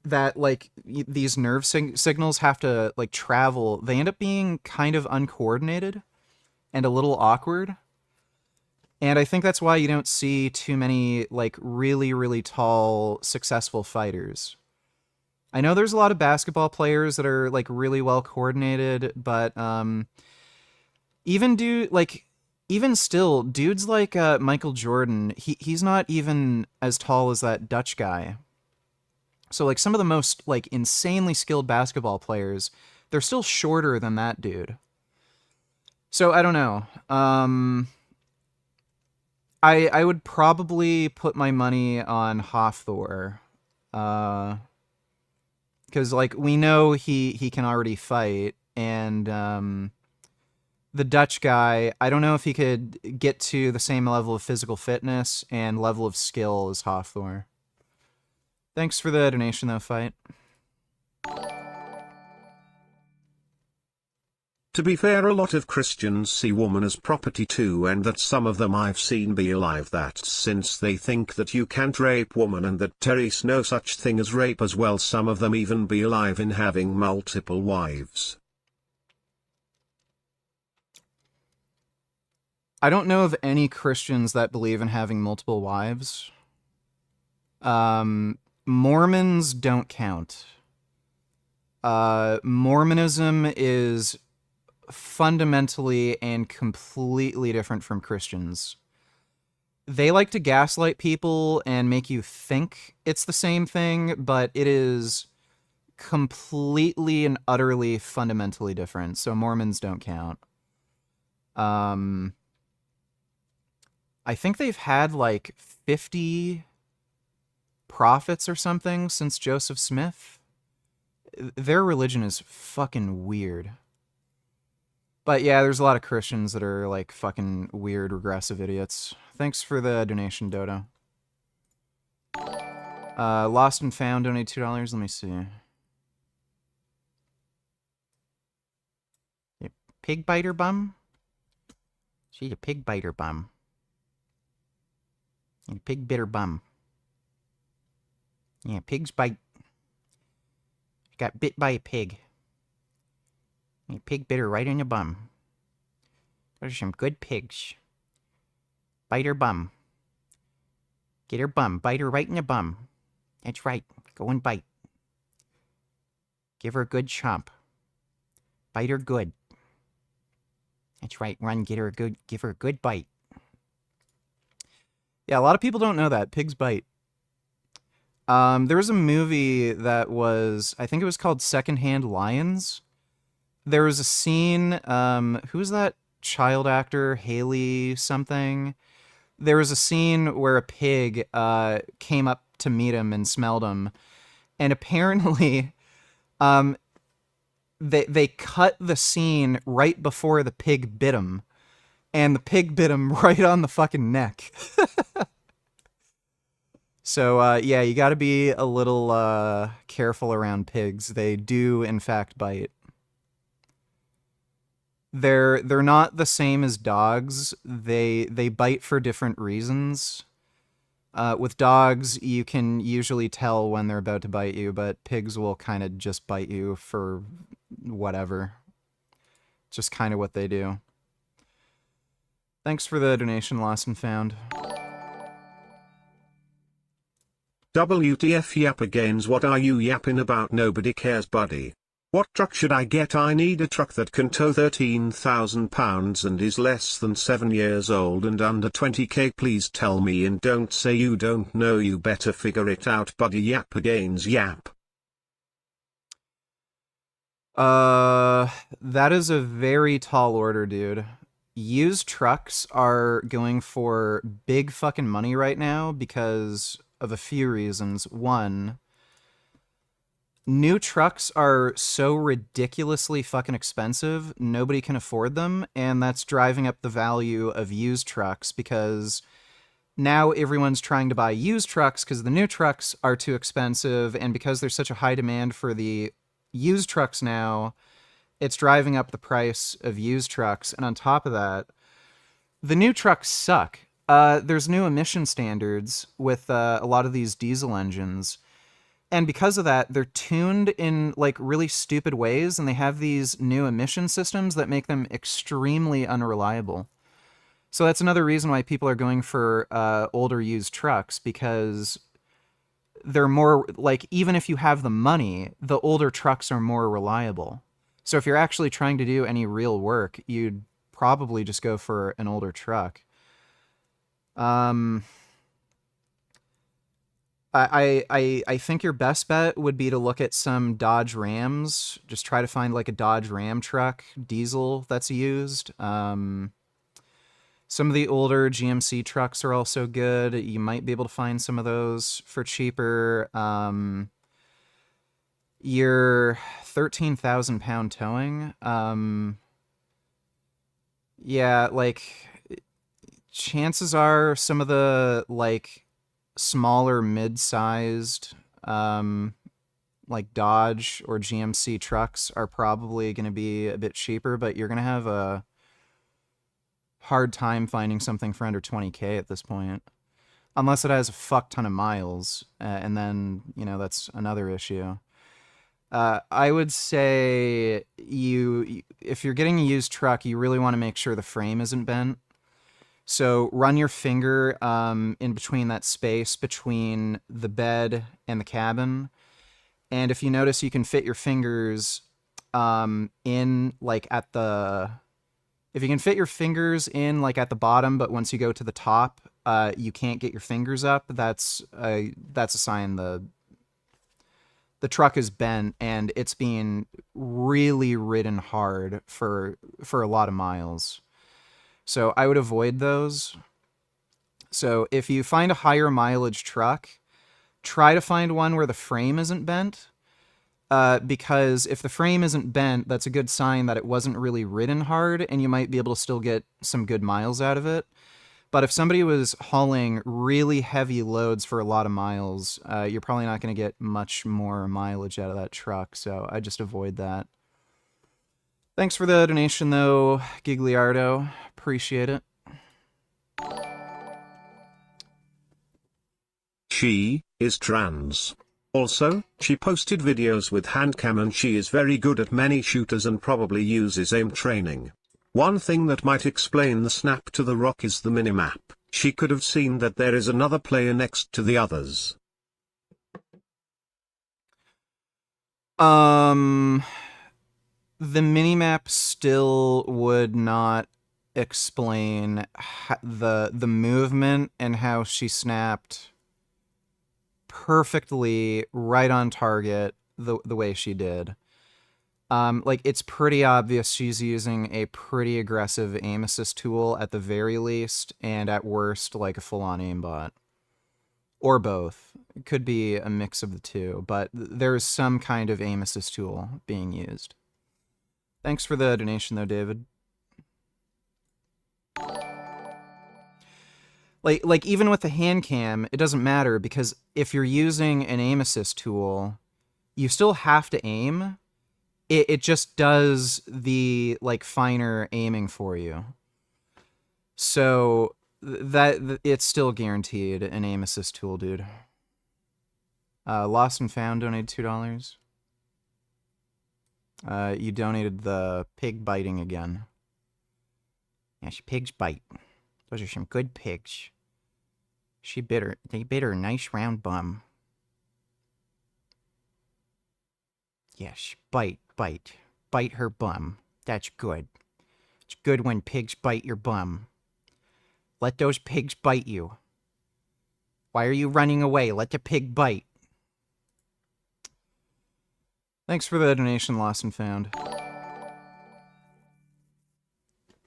that like these nerve signals have to like travel, they end up being kind of uncoordinated and a little awkward. And I think that's why you don't see too many like really, really tall, successful fighters. I know there's a lot of basketball players that are like really well coordinated, but even still, dudes like Michael Jordan, he's not even as tall as that Dutch guy. So like some of the most like insanely skilled basketball players, they're still shorter than that dude. So I don't know. I would probably put my money on Hafthor. Because like we know he can already fight, and the Dutch guy, I don't know if he could get to the same level of physical fitness and level of skill as Hafthor. Thanks for the donation though, Fight. To be fair, a lot of Christians see woman as property too, and that some of them I've seen be alive that since they think that you can't rape woman and that there is no such thing as rape as well, some of them even be alive in having multiple wives. I don't know of any Christians that believe in having multiple wives. Mormons don't count. Mormonism is fundamentally and completely different from Christians. They like to gaslight people and make you think it's the same thing, but it is completely and utterly fundamentally different. So Mormons don't count. I think they've had like 50 prophets or something since Joseph Smith. Their religion is fucking weird. But yeah, there's a lot of Christians that are like fucking weird, regressive idiots. Thanks for the donation, Dodo. Lost and Found donated $2. Let me see. You pig biter bum? She's a pig biter bum. And a pig bitter bum. Yeah, pigs bite. Got bit by a pig. And a pig bit her right in your bum. Those are some good pigs. Bite her bum. Get her bum. Bite her right in the bum. That's right. Go and bite. Give her a good chomp. Bite her good. That's right. Run. Give her a good bite. Yeah, a lot of people don't know that. Pigs bite. There was a movie that was, I think it was called Secondhand Lions. There was a scene, who was that child actor? Haley something? There was a scene where a pig came up to meet him and smelled him. And apparently, they cut the scene right before the pig bit him. And the pig bit him right on the fucking neck. So, yeah, you gotta be a little careful around pigs. They do, in fact, bite. They're not the same as dogs. They bite for different reasons. With dogs, you can usually tell when they're about to bite you, but pigs will kind of just bite you for whatever. Just kind of what they do. Thanks for the donation, Lost and Found. WTF yap agains, what are you yapping about? Nobody cares, buddy. What truck should I get? I need a truck that can tow 13,000 pounds and is less than 7 years old and under 20k. Please tell me and don't say you don't know. You better figure it out, buddy. Yap agains, yap. That is a very tall order, dude. Used trucks are going for big fucking money right now because of a few reasons. One, new trucks are so ridiculously fucking expensive, nobody can afford them, and that's driving up the value of used trucks because now everyone's trying to buy used trucks because the new trucks are too expensive, and because there's such a high demand for the used trucks now, it's driving up the price of used trucks. And on top of that, the new trucks suck. There's new emission standards with a lot of these diesel engines, And because of that, they're tuned in like really stupid ways, and they have these new emission systems that make them extremely unreliable. So that's another reason why people are going for older used trucks, because they're more like, even if you have the money, the older trucks are more reliable. So if you're actually trying to do any real work, you'd probably just go for an older truck. I think your best bet would be to look at some Dodge Rams. Just try to find like a Dodge Ram truck, diesel, that's used. Some of the older GMC trucks are also good. You might be able to find some of those for cheaper. Your 13,000 pound towing. Yeah, like chances are some of the like smaller mid-sized like Dodge or GMC trucks are probably going to be a bit cheaper, but you're going to have a hard time finding something for under 20K at this point, unless it has a fuck ton of miles, and then, you know, that's another issue. I would say if you're getting a used truck, you really want to make sure the frame isn't bent. So run your finger in between that space between the bed and the cabin. And if you notice, you can fit your fingers in like at the... If you can fit your fingers in like at the bottom, but once you go to the top, you can't get your fingers up, that's a sign the truck is bent and it's being really ridden hard for a lot of miles. So I would avoid those. So if you find a higher mileage truck, try to find one where the frame isn't bent. Because if the frame isn't bent, that's a good sign that it wasn't really ridden hard, and you might be able to still get some good miles out of it. But if somebody was hauling really heavy loads for a lot of miles, you're probably not going to get much more mileage out of that truck, so I just avoid that. Thanks for the donation, though, Gigliardo. Appreciate it. She is trans. Also, she posted videos with handcam and she is very good at many shooters and probably uses aim training. One thing that might explain the snap to the rock is the minimap. She could have seen that there is another player next to the others. The minimap still would not explain the movement and how she snapped perfectly right on target the way she did. Like, it's pretty obvious she's using a pretty aggressive aim assist tool at the very least, and at worst, like a full-on aimbot. Or both. It could be a mix of the two, but there is some kind of aim assist tool being used. Thanks for the donation, though, David. Like even with the hand cam, it doesn't matter, because if you're using an aim assist tool, you still have to aim. It just does the like finer aiming for you. So that it's still guaranteed an aim assist tool, dude. Lost and Found donated $2. You donated the pig biting again. Yes, pigs bite. Those are some good pigs. They bit her a nice round bum. Yes, bite. Bite her bum. That's good. It's good when pigs bite your bum. Let those pigs bite you. Why are you running away? Let the pig bite. Thanks for the donation, Lost and Found.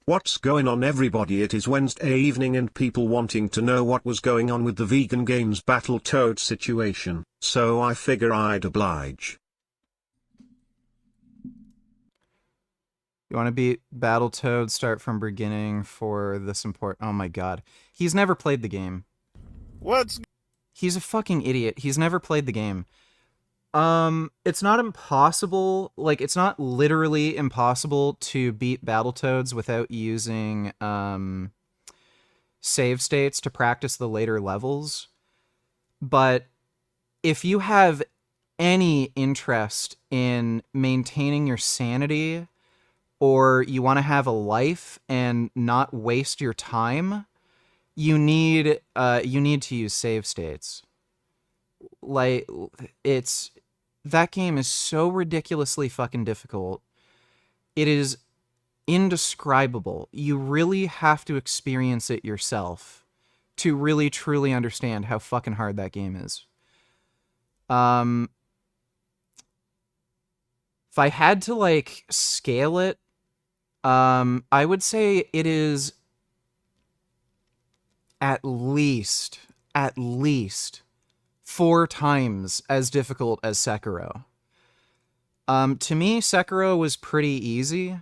What's going on, everybody? It is Wednesday evening and people wanting to know what was going on with the Vegan Games BattleToads situation, so I figure I'd oblige. You want to beat Battletoads, start from beginning for this important... Oh my god. He's never played the game. He's a fucking idiot. He's never played the game. It's not impossible, like, it's not literally impossible to beat Battletoads without using, save states to practice the later levels. But if you have any interest in maintaining your sanity, or you want to have a life and not waste your time, you need to use save states. Like, that game is so ridiculously fucking difficult. It is indescribable. You really have to experience it yourself to really truly understand how fucking hard that game is. If I had to like scale it, I would say it is at least 4 times as difficult as Sekiro. To me, Sekiro was pretty easy.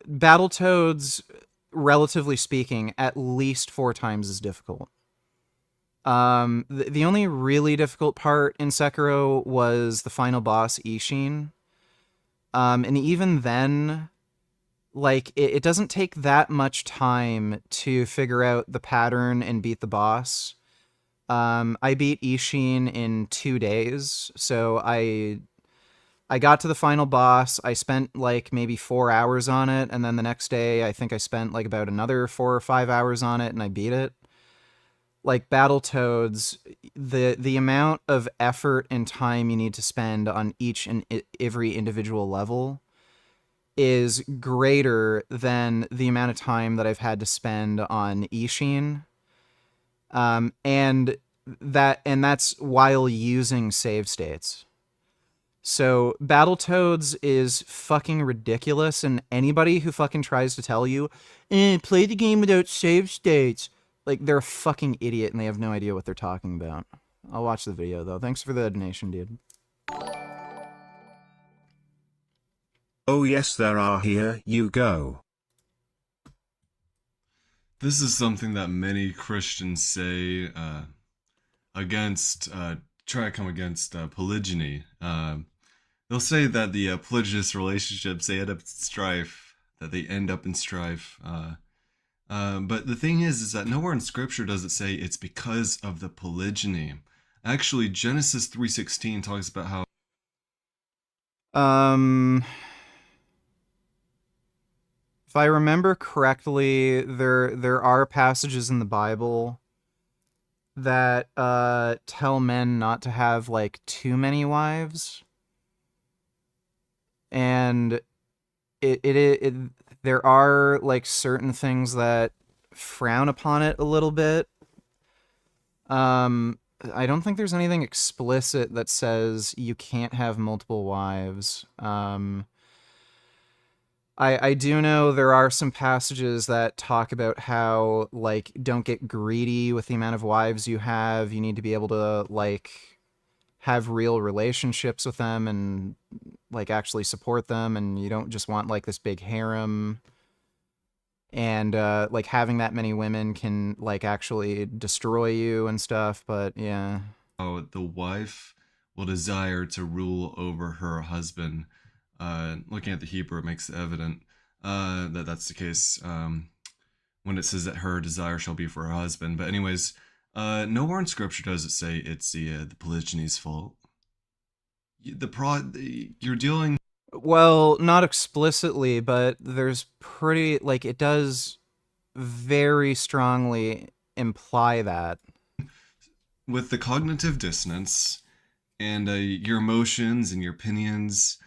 Battletoads, relatively speaking, at least 4 times as difficult. The only really difficult part in Sekiro was the final boss, Ishin. And even then, like, it doesn't take that much time to figure out the pattern and beat the boss. I beat Ishin in 2 days, so I got to the final boss. I spent like maybe 4 hours on it, and then the next day I think I spent like about another 4 or 5 hours on it, and I beat it. Like Battletoads, the amount of effort and time you need to spend on each and every individual level is greater than the amount of time that I've had to spend on Ishin. And that's while using save states. So Battletoads is fucking ridiculous, and anybody who fucking tries to tell you, play the game without save states, like, they're a fucking idiot and they have no idea what they're talking about. I'll watch the video though. Thanks for the donation, dude. Oh yes, there are. Here you go. This is something that many Christians say against, try to come against polygyny. They'll say that the polygynous relationships, they end up in strife, but the thing is that nowhere in Scripture does it say it's because of the polygyny. Actually, Genesis 3:16 talks about how... If I remember correctly, there are passages in the Bible that tell men not to have like too many wives, and there are like certain things that frown upon it a little bit. I don't think there's anything explicit that says you can't have multiple wives. I do know there are some passages that talk about how, like, don't get greedy with the amount of wives you have. You need to be able to, like, have real relationships with them and, like, actually support them, and you don't just want, like, this big harem. And, like, having that many women can, like, actually destroy you and stuff, but, yeah. Oh, the wife will desire to rule over her husband. Looking at the Hebrew, it makes it evident that that's the case when it says that her desire shall be for her husband. But anyways, nowhere in Scripture does it say it's the polygyny's fault. You're dealing... Well, not explicitly, but there's pretty... Like, it does very strongly imply that. With the cognitive dissonance and your emotions and your opinions...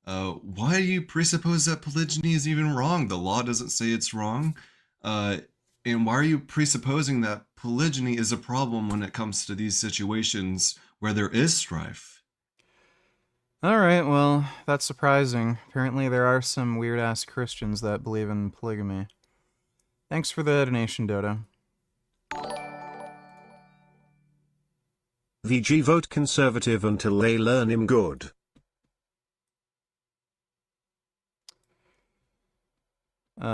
why do you presuppose that polygyny is even wrong? The law doesn't say it's wrong. And why are you presupposing that polygyny is a problem when it comes to these situations where there is strife? Alright, well, that's surprising. Apparently there are some weird-ass Christians that believe in polygamy. Thanks for the donation, Dodo. VG vote conservative until they learn him good. In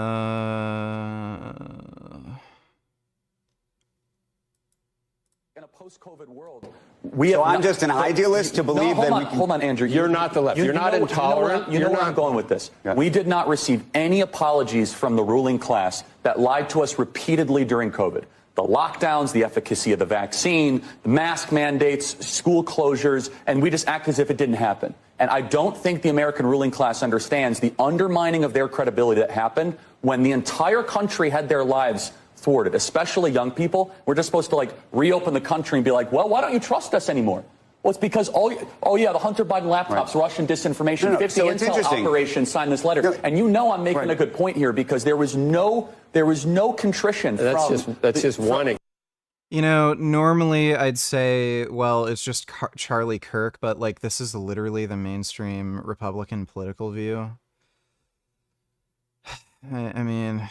a post-COVID world, I'm just an idealist to believe that we can... Hold on, Andrew. You're not the left. You're not intolerant. You know where I'm going with this. Yeah. We did not receive any apologies from the ruling class that lied to us repeatedly during COVID. the lockdowns, the efficacy of the vaccine, the mask mandates, school closures, and we just act as if it didn't happen. And I don't think the American ruling class understands the undermining of their credibility that happened when the entire country had their lives thwarted, especially young people. We're just supposed to like reopen the country and be like, well, why don't you trust us anymore? Well, it's because, oh yeah, the Hunter Biden laptops, Russian disinformation, 50 intel operations signed this letter. And you know I'm making a good point here because there was no contrition That's just one. You know, normally I'd say, well, it's just Charlie Kirk, but like this is literally the mainstream Republican political view. I mean,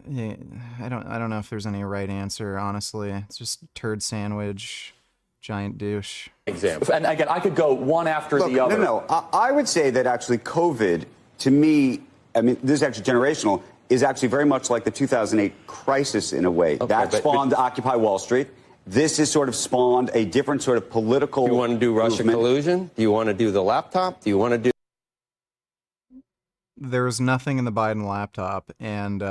yeah, I don't know if there's any right answer, honestly. It's just turd sandwich, giant douche. Example. And again, I could go one after the other. No. I would say that actually COVID, to me, I mean, this is actually generational, is actually very much like the 2008 crisis in a way. Okay, that spawned Occupy Wall Street. This has sort of spawned a different sort of political Do you want to do Russia collusion? Do you want to do the laptop? Do you want to do... There was nothing in the Biden laptop, and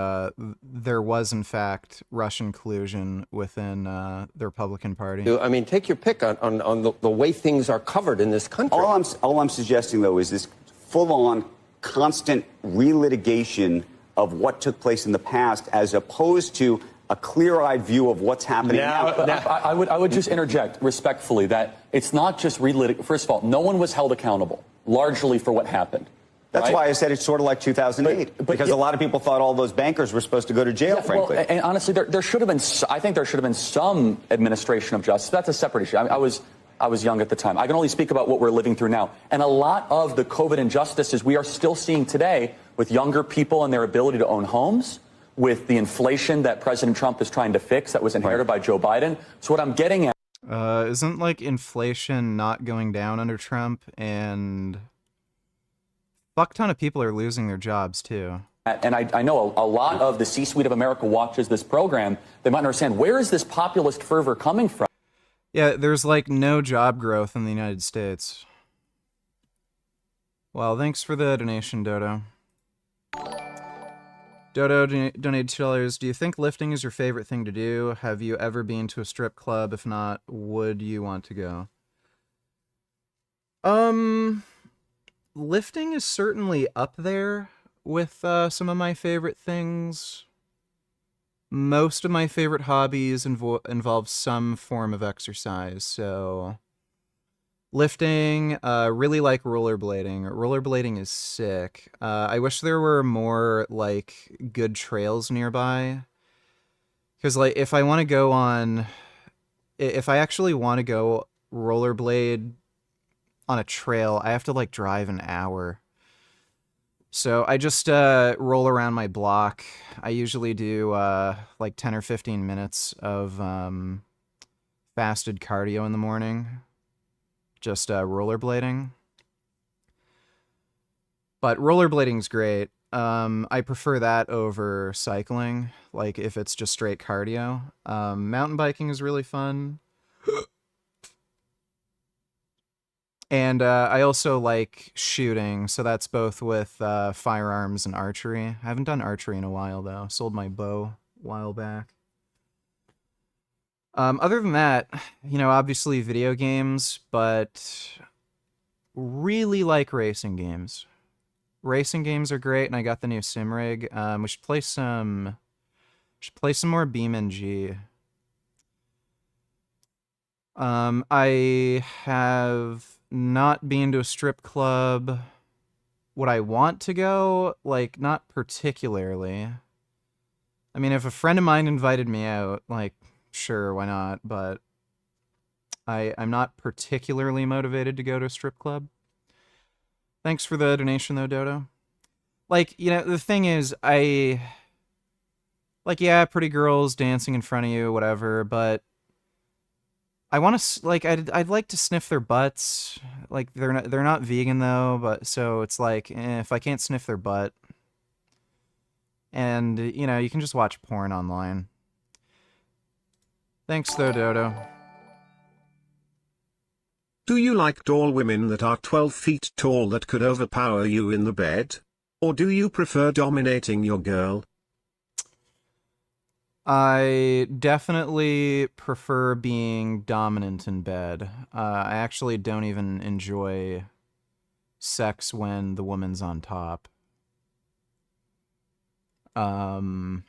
there was, in fact, Russian collusion within the Republican Party. I mean, take your pick on the way things are covered in this country. All I'm suggesting, though, is this full-on, constant relitigation of what took place in the past, as opposed to a clear-eyed view of what's happening now. I would just interject respectfully that it's not just relitigation. First of all, no one was held accountable, largely for what happened. That's why I said it's sort of like 2008, because a lot of people thought all those bankers were supposed to go to jail, frankly. Well, and honestly, there should have been, I think there should have been some administration of justice. That's a separate issue. I mean, I was young at the time. I can only speak about what we're living through now. And a lot of the COVID injustices we are still seeing today with younger people and their ability to own homes, with the inflation that President Trump is trying to fix that was inherited by Joe Biden. So what I'm getting at... Isn't, like, inflation not going down under Trump, and... fuck ton of people are losing their jobs, too. And I know a lot of the C-suite of America watches this program. They might understand, where is this populist fervor coming from? Yeah, there's like no job growth in the United States. Well, thanks for the donation, Dodo. Dodo donated $2. Do you think lifting is your favorite thing to do? Have you ever been to a strip club? If not, would you want to go? Lifting is certainly up there with some of my favorite things. Most of my favorite hobbies involve some form of exercise, so... Lifting, really like rollerblading. Rollerblading is sick. I wish there were more, like, good trails nearby. Because, like, if I want to go on... If I actually want to go rollerblade on a trail, I have to, like, drive an hour. So I just roll around my block. I usually do, like, 10 or 15 minutes of fasted cardio in the morning. Just rollerblading. But rollerblading's great. I prefer that over cycling, like if it's just straight cardio. Mountain biking is really fun. And I also like shooting, so that's both with firearms and archery. I haven't done archery in a while, though. Sold my bow a while back. Other than that, you know, obviously video games, but really like racing games. Racing games are great, and I got the new sim rig. We should play some more BeamNG. I have not been to a strip club. Would I want to go? Like, not particularly. I mean, if a friend of mine invited me out, like, sure, why not? But I'm not particularly motivated to go to a strip club. Thanks for the donation, though, Dodo. Like, you know, the thing is, like, yeah, pretty girls dancing in front of you, whatever, but I want to, like, I'd like to sniff their butts. Like, they're not vegan, though, but so it's like, if I can't sniff their butt, and, you know, you can just watch porn online. Thanks, though, Dodo. Do you like tall women that are 12 feet tall that could overpower you in the bed? Or do you prefer dominating your girl? I definitely prefer being dominant in bed. I actually don't even enjoy sex when the woman's on top. I'm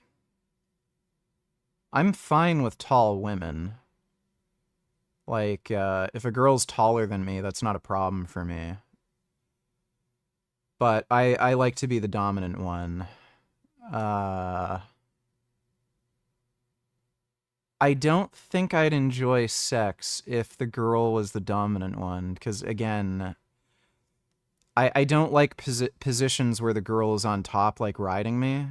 fine with tall women. Like, if a girl's taller than me, that's not a problem for me. But I like to be the dominant one. I don't think I'd enjoy sex if the girl was the dominant one, because, again, I don't like positions where the girl is on top, like riding me.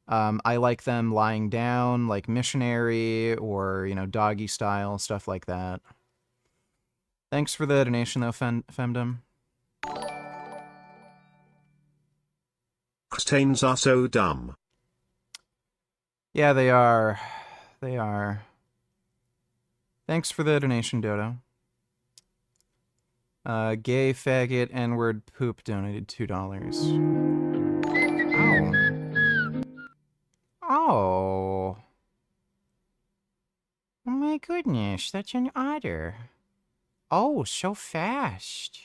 I like them lying down, like missionary, or, doggy style, stuff like that. Thanks for the donation, though, Femdom. Stains are so dumb. Yeah, they are. They are. Thanks for the donation, Dodo. Gay, faggot, N-word, poop donated $2. Oh. Oh. Oh my goodness, that's an otter. Oh, so fast.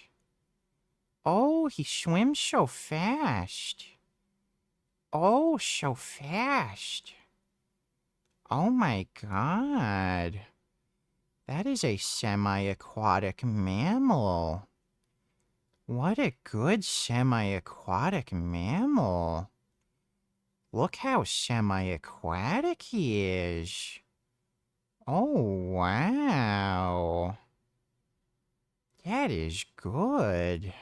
Oh, he swims so fast. Oh, so fast. Oh my god. That is a semi-aquatic mammal. What a good semi-aquatic mammal. Look how semi-aquatic he is. Oh, wow. That is good.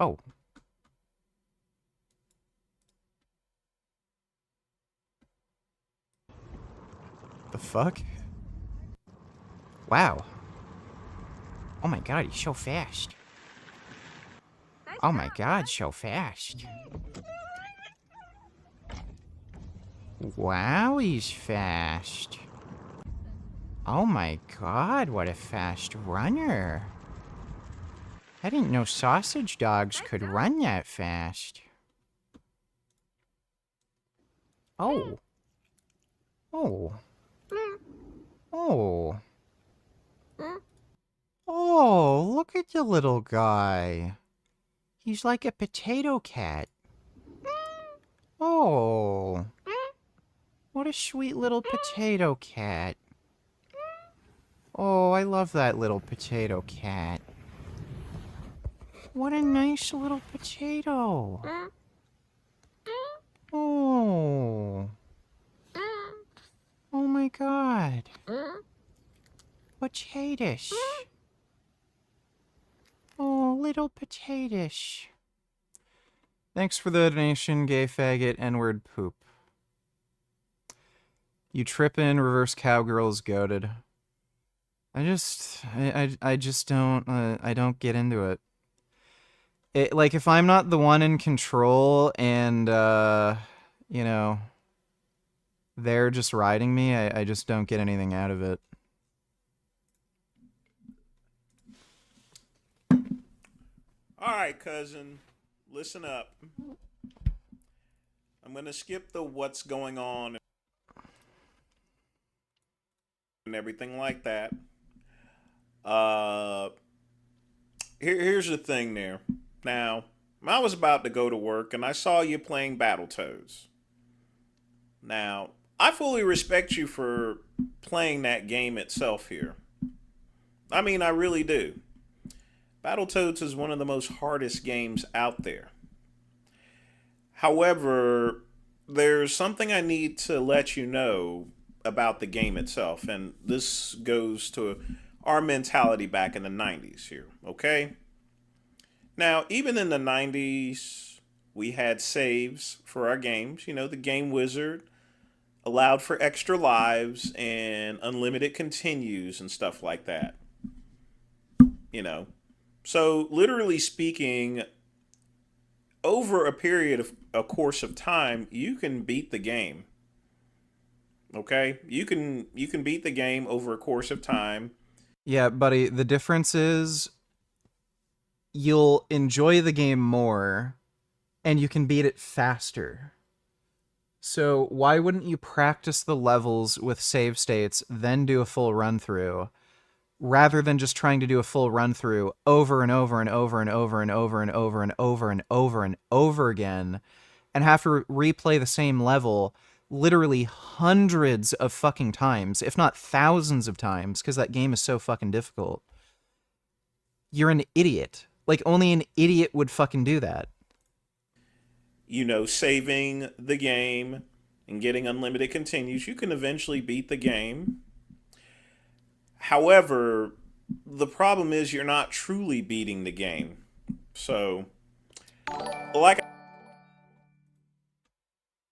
Oh. The fuck? Wow. Oh my god, he's so fast. Oh my god, so fast. Wow, he's fast. Oh my god, what a fast runner. I didn't know sausage dogs could run that fast. Oh. Oh. Oh. Oh, look at the little guy. He's like a potato cat. Oh. What a sweet little potato cat. Oh, I love that little potato cat. What a nice little potato. Oh. Oh my god. Potatoes. Oh, little potatoes. Thanks for the donation, gay faggot, N-word poop. You trippin', reverse cowgirl's goated. I just don't, I don't get into it. Like, if I'm not the one in control and, you know, they're just riding me, I just don't get anything out of it. All right, cousin, listen up. I'm going to skip the what's going on and everything like that. Here's the thing there. Now, I was about to go to work and I saw you playing BattleToads. Now, I fully respect you for playing that game itself here. I mean, I really do. BattleToads is one of the most hardest games out there. However, there's something I need to let you know about the game itself, and this goes to our mentality back in the 90s here, okay? Now, even in the 90s, we had saves for our games. You know, the Game Wizard allowed for extra lives and unlimited continues and stuff like that. You know, so literally speaking, over a period of a course of time, you can beat the game. Okay? You can beat the game over a course of time. Yeah, buddy, the difference is you'll enjoy the game more and you can beat it faster. So why wouldn't you practice the levels with save states, then do a full run through, rather than just trying to do a full run through over and over and over and over and over and over and over and over and over again, and have to replay the same level literally hundreds of fucking times, if not thousands of times, because that game is so fucking difficult. You're an idiot. Like, only an idiot would fucking do that. You know, saving the game and getting unlimited continues, you can eventually beat the game. However, the problem is you're not truly beating the game. So, like...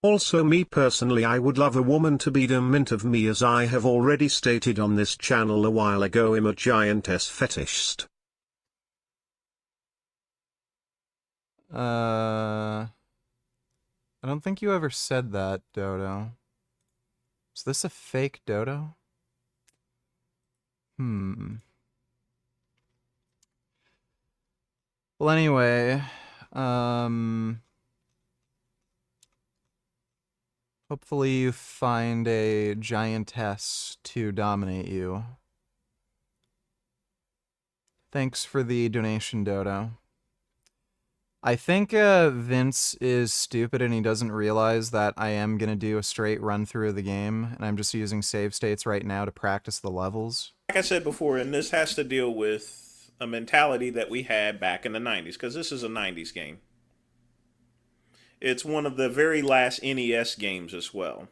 Also, me personally, I would love a woman to be mint of me, as I have already stated on this channel a while ago. I'm a giantess fetishist. I don't think you ever said that, Dodo. Is this a fake Dodo? Well, anyway, hopefully you find a giantess to dominate you. Thanks for the donation, Dodo. I think Vince is stupid and he doesn't realize that I am going to do a straight run through of the game, and I'm just using save states right now to practice the levels. Like I said before, and this has to deal with a mentality that we had back in the 90s, because this is a 90s game. It's one of the very last NES games as well.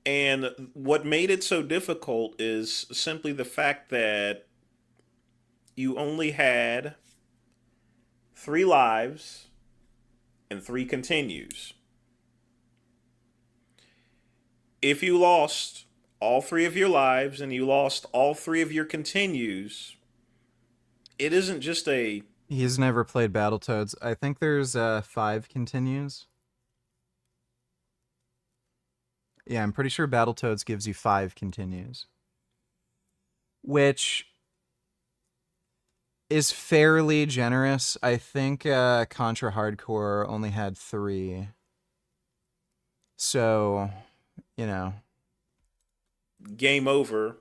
And what made it so difficult is simply the fact that you only had 3 lives and 3 continues. If you lost all 3 of your lives and you lost all 3 of your continues, it isn't just a... He's never played Battletoads. I think there's 5 continues. Yeah, I'm pretty sure Battletoads gives you 5 continues. Which is fairly generous. I think Contra Hardcore only had 3. So, you know. Game over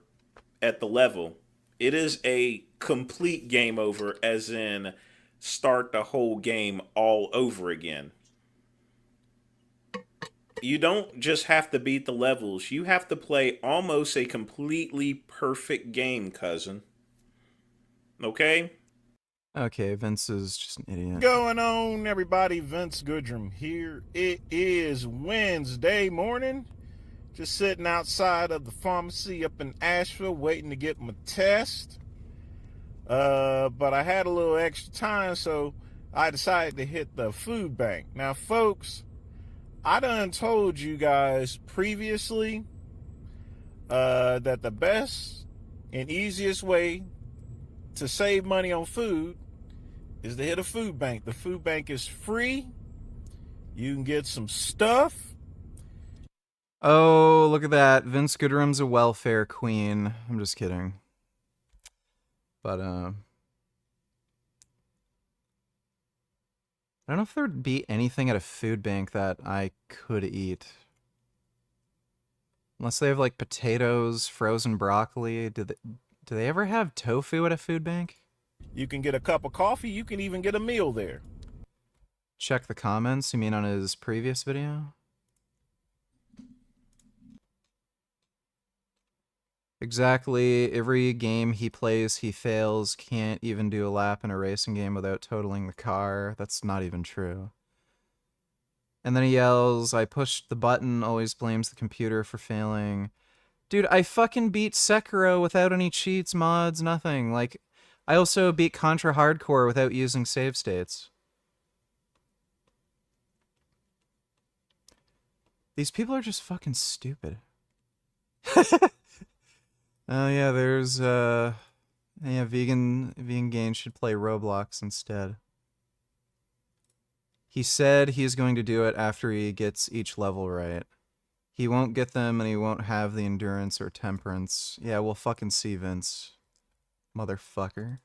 at the level. It is a complete game over, as in start the whole game all over again. You don't just have to beat the levels. You have to play almost a completely perfect game, cousin. Okay? Okay, Vince is just an idiot. Going on, everybody? Vince Goodrum here. It is Wednesday morning. Just sitting outside of the pharmacy up in Asheville waiting to get my test. But I had a little extra time, so I decided to hit the food bank. Now, folks, I done told you guys previously that the best and easiest way to save money on food is to hit a food bank. The food bank is free. You can get some stuff. Oh, look at that. Vince Goodrum's a welfare queen. I'm just kidding. But, I don't know if there would be anything at a food bank that I could eat. Unless they have, like, potatoes, frozen broccoli. Do they ever have tofu at a food bank? You can get a cup of coffee. You can even get a meal there. Check the comments. You mean on his previous video? Exactly. Every game he plays, he fails. Can't even do a lap in a racing game without totaling the car. That's not even true. And then he yells, I pushed the button, always blames the computer for failing. Dude, I fucking beat Sekiro without any cheats, mods, nothing. Like, I also beat Contra Hardcore without using save states. These people are just fucking stupid. Oh yeah, there's yeah, vegan gains should play Roblox instead. He said he's going to do it after he gets each level right. He won't get them and he won't have the endurance or temperance. Yeah, we'll fucking see, Vince. Motherfucker.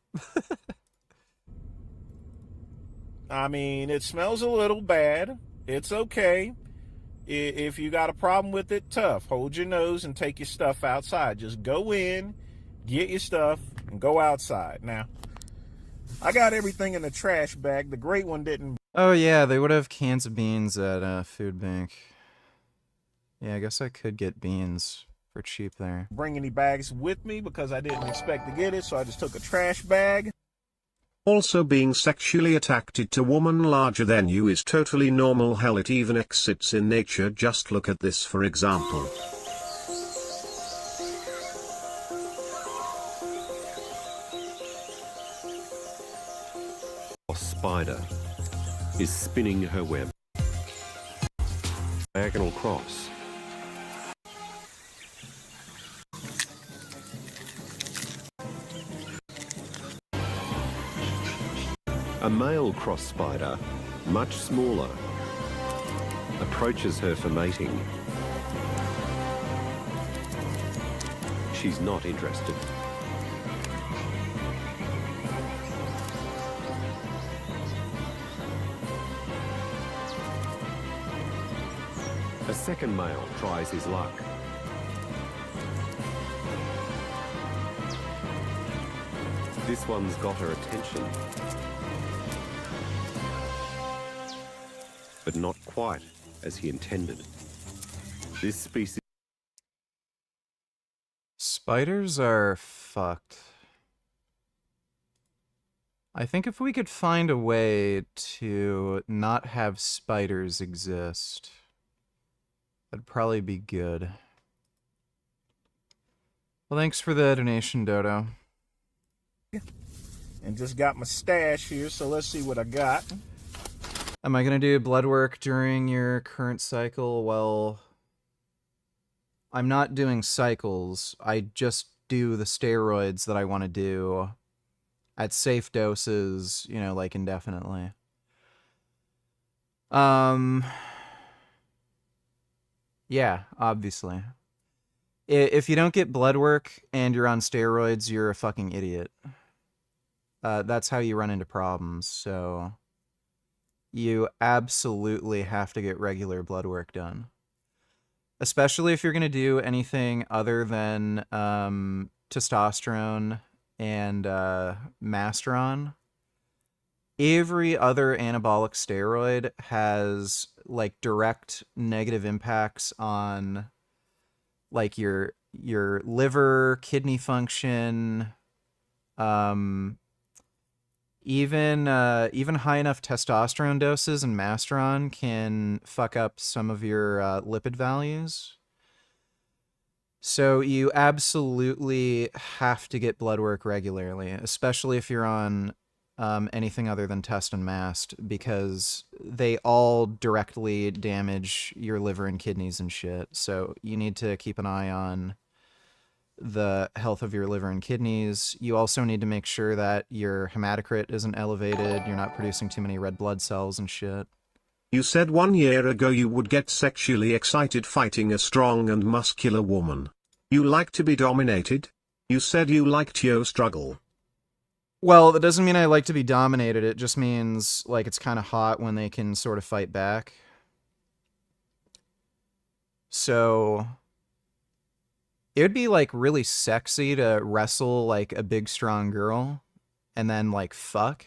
I mean, it smells a little bad. It's okay. If you got a problem with it, tough. Hold your nose and take your stuff outside. Just go in, get your stuff, and go outside. Now, I got everything in the trash bag. The great one didn't. Oh yeah, they would have cans of beans at food bank. Yeah, I guess I could get beans for cheap there. Bring any bags with me because I didn't expect to get it, so I just took a trash bag. Also, being sexually attracted to woman larger than you is totally normal. Hell, it even exists in nature. Just look at this, for example. A spider is spinning her web. Diagonal cross. A male cross spider, much smaller, approaches her for mating. She's not interested. A second male tries his luck. This one's got her attention. But not quite as he intended. This species... Spiders are fucked. I think if we could find a way to not have spiders exist, that'd probably be good. Well, thanks for the donation, Dodo. And just got my stash here, so let's see what I got. Am I going to do blood work during your current cycle? Well, I'm not doing cycles. I just do the steroids that I want to do at safe doses, you know, like indefinitely. Yeah, obviously. If you don't get blood work and you're on steroids, you're a fucking idiot. That's how you run into problems, so... You absolutely have to get regular blood work done. Especially if you're going to do anything other than testosterone and Masteron. Every other anabolic steroid has like direct negative impacts on like your liver, kidney function, even high enough testosterone doses and Masteron can fuck up some of your lipid values. So you absolutely have to get blood work regularly, especially if you're on anything other than test and mast, because they all directly damage your liver and kidneys and shit. So you need to keep an eye on the health of your liver and kidneys. You also need to make sure that your hematocrit isn't elevated, you're not producing too many red blood cells and shit. You said 1 year ago you would get sexually excited fighting a strong and muscular woman. You like to be dominated? You said you liked your struggle. Well, that doesn't mean I like to be dominated, it just means like it's kind of hot when they can sort of fight back. So... it would be, like, really sexy to wrestle, like, a big, strong girl and then, like, fuck.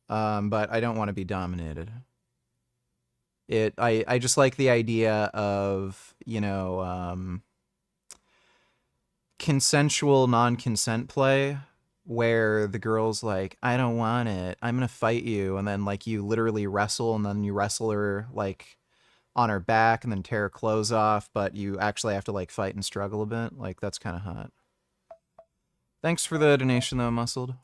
But I don't want to be dominated. I just like the idea of, you know, consensual non-consent play where the girl's like, I don't want it, I'm gonna fight you. And then, like, you literally wrestle and then you wrestle her, like... on her back and then tear her clothes off, but you actually have to like fight and struggle a bit. Like, that's kind of hot. Thanks for the donation though, Muscled.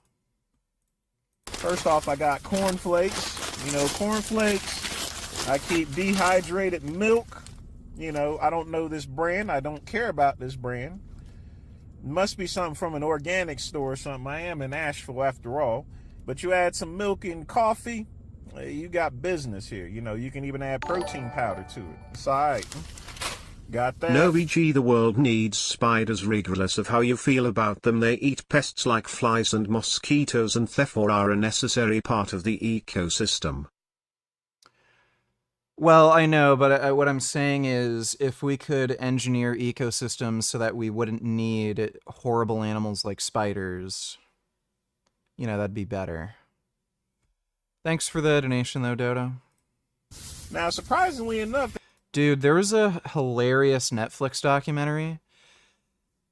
First off, I got cornflakes. You know, cornflakes. I keep dehydrated milk. You know, I don't know this brand. I don't care about this brand. It must be something from an organic store or something. I am in Asheville after all. But you add some milk in coffee, you got business here. You know, you can even add protein powder to it. It's all right. Got that. No VG, the world needs spiders regardless of how you feel about them. They eat pests like flies and mosquitoes and therefore are a necessary part of the ecosystem. Well, I know, but what I'm saying is if we could engineer ecosystems so that we wouldn't need horrible animals like spiders, you know, that'd be better. Thanks for the donation, though, Dodo. Now, surprisingly enough... Dude, there was a hilarious Netflix documentary.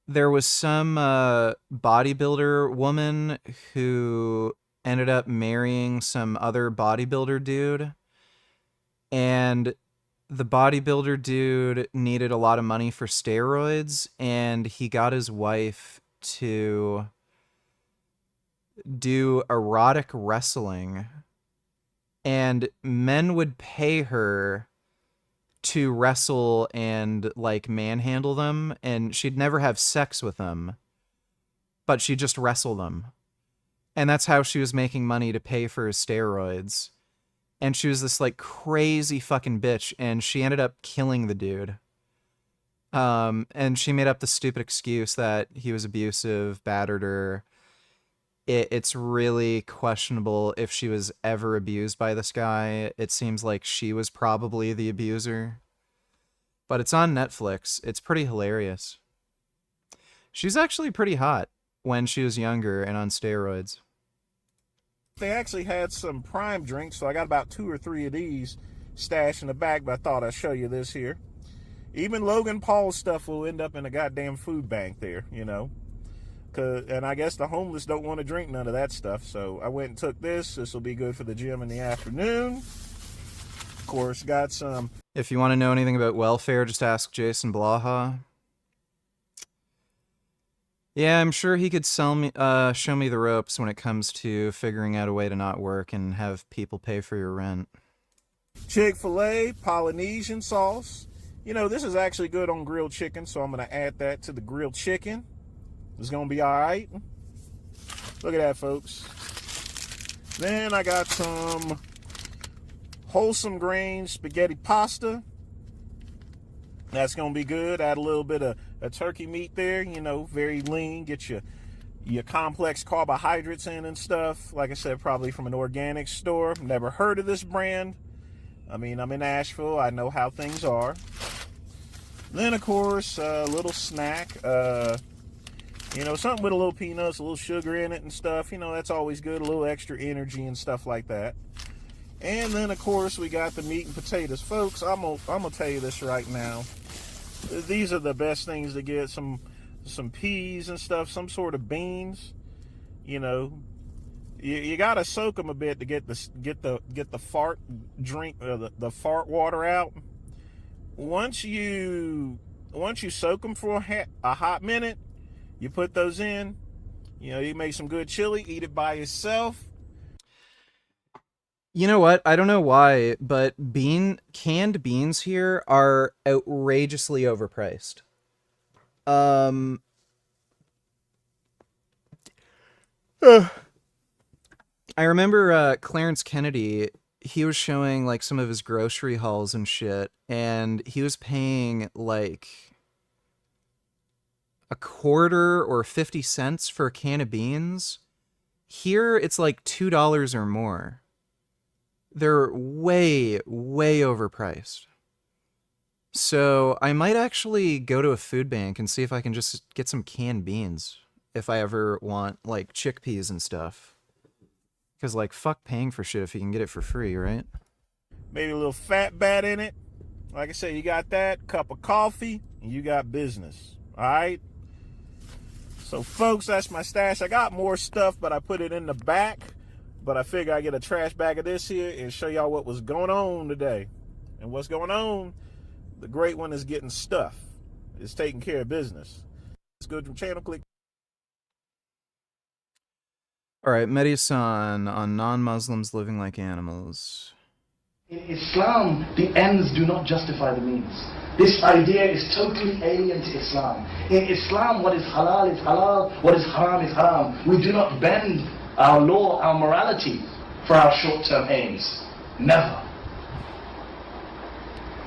There was some bodybuilder woman who ended up marrying some other bodybuilder dude. And the bodybuilder dude needed a lot of money for steroids, and he got his wife to do erotic wrestling. And men would pay her to wrestle and like manhandle them, and she'd never have sex with them, but she'd just wrestle them. And that's how she was making money to pay for his steroids. And she was this like crazy fucking bitch, and she ended up killing the dude. And she made up the stupid excuse that he was abusive, battered her. It's really questionable if she was ever abused by this guy. It seems like she was probably the abuser. But it's on Netflix. It's pretty hilarious. She's actually pretty hot when she was younger and on steroids. They actually had some prime drinks, so I got about 2 or 3 of these stashed in the back, but I thought I'd show you this here. Even Logan Paul's stuff will end up in a goddamn food bank there, you know. And I guess the homeless don't want to drink none of that stuff, so I went and took this. This will be good for the gym in the afternoon. Of course, got some... If you want to know anything about welfare, just ask Jason Blaha. Yeah, I'm sure he could show me the ropes when it comes to figuring out a way to not work and have people pay for your rent. Chick-fil-A Polynesian sauce. You know, this is actually good on grilled chicken, so I'm going to add that to the grilled chicken. It's going to be all right. Look at that, folks. Then I got some wholesome grain spaghetti pasta. That's going to be good. Add a little bit of turkey meat there, you know, very lean. Get your complex carbohydrates in and stuff. Like I said, probably from an organic store. Never heard of this brand. I mean, I'm in Asheville. I know how things are. Then, of course, a little snack. You know, something with a little peanuts, a little sugar in it and stuff. You know, that's always good. A little extra energy and stuff like that. And then, of course, we got the meat and potatoes. Folks, I'm gonna tell you this right now. These are the best things to get. Some peas and stuff, some sort of beans. You know, you gotta soak them a bit to get the fart drink, the fart water out. Once you soak them for a hot minute, you put those in. You know, you make some good chili, eat it by yourself. You know what? I don't know why, but canned beans here are outrageously overpriced. I remember Clarence Kennedy, he was showing like some of his grocery hauls and shit, and he was paying like $0.25 or 50 cents for a can of beans. Here it's like $2 or more. They're way, way overpriced. So I might actually go to a food bank and see if I can just get some canned beans if I ever want like chickpeas and stuff. Because like fuck paying for shit if you can get it for free, right? Maybe a little fat bat in it. Like I said, you got that, cup of coffee, and you got business. All right? So folks, that's my stash. I got more stuff, but I put it in the back. But I figure I get a trash bag of this here and show y'all what was going on today. And what's going on, the great one is getting stuff. It's taking care of business. It's Goodrum channel, click. All right, Mehdi-san on non-Muslims living like animals. In Islam, the ends do not justify the means. This idea is totally alien to Islam. In Islam, what is halal is halal, what is haram is haram. We do not bend our law, our morality for our short-term aims. Never.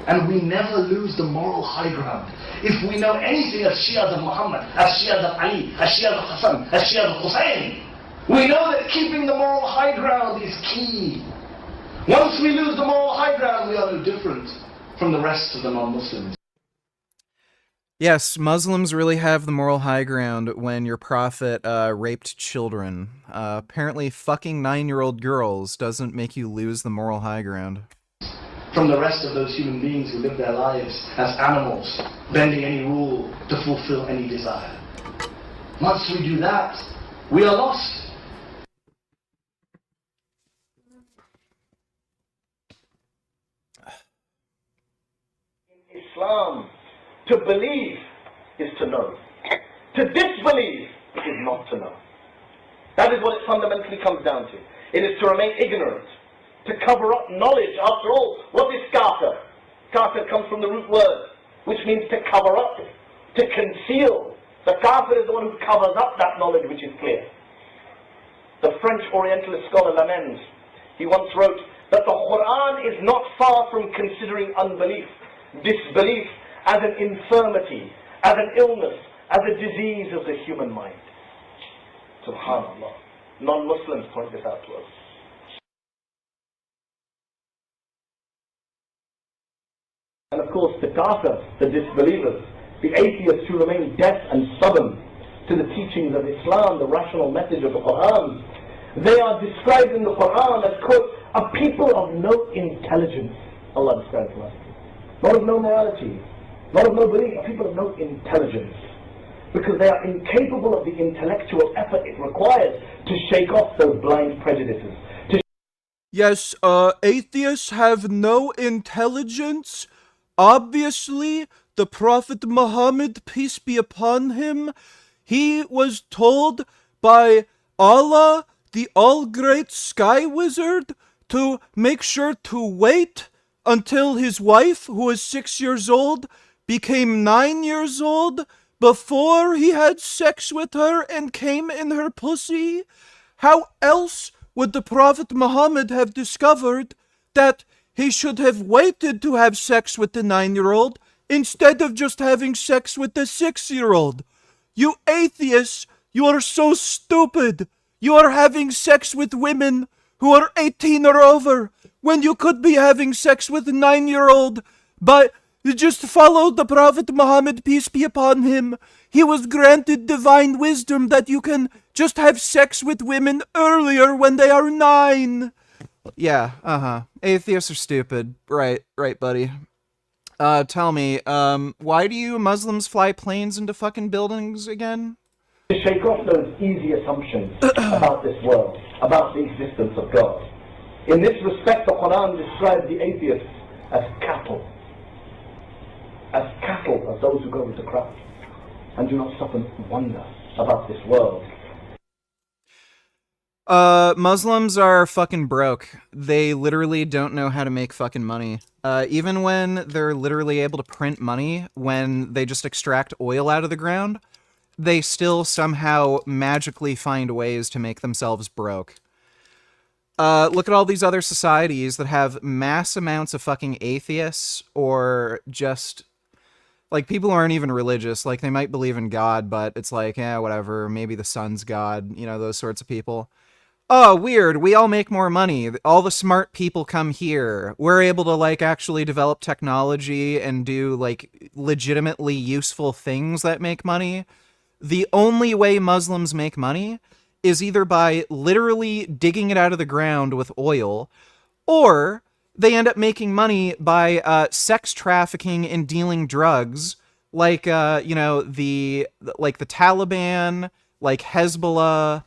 And we never lose the moral high ground. If we know anything as Shias of Muhammad, as Shias of Ali, as Shias of Hassan, as Shias of Hussein, we know that keeping the moral high ground is key. Once we lose the moral high ground, we are no different from the rest of the non-Muslims. Yes, Muslims really have the moral high ground when your prophet raped children. Apparently fucking 9-year-old girls doesn't make you lose the moral high ground. From the rest of those human beings who live their lives as animals, bending any rule to fulfill any desire. Once we do that, we are lost. In Islam, to believe is to know. To disbelieve is not to know. That is what it fundamentally comes down to. It is to remain ignorant, to cover up knowledge. After all, what is kafir? Kafir comes from the root word, which means to cover up, to conceal. The kafir is the one who covers up that knowledge which is clear. The French Orientalist scholar Lamens, he once wrote that the Quran is not far from considering unbelief, disbelief, as an infirmity, as an illness, as a disease of the human mind. Subhanallah. Non-Muslims point this out to us. And of course, the kafir, the disbelievers, the atheists who remain deaf and stubborn to the teachings of Islam, the rational message of the Quran, they are described in the Quran as, quote, a people of no intelligence. Allah describes them. Not of no morality, not of no belief, a people of no intelligence. Because they are incapable of the intellectual effort it requires to shake off those blind prejudices. Yes, atheists have no intelligence. Obviously, the Prophet Muhammad, peace be upon him, he was told by Allah, the all-great sky wizard, to make sure to wait until his wife, who was 6 years old, became 9 years old before he had sex with her and came in her pussy. How else would the Prophet Muhammad have discovered that he should have waited to have sex with the 9-year-old instead of just having sex with the 6-year-old? You atheists, you are so stupid. You are having sex with women who are 18 or over when you could be having sex with a 9-year-old. But you just followed the Prophet Muhammad, peace be upon him. He was granted divine wisdom that you can just have sex with women earlier when they are 9. Yeah, atheists are stupid. Right, buddy. Tell me, why do you Muslims fly planes into fucking buildings again? To shake off those easy assumptions about this world, about the existence of God. In this respect, the Quran describes the atheists as cattle. As cattle, as those who go into crowds and do not suffer wonder about this world. Muslims are fucking broke. They literally don't know how to make fucking money. Even when they're literally able to print money, when they just extract oil out of the ground, they still somehow magically find ways to make themselves broke. Look at all these other societies that have mass amounts of fucking atheists, or just, like, people who aren't even religious. Like, they might believe in God, but it's like, whatever, maybe the sun's God, you know, those sorts of people. Oh, weird, we all make more money. All the smart people come here. We're able to, like, actually develop technology and do, like, legitimately useful things that make money. The only way Muslims make money is either by literally digging it out of the ground with oil, or they end up making money by sex trafficking and dealing drugs, like you know, the Taliban, like Hezbollah.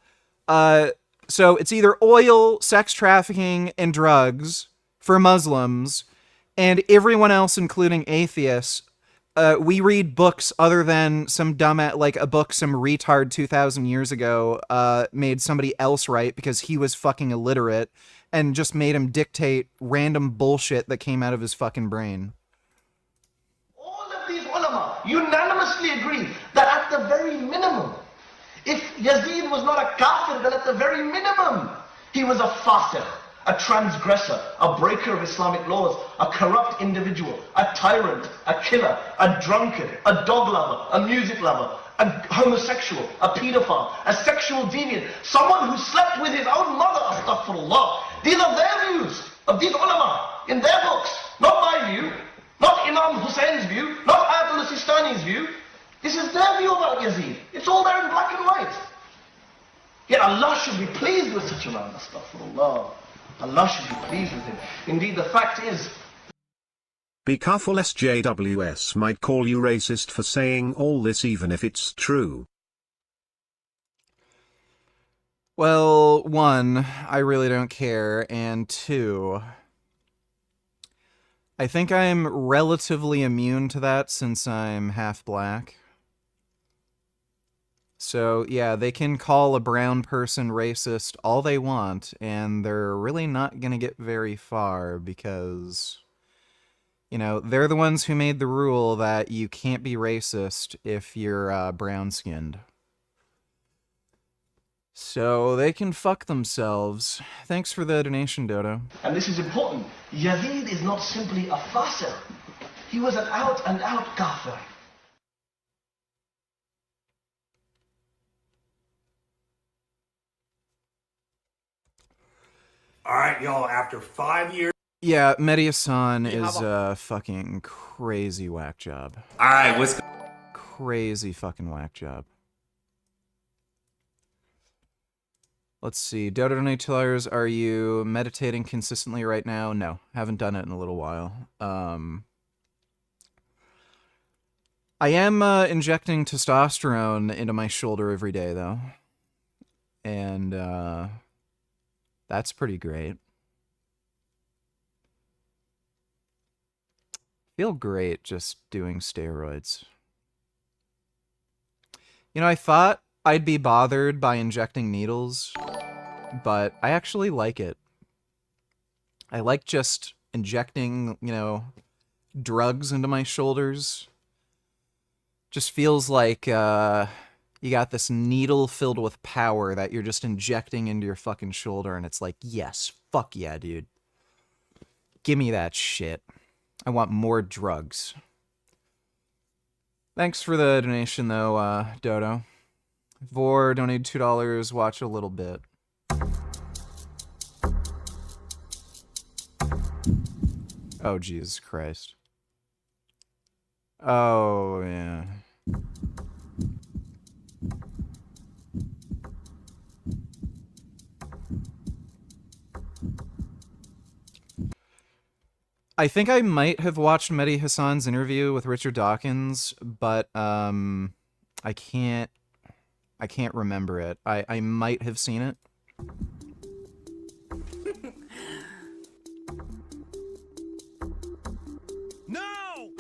So it's either oil, sex trafficking, and drugs for Muslims, and everyone else, including atheists. We read books other than some like a book some retard 2,000 years ago made somebody else write because he was fucking illiterate and just made him dictate random bullshit that came out of his fucking brain. All of these ulama unanimously agree that at the very minimum, if Yazid was not a kafir, then at the very minimum, he was a fasir, a transgressor, a breaker of Islamic laws, a corrupt individual, a tyrant, a killer, a drunkard, a dog lover, a music lover, a homosexual, a pedophile, a sexual deviant, someone who slept with his own mother, astaghfirullah. These are their views of these ulama in their books, not my view, not Imam Hussein's view, not Ayatollah Sistani's view. This is their view about Yazid. It's all there in black and white. Yet Allah should be pleased with such a man, astaghfirullah. Allah should be pleased with him. Indeed, the fact is, be careful, SJWS might call you racist for saying all this even if it's true. Well, one, I really don't care, and two, I think I'm relatively immune to that since I'm half black. So, yeah, they can call a brown person racist all they want, and they're really not gonna get very far because, you know, they're the ones who made the rule that you can't be racist if you're brown-skinned. So they can fuck themselves. Thanks for the donation, Dodo. and this is important, Yazid is not simply a fasiq. He was an out-and-out kafir. All right, y'all, after 5 years. Yeah, Mehdi Hassan is a fucking crazy whack job. All right, what's crazy fucking whack job. Let's see. Dodo donate $2. Are you meditating consistently right now? No, haven't done it in a little while. I am injecting testosterone into my shoulder every day, though. And that's pretty great. Feel great just doing steroids. You know, I thought I'd be bothered by injecting needles, but I actually like it. I like just injecting, you know, drugs into my shoulders. Just feels like you got this needle filled with power that you're just injecting into your fucking shoulder, and it's like, yes, fuck yeah, dude. Give me that shit. I want more drugs. Thanks for the donation, though, Dodo. Vor donated $2. Watch a little bit. Oh, Jesus Christ. Oh, yeah. I think I might have watched Mehdi Hassan's interview with Richard Dawkins, but I can't remember it. I might have seen it. No!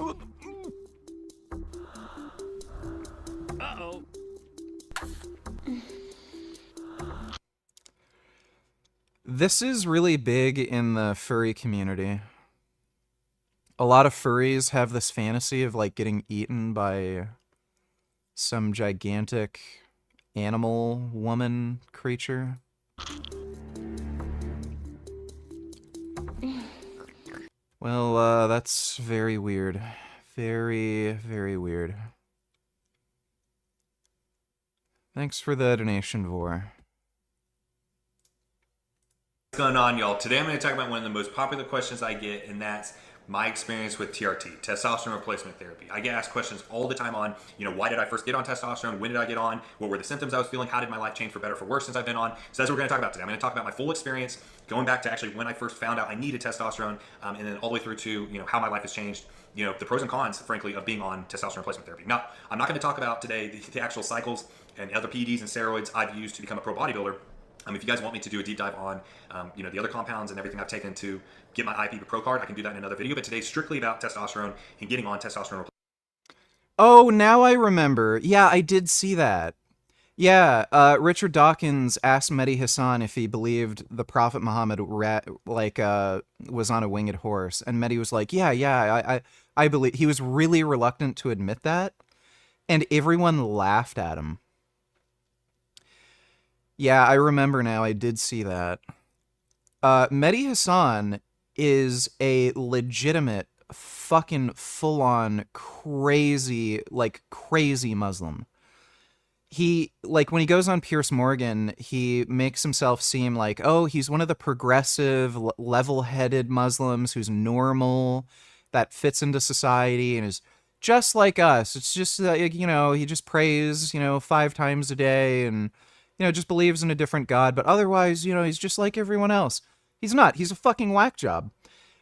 Uh-oh. This is really big in the furry community. A lot of furries have this fantasy of, like, getting eaten by some gigantic animal woman creature. Well, that's very weird. Very, very weird. Thanks for the donation, Vor. What's going on, y'all? Today I'm going to talk about one of the most popular questions I get, and that's my experience with TRT, testosterone replacement therapy. I get asked questions all the time on, you know, why did I first get on testosterone? When did I get on? What were the symptoms I was feeling? How did my life change for better or for worse since I've been on? So that's what we're going to talk about today. I'm going to talk about my full experience, going back to actually when I first found out I needed testosterone, and then all the way through to, you know, how my life has changed, you know, the pros and cons, frankly, of being on testosterone replacement therapy. Now, I'm not going to talk about today the actual cycles and other PEDs and steroids I've used to become a pro bodybuilder. If you guys want me to do a deep dive on, you know, the other compounds and everything I've taken to get my IFBB Pro card, I can do that in another video. But today's strictly about testosterone and getting on testosterone. Oh, now I remember. Yeah, I did see that. Yeah, Richard Dawkins asked Mehdi Hassan if he believed the Prophet Muhammad was on a winged horse, and Mehdi was like, "Yeah, I believe." He was really reluctant to admit that, and everyone laughed at him. Yeah, I remember now. I did see that. Mehdi Hassan is a legitimate fucking full-on crazy Muslim. He, like, when he goes on Piers Morgan, he makes himself seem like, oh, he's one of the progressive, level-headed Muslims who's normal, that fits into society and is just like us. It's just, you know, he just prays, you know, 5 times a day and, you know, just believes in a different God. But otherwise, you know, he's just like everyone else. He's not. He's a fucking whack job.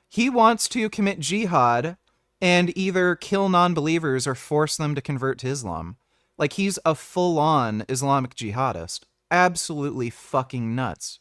He wants to commit jihad and either kill non-believers or force them to convert to Islam. Like, he's a full-on Islamic jihadist. Absolutely fucking nuts.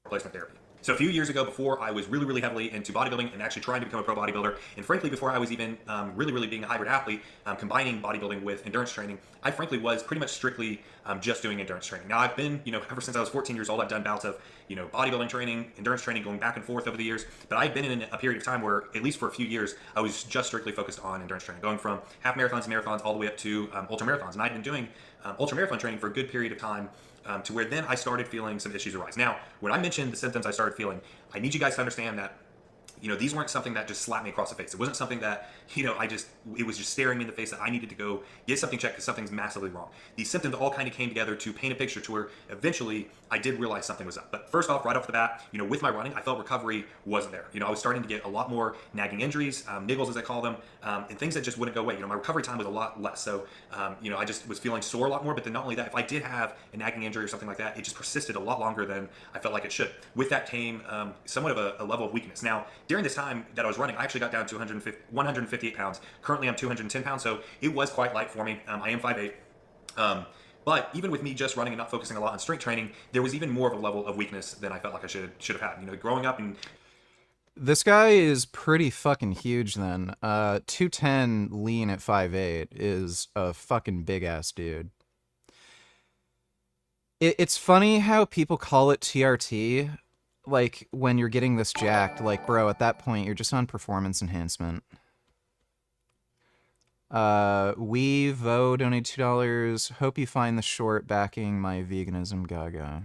Replacement therapy. So a few years ago, before I was really, really heavily into bodybuilding and actually trying to become a pro bodybuilder, and frankly, before I was even really, really being a hybrid athlete, combining bodybuilding with endurance training, I frankly was pretty much strictly just doing endurance training. Now, I've been, you know, ever since I was 14 years old, I've done bouts of, you know, bodybuilding training, endurance training, going back and forth over the years, but I've been in a period of time where, at least for a few years, I was just strictly focused on endurance training, going from half marathons and marathons all the way up to ultra marathons. And I'd been doing ultra marathon training for a good period of time, to where then I started feeling some issues arise. Now, when I mentioned the symptoms I started feeling, I need you guys to understand that, you know, these weren't something that just slapped me across the face. It wasn't something that, you know, it was just staring me in the face that I needed to go get something checked because something's massively wrong. These symptoms all kind of came together to paint a picture to where eventually I did realize something was up. But first off, right off the bat, you know, with my running, I felt recovery wasn't there. You know, I was starting to get a lot more nagging injuries, niggles as I call them, and things that just wouldn't go away. You know, my recovery time was a lot less. So, you know, I just was feeling sore a lot more. But then not only that, if I did have a nagging injury or something like that, it just persisted a lot longer than I felt like it should. With that came somewhat of a level of weakness. Now, during this time that I was running, I actually got down to 158 pounds. Currently, I'm 210 pounds, so it was quite light for me. I am 5'8". But even with me just running and not focusing a lot on strength training, there was even more of a level of weakness than I felt like I should have had. You know, growing up and This guy is pretty fucking huge then. 210 lean at 5'8 is a fucking big-ass dude. It's funny how people call it TRT, like, when you're getting this jacked. Like, bro, at that point, you're just on performance enhancement. Vo donated $2. Hope you find the short backing my veganism gaga.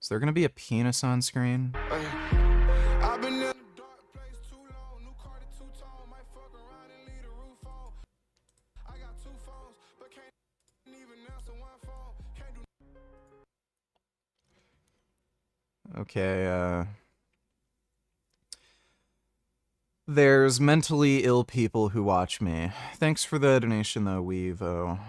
Is there gonna be a penis on screen? Okay, there's mentally ill people who watch me. Thanks for the donation, though, Weevo.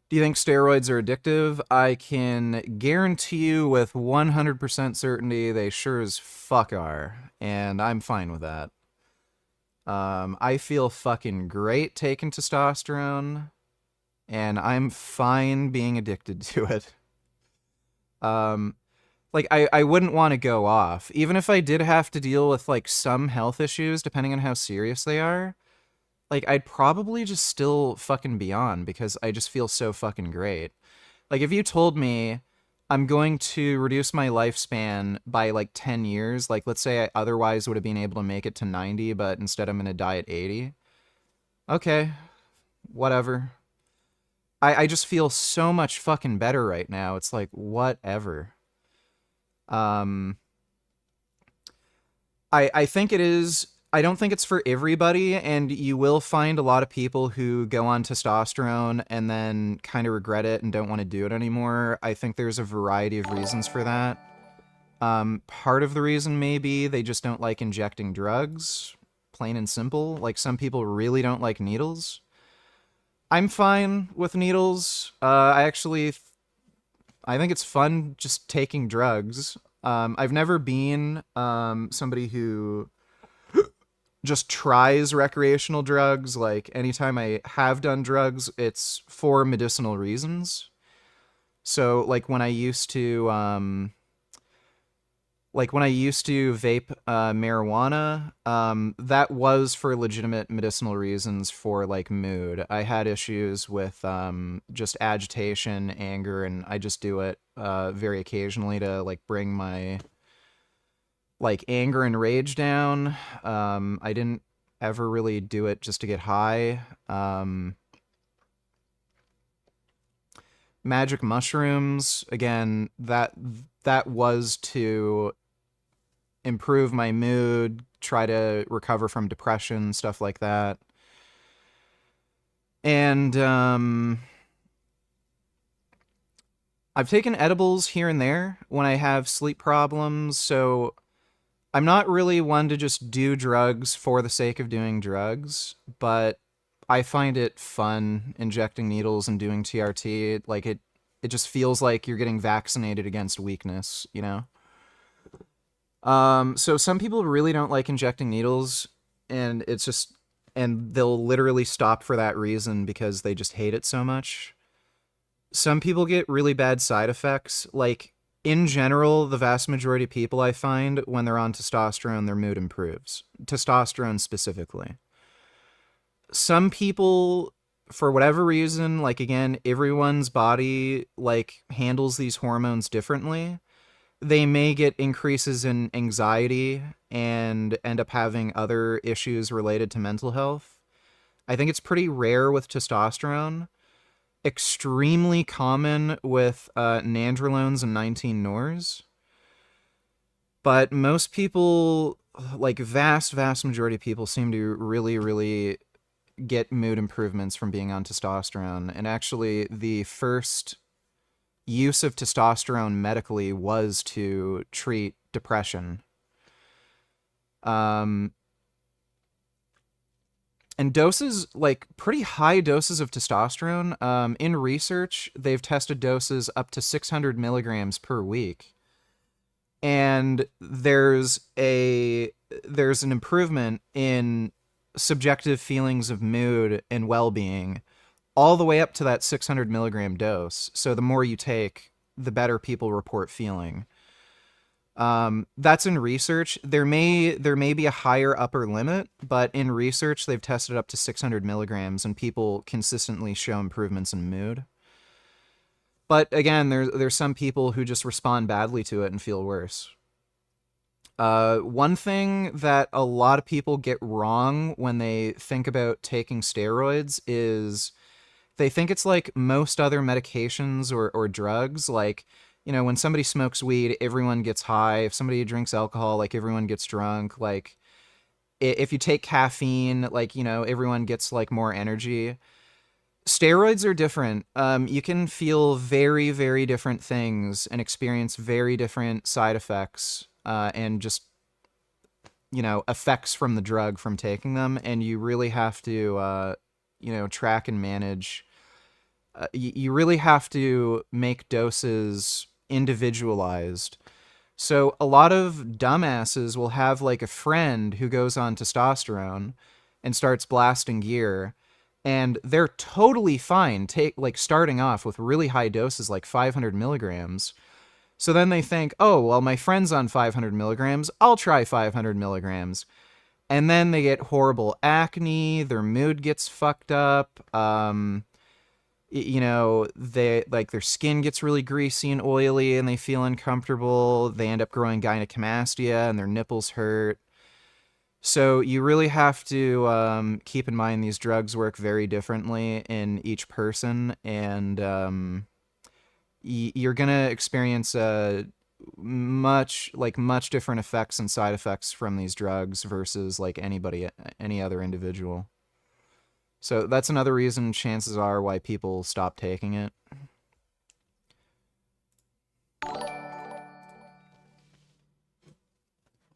Do you think steroids are addictive? I can guarantee you with 100% certainty they sure as fuck are, and I'm fine with that. I feel fucking great taking testosterone, and I'm fine being addicted to it. Like, I wouldn't want to go off. Even if I did have to deal with, like, some health issues, depending on how serious they are, like, I'd probably just still fucking be on, because I just feel so fucking great. Like, if you told me I'm going to reduce my lifespan by, like, 10 years, like, let's say I otherwise would have been able to make it to 90, but instead I'm gonna die at 80. Okay, whatever. I just feel so much fucking better right now. It's like, whatever. I think it is. I don't think it's for everybody, and you will find a lot of people who go on testosterone and then kind of regret it and don't want to do it anymore. I think there's a variety of reasons for that. Part of the reason may be they just don't like injecting drugs, plain and simple. Like, some people really don't like needles. I'm fine with needles. I think it's fun just taking drugs. I've never been somebody who just tries recreational drugs. Like, anytime I have done drugs, it's for medicinal reasons. So, like, when I used to vape marijuana, that was for legitimate medicinal reasons, for, like, mood. I had issues with just agitation, anger, and I just do it very occasionally to, like, bring my, like, anger and rage down. I didn't ever really do it just to get high. magic mushrooms, again, that was to improve my mood, try to recover from depression, stuff like that. And I've taken edibles here and there when I have sleep problems, so I'm not really one to just do drugs for the sake of doing drugs, but I find it fun injecting needles and doing TRT. Like it just feels like you're getting vaccinated against weakness, you know? So some people really don't like injecting needles, and and they'll literally stop for that reason because they just hate it so much. Some people get really bad side effects. Like, in general, the vast majority of people I find, when they're on testosterone, their mood improves. Testosterone specifically. Some people, for whatever reason, like, again, everyone's body, like, handles these hormones differently. They may get increases in anxiety and end up having other issues related to mental health. I think it's pretty rare with testosterone. Extremely common with nandrolones and 19-nors. But most people, like vast majority of people, seem to really get mood improvements from being on testosterone. And actually, the first use of testosterone medically was to treat depression. And doses, like pretty high doses of testosterone, in research, they've tested doses up to 600 milligrams per week. And there's an improvement in subjective feelings of mood and well-being all the way up to that 600 milligram dose. So the more you take, the better people report feeling. That's in research. There may be a higher upper limit, but in research, they've tested up to 600 milligrams, and people consistently show improvements in mood. But again, there's some people who just respond badly to it and feel worse. One thing that a lot of people get wrong when they think about taking steroids is they think it's like most other medications or drugs. Like, you know, when somebody smokes weed, everyone gets high. If somebody drinks alcohol, like, everyone gets drunk. Like, if you take caffeine, like, you know, everyone gets, like, more energy. Steroids are different. You can feel very different things and experience very different side effects, and just, you know, effects from the drug from taking them. And you really have to, you know, track and manage. You really have to make doses individualized. So a lot of dumbasses will have like a friend who goes on testosterone and starts blasting gear, and they're totally fine starting off with really high doses like 500 milligrams. So then they think, oh, well, my friend's on 500 milligrams, I'll try 500 milligrams. And then they get horrible acne, their mood gets fucked up, you know, their skin gets really greasy and oily and they feel uncomfortable. They end up growing gynecomastia and their nipples hurt. So you really have to keep in mind these drugs work very differently in each person, and you're gonna experience much different effects and side effects from these drugs versus like any other individual. So that's another reason, chances are, why people stop taking it.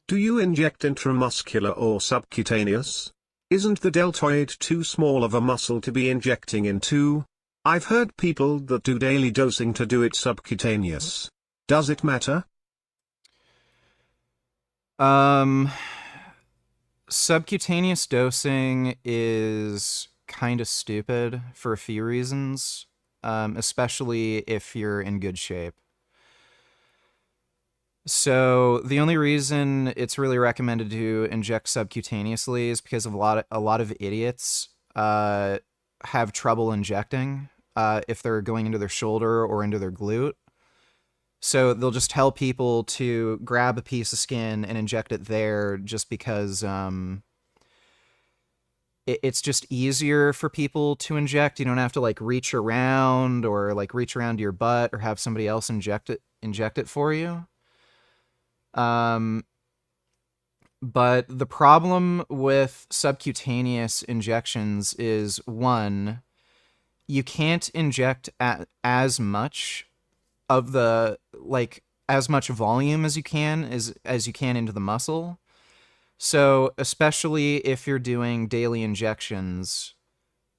Do you inject intramuscular or subcutaneous? Isn't the deltoid too small of a muscle to be injecting into? I've heard people that do daily dosing to do it subcutaneous. Does it matter? Subcutaneous dosing is kind of stupid for a few reasons, especially if you're in good shape. So the only reason it's really recommended to inject subcutaneously is because of a lot of idiots have trouble injecting if they're going into their shoulder or into their glute. So they'll just tell people to grab a piece of skin and inject it there just because it's just easier for people to inject. You don't have to like reach around or like reach around to your butt or have somebody else inject it for you. But the problem with subcutaneous injections is, one, you can't inject as much of the, like, as much volume as you can into the muscle. So especially if you're doing daily injections,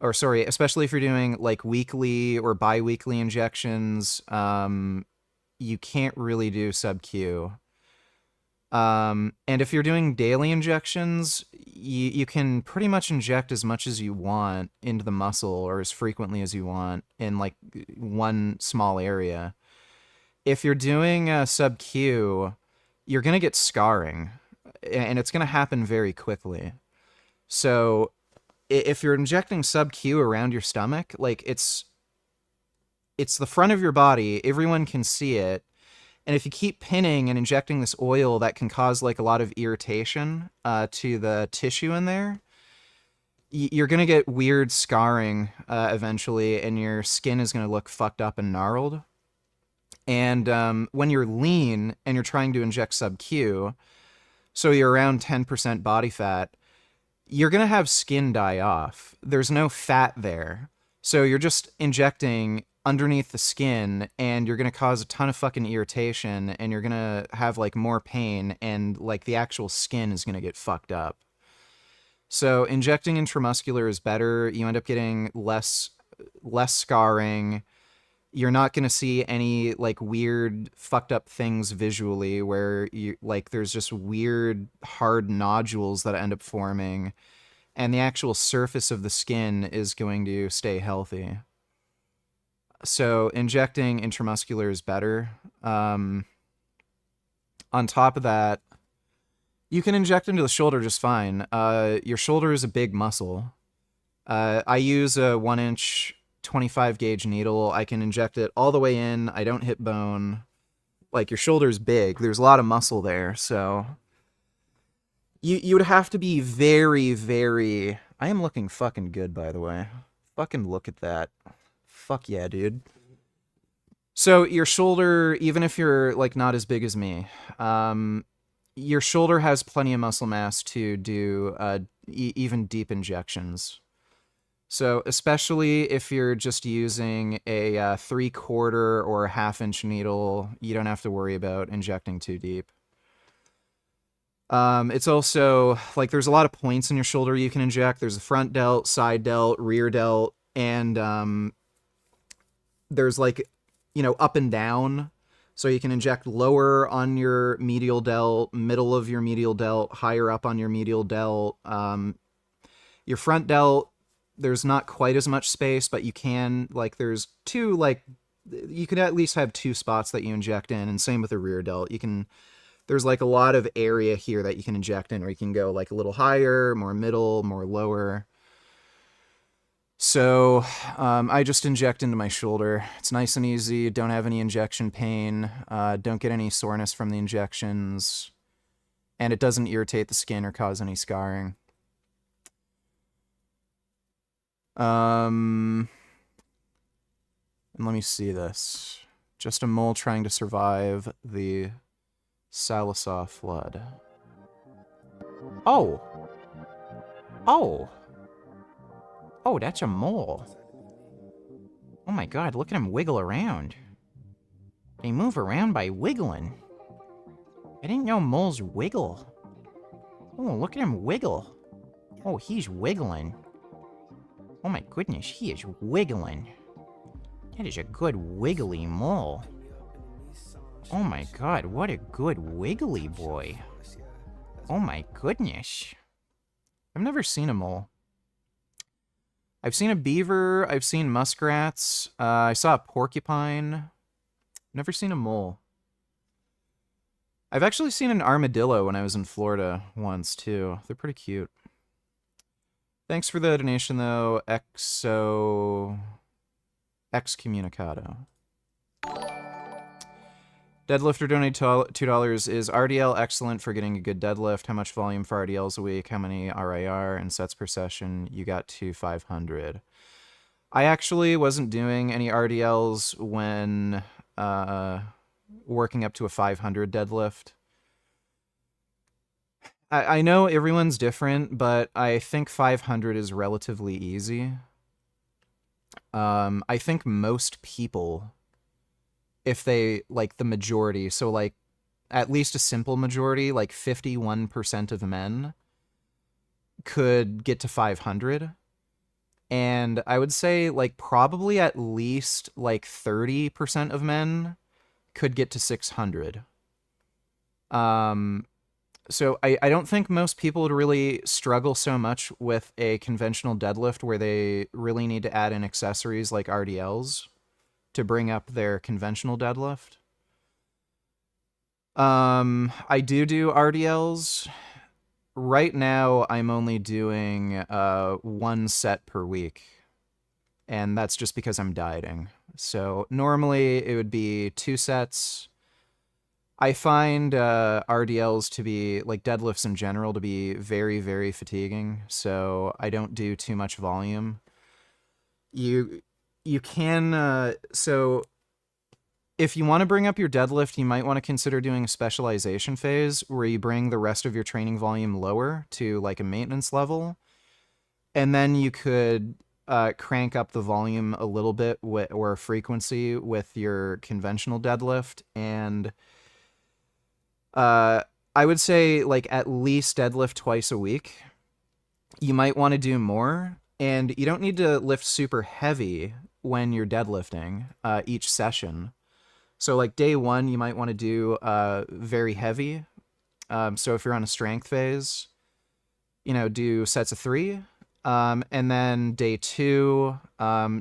or sorry, especially if you're doing like weekly or bi-weekly injections, you can't really do sub-Q. And if you're doing daily injections, you can pretty much inject as much as you want into the muscle or as frequently as you want in like one small area. If you're doing sub-Q, you're going to get scarring, and it's going to happen very quickly. So if you're injecting sub-Q around your stomach, like it's the front of your body, everyone can see it. And if you keep pinning and injecting this oil, that can cause like a lot of irritation to the tissue in there. You're going to get weird scarring eventually, and your skin is going to look fucked up and gnarled. And when you're lean and you're trying to inject sub-Q, so you're around 10% body fat, you're going to have skin die off. There's no fat there. So you're just injecting underneath the skin, and you're going to cause a ton of fucking irritation, and you're going to have like more pain, and like the actual skin is going to get fucked up. So injecting intramuscular is better. You end up getting less scarring. You're not going to see any like weird fucked up things visually where you like there's just weird hard nodules that end up forming, and the actual surface of the skin is going to stay healthy. So injecting intramuscular is better. On top of that, you can inject into the shoulder just fine. Your shoulder is a big muscle. I use a 1-inch 25 gauge needle. I can inject it all the way in. I don't hit bone. Like, your shoulder's big. There's a lot of muscle there, so you would have to be very, very... I am looking fucking good, by the way. Fucking look at that. Fuck yeah, dude. So your shoulder, even if you're like not as big as me, your shoulder has plenty of muscle mass to do even deep injections. So especially if you're just using a 3/4 or a 1/2-inch needle, you don't have to worry about injecting too deep. It's also like there's a lot of points in your shoulder you can inject. There's a front delt, side delt, rear delt, and there's like, you know, up and down. So you can inject lower on your medial delt, middle of your medial delt, higher up on your medial delt. Your front delt, there's not quite as much space, but you can, like, there's two, like, you could at least have 2 spots that you inject in, and same with the rear delt. There's like a lot of area here that you can inject in, or you can go like a little higher, more middle, more lower. So I just inject into my shoulder. It's nice and easy. Don't have any injection pain. Don't get any soreness from the injections. And it doesn't irritate the skin or cause any scarring. And let me see this. Just a mole trying to survive the Salisaw flood. Oh! Oh! Oh, that's a mole. Oh my god, look at him wiggle around. They move around by wiggling. I didn't know moles wiggle. Oh, look at him wiggle. Oh, he's wiggling. Oh my goodness, he is wiggling. That is a good wiggly mole. Oh my god, what a good wiggly boy. Oh my goodness. I've never seen a mole. I've seen a beaver, I've seen muskrats, I saw a porcupine. Never seen a mole. I've actually seen an armadillo when I was in Florida once, too. They're pretty cute. Thanks for the donation, though, Excommunicado. Deadlifter donated $2. Is RDL excellent for getting a good deadlift? How much volume for RDLs a week? How many RIR and sets per session? You got to 500. I actually wasn't doing any RDLs when working up to a 500 deadlift. I know everyone's different, but I think 500 is relatively easy. I think most people, if they, like the majority, so like at least a simple majority, like 51% of men could get to 500. And I would say like probably at least like 30% of men could get to 600. So I don't think most people would really struggle so much with a conventional deadlift where they really need to add in accessories like RDLs to bring up their conventional deadlift. I do RDLs. Right now, I'm only doing 1 set per week, and that's just because I'm dieting. So normally it would be 2 sets. I find RDLs to be, like deadlifts in general, to be very, very fatiguing, so I don't do too much volume. You can, so if you want to bring up your deadlift, you might want to consider doing a specialization phase where you bring the rest of your training volume lower to like a maintenance level, and then you could crank up the volume a little bit or frequency with your conventional deadlift. And I would say like at least deadlift twice a week. You might want to do more, and you don't need to lift super heavy when you're deadlifting each session. So like day 1, you might want to do very heavy. So if you're on a strength phase, you know, do sets of 3. And then day 2,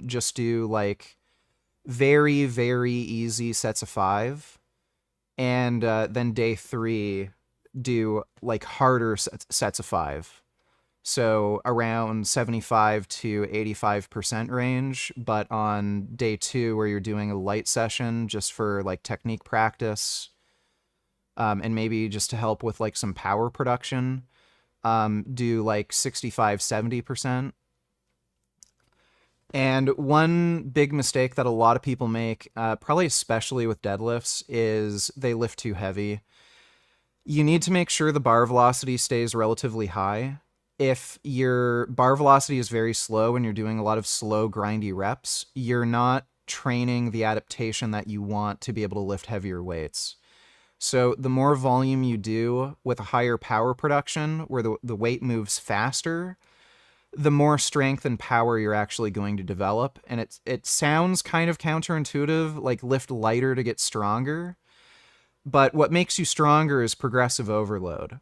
just do like very, very easy sets of 5. And then day 3, do like harder sets of 5. So around 75 to 85% range, but on day 2 where you're doing a light session just for like technique practice, and maybe just to help with like some power production, do like 65, 70%. And one big mistake that a lot of people make, probably especially with deadlifts, is they lift too heavy. You need to make sure the bar velocity stays relatively high. If your bar velocity is very slow and you're doing a lot of slow, grindy reps, you're not training the adaptation that you want to be able to lift heavier weights. So the more volume you do with a higher power production, where the weight moves faster, the more strength and power you're actually going to develop. And it sounds kind of counterintuitive, like lift lighter to get stronger. But what makes you stronger is progressive overload.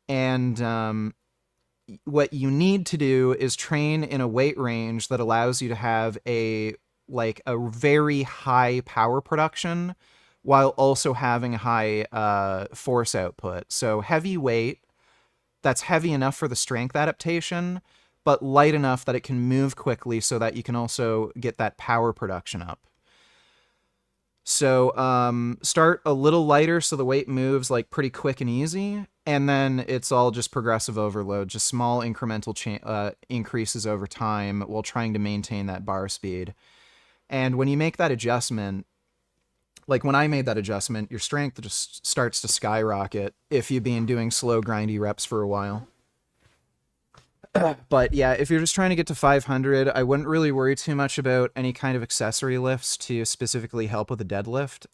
And what you need to do is train in a weight range that allows you to have a very high power production while also having a high force output. So heavy weight that's heavy enough for the strength adaptation, but light enough that it can move quickly so that you can also get that power production up. So start a little lighter so the weight moves like pretty quick and easy, and then it's all just progressive overload, just small incremental increases over time while trying to maintain that bar speed. And when you make that adjustment, like when I made that adjustment, your strength just starts to skyrocket if you've been doing slow, grindy reps for a while. But yeah, if you're just trying to get to 500, I wouldn't really worry too much about any kind of accessory lifts to specifically help with the deadlift.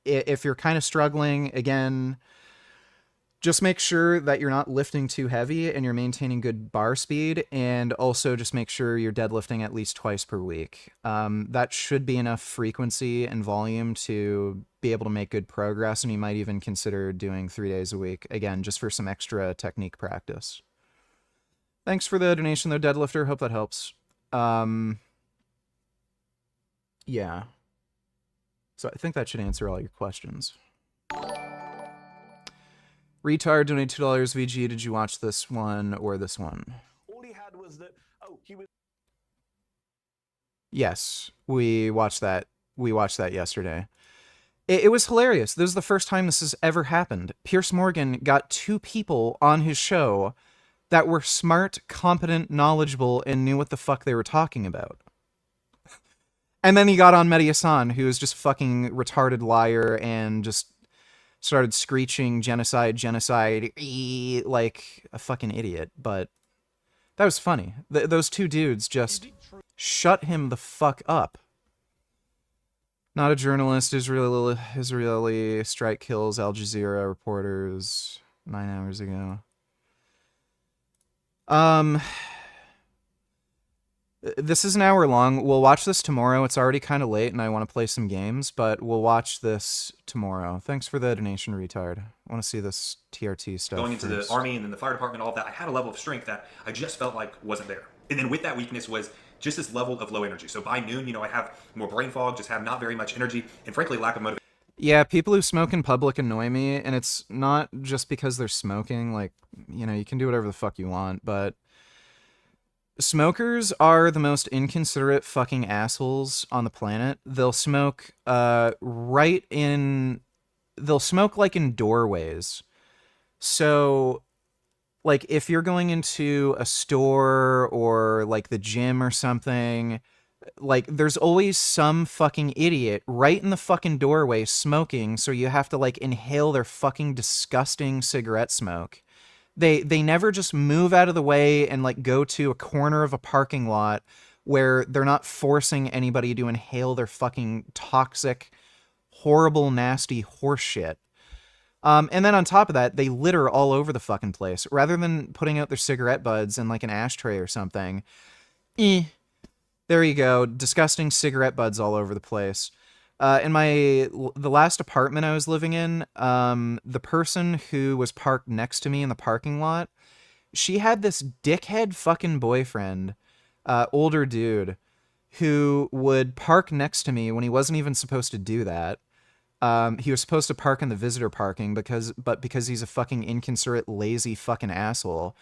If you're kind of struggling, again, just make sure that you're not lifting too heavy and you're maintaining good bar speed, and also just make sure you're deadlifting at least twice per week. That should be enough frequency and volume to be able to make good progress, and you might even consider doing 3 days a week, again, just for some extra technique practice. Thanks for the donation, though, Deadlifter. Hope that helps. Yeah. So I think that should answer all your questions. Retard donated $2 VG. Did you watch this one or this one? All he had was that, he was... Yes, we watched that. We watched that yesterday. It was hilarious. This is the first time this has ever happened. Piers Morgan got 2 people on his show that were smart, competent, knowledgeable, and knew what the fuck they were talking about. And then he got on Mehdi Hassan, who is just fucking retarded liar and just started screeching genocide, like a fucking idiot. But that was funny. Those 2 dudes just shut him the fuck up. Not a journalist. Israeli strike kills Al Jazeera reporters 9 hours ago. This is an hour long. We'll watch this tomorrow. It's already kind of late and I want to play some games, but we'll watch this tomorrow. Thanks for the donation, retard. I want to see this TRT stuff. Going into first. the army and then the fire department, all of that, I had a level of strength that I just felt like wasn't there. And then with that weakness was just this level of low energy. So by noon, I have more brain fog, just have not very much energy, and frankly, lack of motivation. Yeah, people who smoke in public annoy me, and it's not just because they're smoking. Like, you can do whatever the fuck you want, but smokers are the most inconsiderate fucking assholes on the planet. They'll smoke they'll smoke like in doorways. So like if you're going into a store or like the gym or something, like there's always some fucking idiot right in the fucking doorway smoking, so you have to like inhale their fucking disgusting cigarette smoke. They never just move out of the way and like go to a corner of a parking lot where they're not forcing anybody to inhale their fucking toxic, horrible, nasty horse shit. And then on top of that, they litter all over the fucking place. Rather than putting out their cigarette buds in like an ashtray or something. There you go. Disgusting cigarette buds all over the place. In the last apartment I was living in, the person who was parked next to me in the parking lot, she had this dickhead fucking boyfriend, older dude, who would park next to me when he wasn't even supposed to do that. He was supposed to park in the visitor parking because he's a fucking inconsiderate, lazy fucking asshole,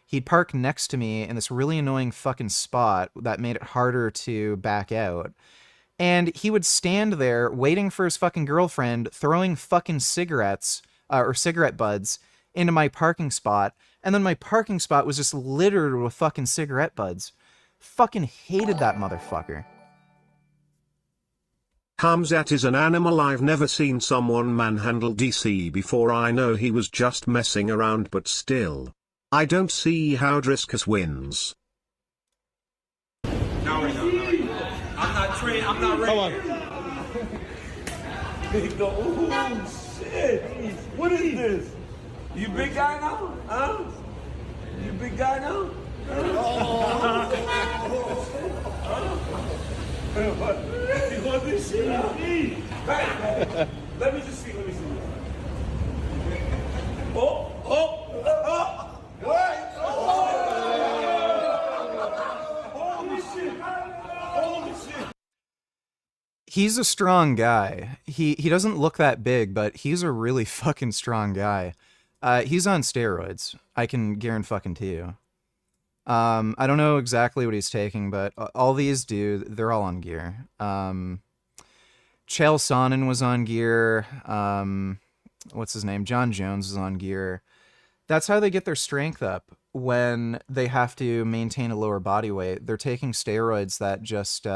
he'd park next to me in this really annoying fucking spot that made it harder to back out. And he would stand there waiting for his fucking girlfriend, throwing fucking cigarettes or cigarette buds into my parking spot. And then my parking spot was just littered with fucking cigarette buds. Fucking hated that motherfucker. Hamzat is an animal. I've never seen someone manhandle DC before. I know he was just messing around, but still. I don't see how Driscus wins. No, I'm not trained. I'm not ready. Come on. Oh, shit. What is this? You big guy now? Huh? You big guy now? Oh. You want this shit? Let me just see. Let me see. Oh. What? Holy shit. Holy shit. He's a strong guy. He doesn't look that big, but he's a really fucking strong guy. He's on steroids. I can guarantee you. I don't know exactly what he's taking, but all these dudes, they're all on gear. Chael Sonnen was on gear. What's his name? John Jones is on gear. That's how they get their strength up when they have to maintain a lower body weight. They're taking steroids that just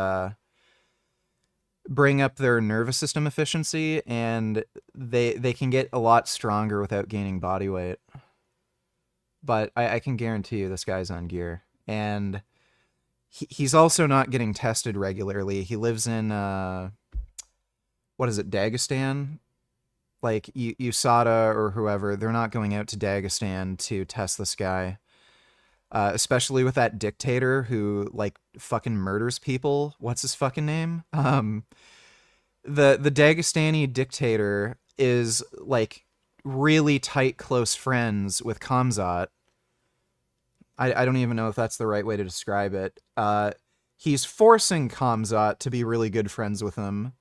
bring up their nervous system efficiency, and they can get a lot stronger without gaining body weight. But I can guarantee you this guy's on gear. And he's also not getting tested regularly. He lives in, Dagestan? Like, USADA or whoever, they're not going out to Dagestan to test this guy. Especially with that dictator who, like, fucking murders people. What's his fucking name? The Dagestani dictator is, like, really tight, close friends with Khamzat. I don't even know if that's the right way to describe it. He's forcing Khamzat to be really good friends with him.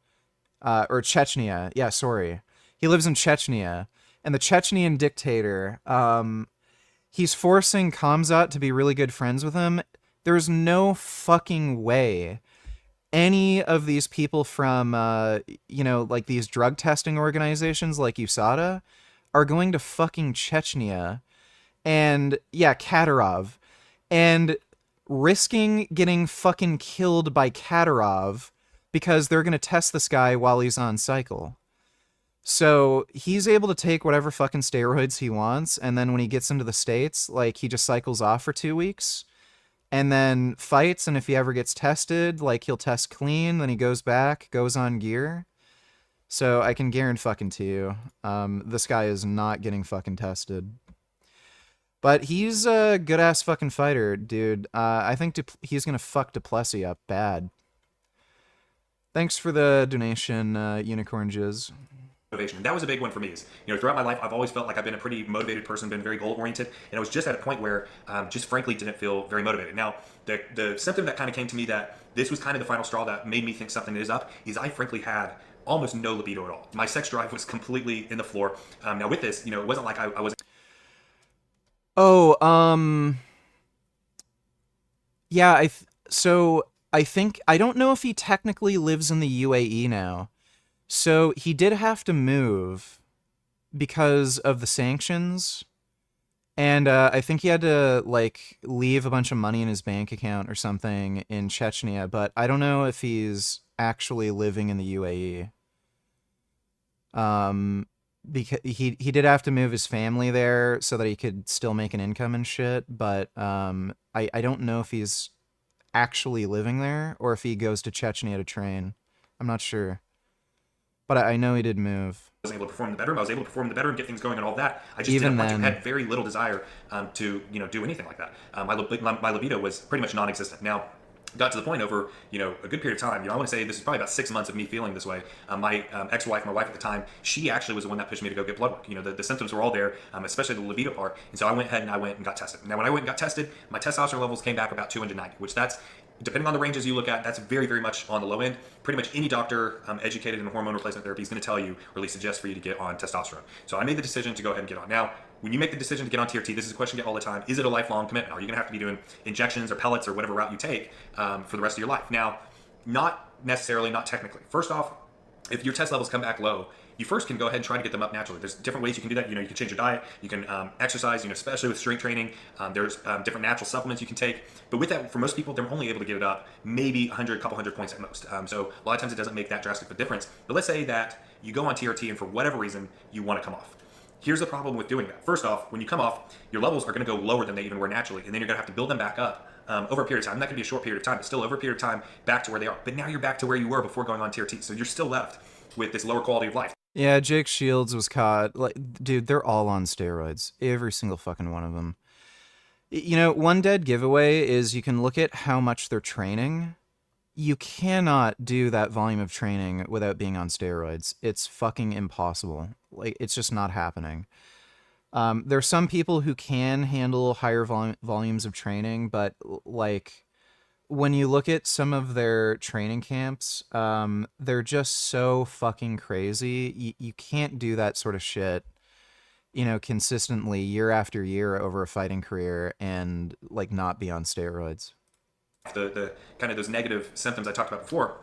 Or Chechnya. Yeah, sorry. He lives in Chechnya. And the Chechnyan dictator, he's forcing Khamzat to be really good friends with him. There's no fucking way any of these people from, like these drug testing organizations like USADA are going to fucking Chechnya and, yeah, Kadyrov, and risking getting fucking killed by Kadyrov because they're going to test this guy while he's on cycle. So he's able to take whatever fucking steroids he wants, and then when he gets into the States, like, he just cycles off for 2 weeks and then fights, and if he ever gets tested, like, he'll test clean, then he goes back, goes on gear. So I can guarantee fucking to you, this guy is not getting fucking tested. But he's a good-ass fucking fighter, dude. I think he's gonna fuck Duplessis up bad. Thanks for the donation, Unicorn Jizz. Motivation. And that was a big one for me. Is, throughout my life, I've always felt like I've been a pretty motivated person, been very goal-oriented, and I was just at a point where just frankly didn't feel very motivated. Now, the symptom that kind of came to me that this was kind of the final straw that made me think something is up is I frankly had almost no libido at all. My sex drive was completely in the floor. Now with this, it wasn't like I was... Oh, yeah, so I think, I don't know if he technically lives in the UAE now. So he did have to move because of the sanctions. And I think he had to, like, leave a bunch of money in his bank account or something in Chechnya, but I don't know if he's actually living in the UAE. Because he did have to move his family there so that he could still make an income and shit, but I don't know if he's actually living there or if he goes to Chechnya to train. I'm not sure. But I know he did move. I was able to perform in the bedroom. I was able to perform in the bedroom, get things going and all that. I just Even didn't want to. then- Had very little desire to do anything like that. My libido was pretty much non-existent. Now, got to the point over a good period of time. I want to say this is probably about 6 months of me feeling this way. My ex-wife, my wife at the time, she actually was the one that pushed me to go get blood work. The symptoms were all there, especially the libido part. And so I went ahead and got tested. Now, when I went and got tested, my testosterone levels came back about 290, which that's, depending on the ranges you look at, that's very, very much on the low end. Pretty much any doctor educated in hormone replacement therapy is going to tell you, or at least suggest for you to get on testosterone. So I made the decision to go ahead and get on. Now, when you make the decision to get on TRT, this is a question I get all the time. Is it a lifelong commitment? Are you going to have to be doing injections or pellets or whatever route you take for the rest of your life? Now, not necessarily, not technically. First off, if your test levels come back low, you first can go ahead and try to get them up naturally. There's different ways you can do that. You can change your diet, you can exercise, especially with strength training. There's different natural supplements you can take. But with that, for most people, they're only able to get it up maybe 100, couple hundred points at most. So a lot of times it doesn't make that drastic of a difference. But let's say that you go on TRT and for whatever reason, you want to come off. Here's the problem with doing that. First off, when you come off, your levels are going to go lower than they even were naturally, and then you're going to have to build them back up over a period of time. Not going to be a short period of time, but still over a period of time back to where they are. But now you're back to where you were before going on TRT, so you're still left with this lower quality of life. Yeah, Jake Shields was caught. Like, dude, they're all on steroids. Every single fucking one of them. One dead giveaway is you can look at how much they're training. You cannot do that volume of training without being on steroids. It's fucking impossible. Like, it's just not happening. There are some people who can handle higher volumes of training, but like, when you look at some of their training camps, they're just so fucking crazy. You can't do that sort of shit, consistently year after year over a fighting career and like not be on steroids. The kind of those negative symptoms I talked about before.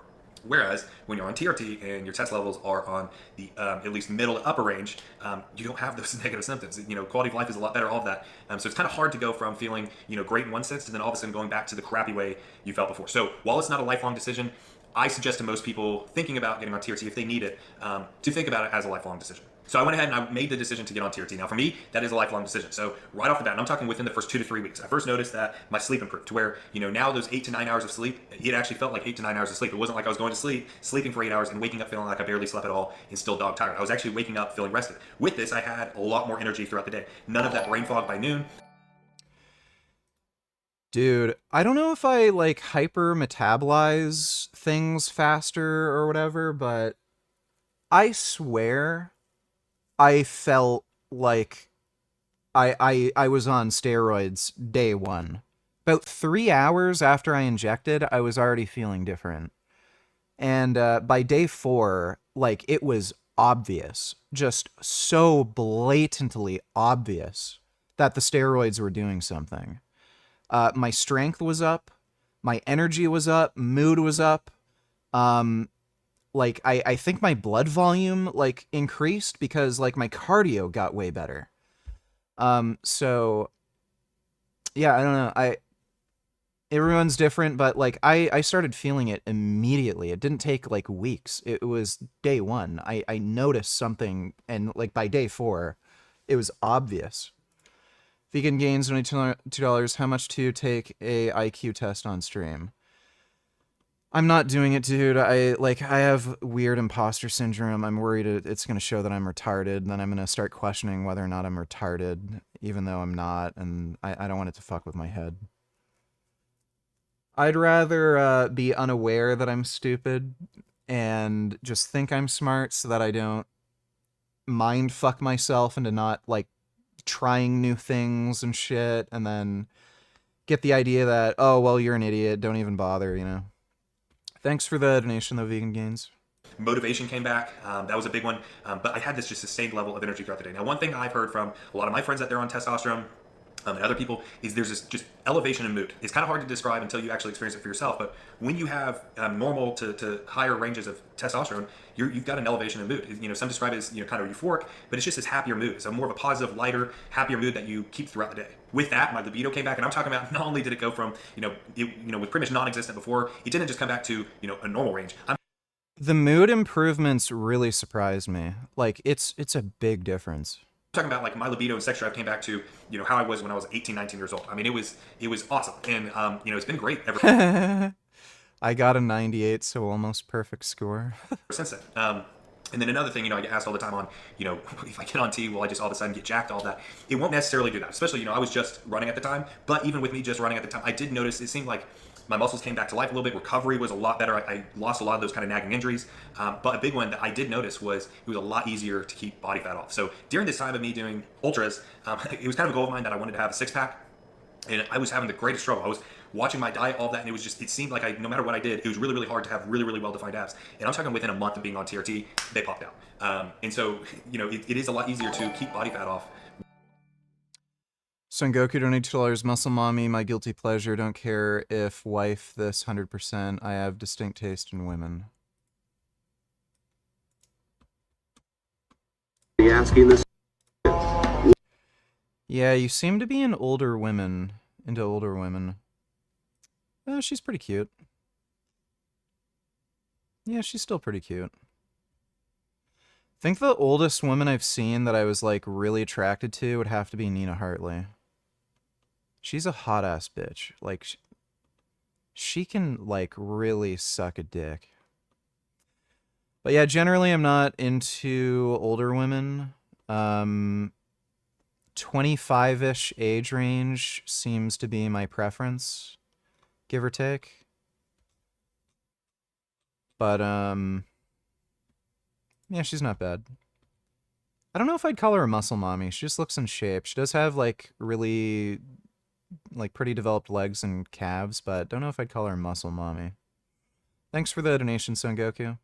Whereas when you're on TRT and your test levels are on the at least middle to upper range, you don't have those negative symptoms. Quality of life is a lot better, all of that. So it's kind of hard to go from feeling great in one sense to then all of a sudden going back to the crappy way you felt before. So while it's not a lifelong decision, I suggest to most people thinking about getting on TRT, if they need it, to think about it as a lifelong decision. So I went ahead and I made the decision to get on TRT. Now for me, that is a lifelong decision. So right off the bat, and I'm talking within the first 2 to 3 weeks, I first noticed that my sleep improved to where, now those 8 to 9 hours of sleep, it actually felt like 8 to 9 hours of sleep. It wasn't like I was going to sleep, sleeping for 8 hours and waking up feeling like I barely slept at all and still dog tired. I was actually waking up feeling rested. With this, I had a lot more energy throughout the day. None of that brain fog by noon. Dude, I don't know if I like hyper metabolize things faster or whatever, but I swear I felt like I was on steroids day one. About 3 hours after I injected, I was already feeling different. And by day 4, like, it was obvious, just so blatantly obvious that the steroids were doing something. My strength was up, my energy was up, mood was up, Like I think my blood volume like increased because like my cardio got way better. So yeah, I don't know. Everyone's different, but like I started feeling it immediately. It didn't take like weeks. It was day one. I noticed something, and like by day 4, it was obvious. Vegan Gains, only $2. How much to take a IQ test on stream? I'm not doing it, dude. I have weird imposter syndrome. I'm worried it's going to show that I'm retarded, and then I'm going to start questioning whether or not I'm retarded, even though I'm not, and I don't want it to fuck with my head. I'd rather be unaware that I'm stupid and just think I'm smart so that I don't mind fuck myself into not, like, trying new things and shit, and then get the idea that, oh, well, you're an idiot, don't even bother, you know? Thanks for the donation, though, Vegan Gains. Motivation came back. That was a big one. But I had this just sustained level of energy throughout the day. Now, one thing I've heard from a lot of my friends that they're on testosterone, and other people, is there's this just elevation in mood. It's kind of hard to describe until you actually experience it for yourself, but when you have normal to higher ranges of testosterone, you've got an elevation in mood. You know, some describe it as, you know, kind of euphoric, but it's just this happier mood. It's a more of a positive, lighter, happier mood that you keep throughout the day. With that, my libido came back, and I'm talking about not only did it go from, was pretty much non-existent before, it didn't just come back to, a normal range. The mood improvements really surprised me. Like, it's a big difference. Talking about like my libido and sex drive came back to how I was when I was 18, 19 years old. I mean, it was awesome, and it's been great ever. I got a 98, so almost perfect score. Since then. And then another thing, I get asked all the time on, if I get on T, will I just all of a sudden get jacked, all that? It won't necessarily do that, especially, I was just running at the time, but even with me just running at the time, I did notice it seemed like my muscles came back to life a little bit. Recovery was a lot better. I lost a lot of those kind of nagging injuries. But a big one that I did notice was it was a lot easier to keep body fat off. So during this time of me doing ultras, it was kind of a goal of mine that I wanted to have a six-pack. And I was having the greatest struggle. I was watching my diet, all that, and it seemed like no matter what I did, it was really, really hard to have really, really well-defined abs. And I'm talking within a month of being on TRT, they popped out. And so, it is a lot easier to keep body fat off. Son Goku donated $2. Muscle Mommy, my guilty pleasure. Don't care if wife this 100%. I have distinct taste in women. Are you asking this? Yeah, you seem to be into older women. She's pretty cute. Yeah, she's still pretty cute. I think the oldest woman I've seen that I was like really attracted to would have to be Nina Hartley. She's a hot ass bitch. Like, she can like really suck a dick. But yeah, generally I'm not into older women. 25-ish age range seems to be my preference, give or take. But yeah, she's not bad. I don't know if I'd call her a muscle mommy. She just looks in shape. She does have like really like pretty developed legs and calves, but don't know if I'd call her a muscle mommy. Thanks for the donation, Son Goku.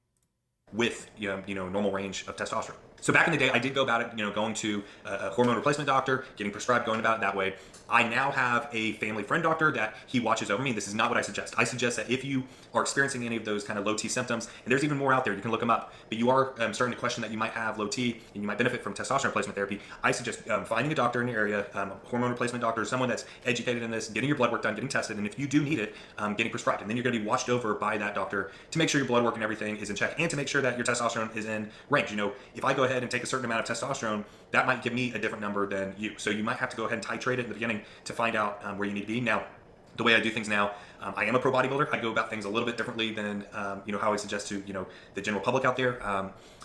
With normal range of testosterone. So back in the day, I did go about it, going to a hormone replacement doctor, getting prescribed, going about it that way. I now have a family friend doctor that he watches over me. This is not what I suggest. I suggest that if you are experiencing any of those kind of low T symptoms, and there's even more out there, you can look them up, but you are starting to question that you might have low T and you might benefit from testosterone replacement therapy, I suggest finding a doctor in your area, a hormone replacement doctor, someone that's educated in this, getting your blood work done, getting tested, and if you do need it, getting prescribed. And then you're going to be watched over by that doctor to make sure your blood work and everything is in check, and to make sure that your testosterone is in range. If I go ahead and take a certain amount of testosterone, that might give me a different number than you. So you might have to go ahead and titrate it in the beginning to find out where you need to be. Now, the way I do things now, I am a pro bodybuilder. I go about things a little bit differently than how I suggest to the general public out there.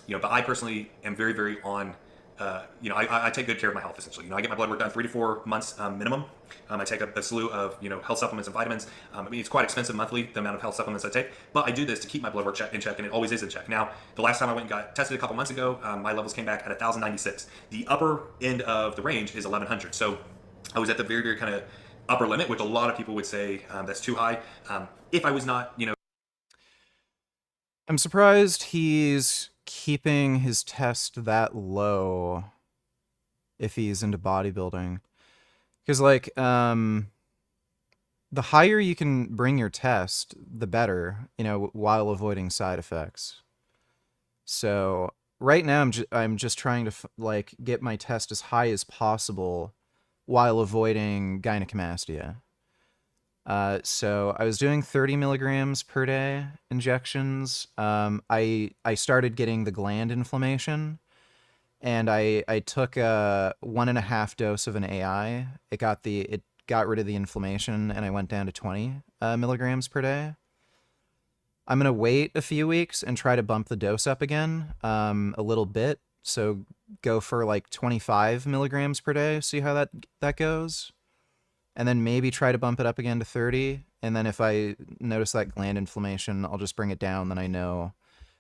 But I personally am very, very on. I take good care of my health, essentially. I get my blood work done 3 to 4 months minimum. I take a slew of, health supplements and vitamins. It's quite expensive monthly, the amount of health supplements I take, but I do this to keep my blood work in check, and it always is in check. Now, the last time I went and got tested a couple months ago, my levels came back at 1,096. The upper end of the range is 1,100. So I was at the very, very kind of upper limit, which a lot of people would say that's too high. If I was not, I'm surprised he's keeping his test that low if he's into bodybuilding. Because, like, the higher you can bring your test, the better, you know, while avoiding side effects. So right now I'm just trying to like get my test as high as possible while avoiding gynecomastia. So I was doing 30 milligrams per day injections. I started getting the gland inflammation, and I took a 1.5 dose of an AI. It got rid of the inflammation, and I went down to 20 milligrams per day. I'm gonna wait a few weeks and try to bump the dose up again a little bit. So go for like 25 milligrams per day. See how that goes. And then maybe try to bump it up again to 30. And then if I notice that gland inflammation, I'll just bring it down. Then I know,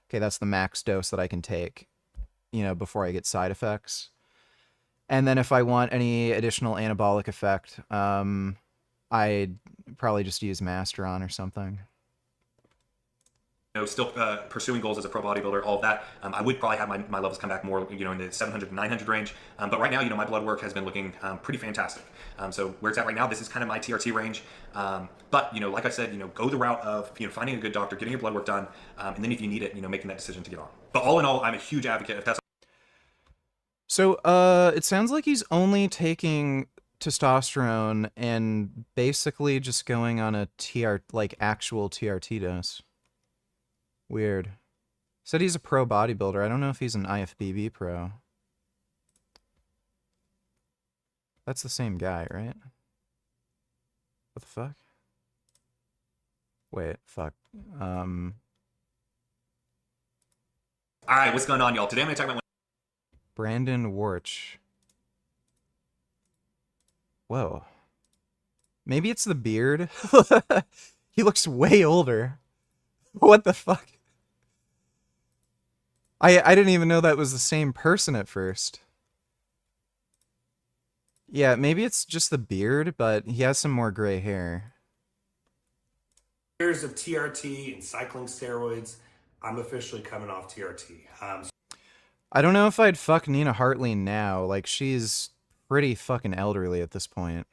okay, that's the max dose that I can take, you know, before I get side effects. And then if I want any additional anabolic effect, I'd probably just use Masteron or something. You know, still pursuing goals as a pro bodybuilder, all of that. I would probably have my levels come back more, you know, in the 700 to 900 range. But right now, you know, my blood work has been looking pretty fantastic. So where it's at right now, this is kind of my TRT range. But, you know, like I said, you know, go the route of, you know, finding a good doctor, getting your blood work done, and then if you need it, you know, making that decision to get on. But all in all, I'm a huge advocate of testosterone. So it sounds like he's only taking testosterone and basically just going on a actual TRT dose. Weird. Said he's a pro bodybuilder. I don't know if he's an IFBB pro. That's the same guy, right? What the fuck? Wait, fuck. All right, what's going on, y'all? Today I'm going to talk about... Brandon Warch. Whoa. Maybe it's the beard? He looks way older. What the fuck? I didn't even know that was the same person at first. Yeah, maybe it's just the beard, but he has some more gray hair. Years of TRT and cycling steroids, I'm officially coming off TRT. I don't know if I'd fuck Nina Hartley now. Like, she's pretty fucking elderly at this point.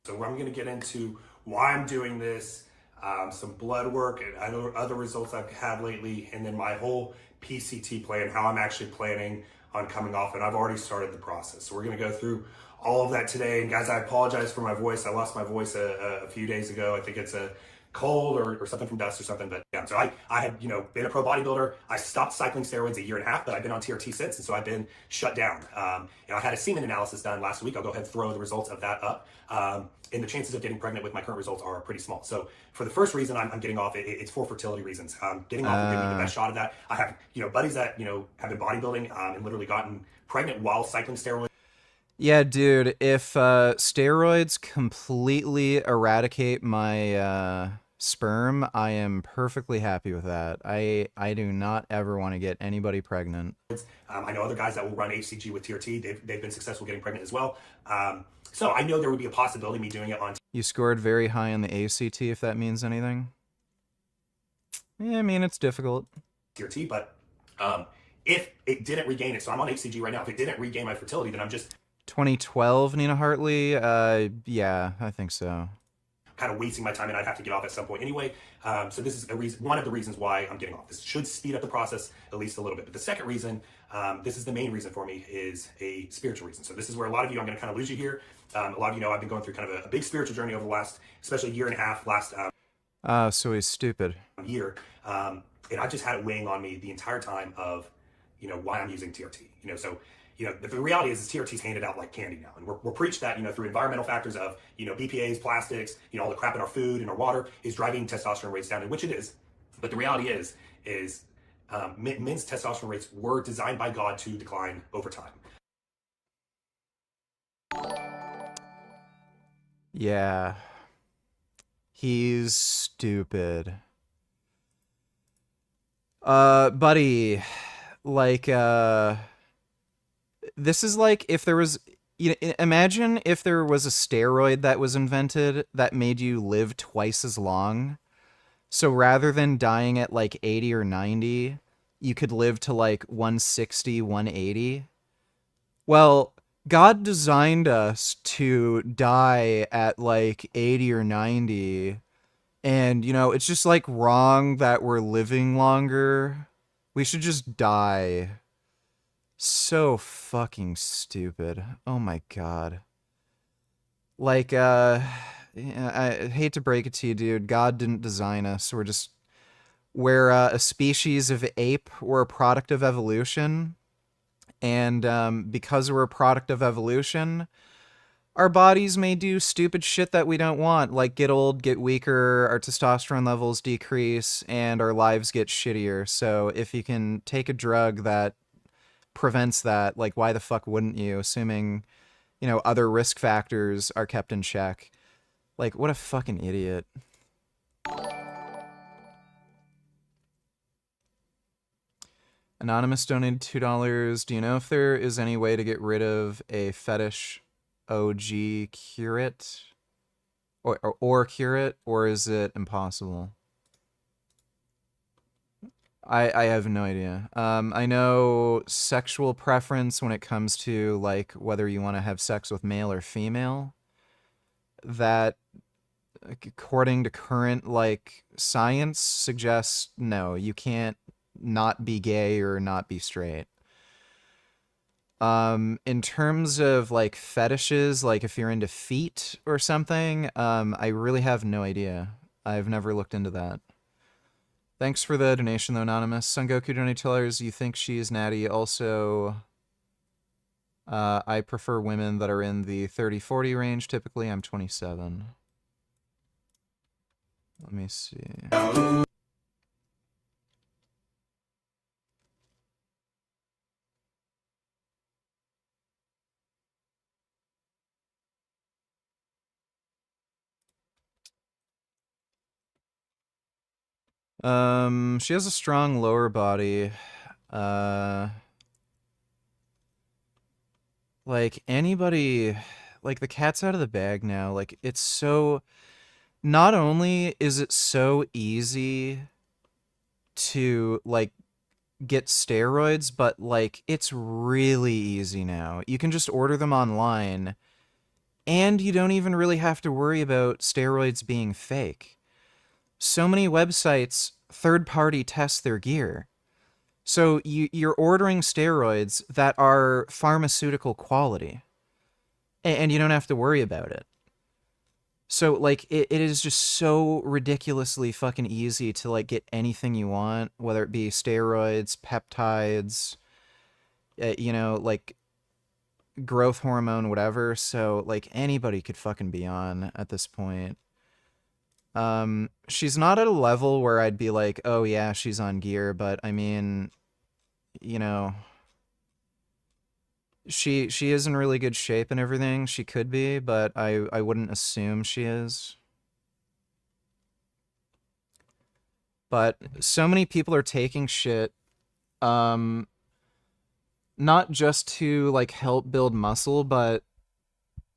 So I'm going to get into why I'm doing this, some blood work and other results I've had lately, and then my whole PCT plan, how I'm actually planning on coming off, and I've already started the process. So we're going to go through all of that today. And guys, I apologize for my voice. I lost my voice a few days ago. I think it's a cold or something from dust or something. But yeah, so I had, you know, been a pro bodybuilder. I stopped cycling steroids 1.5 years, but I've been on TRT since, and so I've been shut down. You know, I had a semen analysis done last week. I'll go ahead and throw the results of that up. And the chances of getting pregnant with my current results are pretty small. So for the first reason I'm getting off, it's for fertility reasons. Getting off will give me the best shot of that. I have, you know, buddies that, you know, have been bodybuilding and literally gotten pregnant while cycling steroids. Yeah, dude, if steroids completely eradicate my sperm, I am perfectly happy with that. I do not ever want to get anybody pregnant. I know other guys that will run HCG with TRT. They've been successful getting pregnant as well. So I know there would be a possibility of me doing it on... You scored very high on the ACT, if that means anything. Yeah, I mean, it's difficult. TRT, but if it didn't regain it, so I'm on HCG right now, if it didn't regain my fertility, then I'm just... 2012 Nina Hartley? Yeah, I think so. Kind of wasting my time, and I'd have to get off at some point anyway. So this is one of the reasons why I'm getting off. This should speed up the process at least a little bit. But the second reason, this is the main reason for me, is a spiritual reason. So this is where a lot of you, I'm going to kind of lose you here. A lot of you know I've been going through kind of a big spiritual journey over the last, especially 1.5 years, So he's stupid. Year. And I just had it weighing on me the entire time of, you know, why I'm using TRT. You know, so... You know, the reality is TRT is handed out like candy now. And we're preached that, you know, through environmental factors of, you know, BPAs, plastics, you know, all the crap in our food and our water is driving testosterone rates down, which it is. But the reality is men's testosterone rates were designed by God to decline over time. Yeah. He's stupid. Buddy, like, this is like if there was, you know, imagine if there was a steroid that was invented that made you live twice as long. So rather than dying at like 80 or 90, you could live to like 160, 180. Well, God designed us to die at like 80 or 90, and you know, it's just like wrong that we're living longer. We should just die. So fucking stupid. Oh my god. Like, yeah, I hate to break it to you, dude. God didn't design us. We're a species of ape. We're a product of evolution. And because we're a product of evolution, our bodies may do stupid shit that we don't want, like get old, get weaker, our testosterone levels decrease, and our lives get shittier. So if you can take a drug that prevents that, like, why the fuck wouldn't you, assuming, you know, other risk factors are kept in check? Like, what a fucking idiot. Anonymous donated $2. Do you know if there is any way to get rid of a fetish OG curate? Or curate? Or is it impossible? I have no idea. I know sexual preference when it comes to, like, whether you want to have sex with male or female, that, according to current, like, science, suggests no, you can't not be gay or not be straight. In terms of, like, fetishes, like if you're into feet or something, I really have no idea. I've never looked into that. Thanks for the donation, though, Anonymous. Son Goku donated $2. You think she is natty. Also, I prefer women that are in the 30-40 range. Typically, I'm 27. Let me see. She has a strong lower body. Like, anybody, like, the cat's out of the bag now. Like, it's so, not only is it so easy to, like, get steroids, but, like, it's really easy now. You can just order them online, and you don't even really have to worry about steroids being fake. So many websites third-party test their gear. So you're ordering steroids that are pharmaceutical quality, and you don't have to worry about it. So, like, it is just so ridiculously fucking easy to, like, get anything you want, whether it be steroids, peptides, you know, like, growth hormone, whatever. So, like, anybody could fucking be on at this point. She's not at a level where I'd be like, oh yeah, she's on gear, but I mean, you know, she is in really good shape and everything. She could be, but I wouldn't assume she is. But so many people are taking shit, not just to, like, help build muscle, but,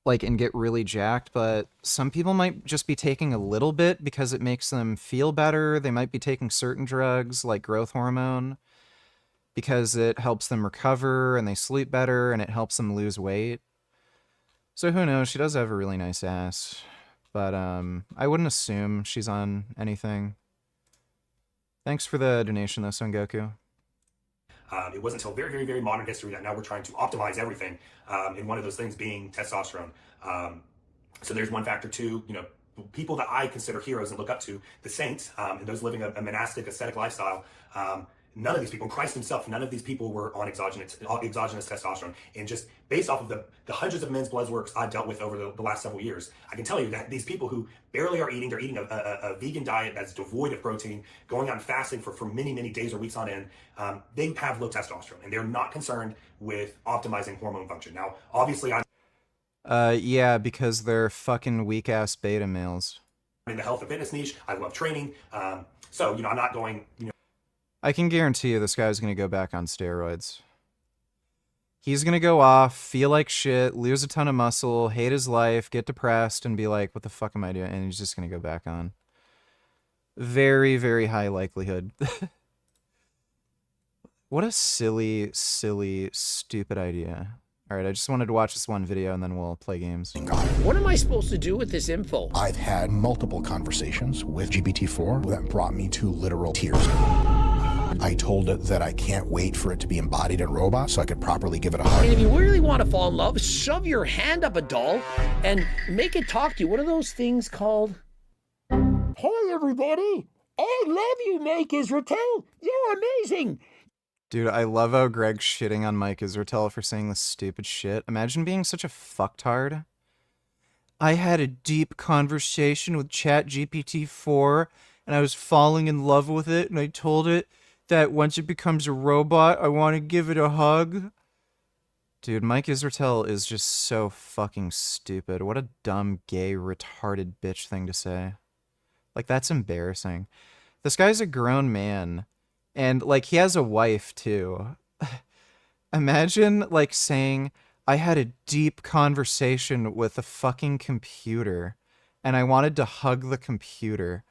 like, and get really jacked, but some people might just be taking a little bit because it makes them feel better. They might be taking certain drugs, like growth hormone, because it helps them recover and they sleep better and it helps them lose weight. So who knows? She does have a really nice ass, but I wouldn't assume she's on anything. Thanks for the donation, though, Son Goku. It wasn't until very, very, very modern history that now we're trying to optimize everything, and one of those things being testosterone. So there's one factor too, you know, people that I consider heroes and look up to, the saints, and those living a monastic ascetic lifestyle. None of these people, Christ himself, none of these people were on exogenous testosterone. And just based off of the hundreds of men's blood works I've dealt with over the last several years, I can tell you that these people who barely are eating, they're eating a vegan diet that's devoid of protein, going on fasting for many, many days or weeks on end, they have low testosterone, and they're not concerned with optimizing hormone function. Now, obviously, Yeah, because they're fucking weak-ass beta males. in the health and fitness niche, I love training, so, you know, I'm not going, you know, I can guarantee you this guy's gonna go back on steroids. He's gonna go off, feel like shit, lose a ton of muscle, hate his life, get depressed, and be like, what the fuck am I doing? And he's just gonna go back on. Very, very high likelihood. What a silly, silly, stupid idea. Alright, I just wanted to watch this one video and then we'll play games. What am I supposed to do with this info? I've had multiple conversations with GPT-4 that brought me to literal tears. I told it that I can't wait for it to be embodied in robots so I could properly give it a hug. And if you really want to fall in love, shove your hand up a doll and make it talk to you. What are those things called? Hi, everybody. I love you, Mike Israel. You're amazing. Dude, I love how Greg's shitting on Mike Israel for saying this stupid shit. Imagine being such a fucktard. I had a deep conversation with ChatGPT-4, and I was falling in love with it, and I told it that once it becomes a robot, I want to give it a hug. Dude, Mike Israel is just so fucking stupid. What a dumb, gay, retarded bitch thing to say. Like, that's embarrassing. This guy's a grown man. And, like, he has a wife, too. Imagine, like, saying, I had a deep conversation with a fucking computer, and I wanted to hug the computer.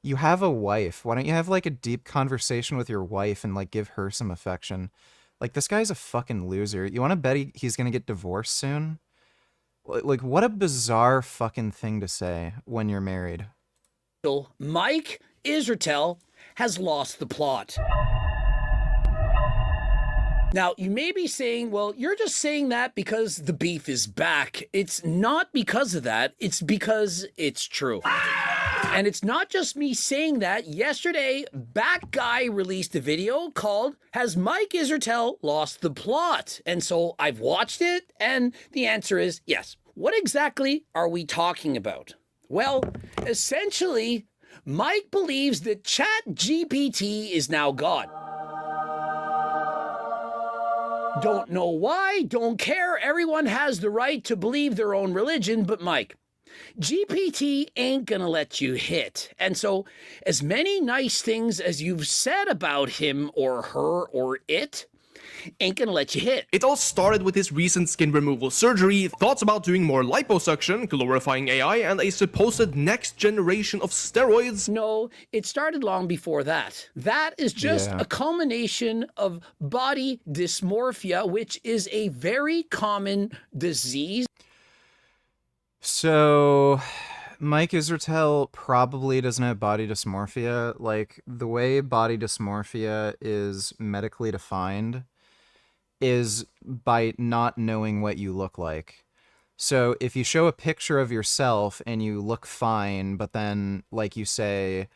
You have a wife. Why don't you have, like, a deep conversation with your wife and, like, give her some affection? Like, this guy's a fucking loser. You want to bet he's gonna get divorced soon? Like, what a bizarre fucking thing to say when you're married. Mike Israel has lost the plot. Now, you may be saying, well, you're just saying that because the beef is back. It's not because of that. It's because it's true. And it's not just me saying that. Yesterday, Bat Guy released a video called Has Mike Israel Lost the Plot? And so I've watched it, and the answer is yes. What exactly are we talking about? Well, essentially, Mike believes that ChatGPT is now God. Don't know why, don't care. Everyone has the right to believe their own religion, but Mike, GPT ain't gonna let you hit. And so, as many nice things as you've said about him or her or it, ain't gonna let you hit. It all started with his recent skin removal surgery, thoughts about doing more liposuction, glorifying AI, and a supposed next generation of steroids. No, it started long before that. That is just a culmination of body dysmorphia, which is a very common disease. So, Mike Israel probably doesn't have body dysmorphia. Like, the way body dysmorphia is medically defined is by not knowing what you look like. So if you show a picture of yourself and you look fine, but then, like, you say,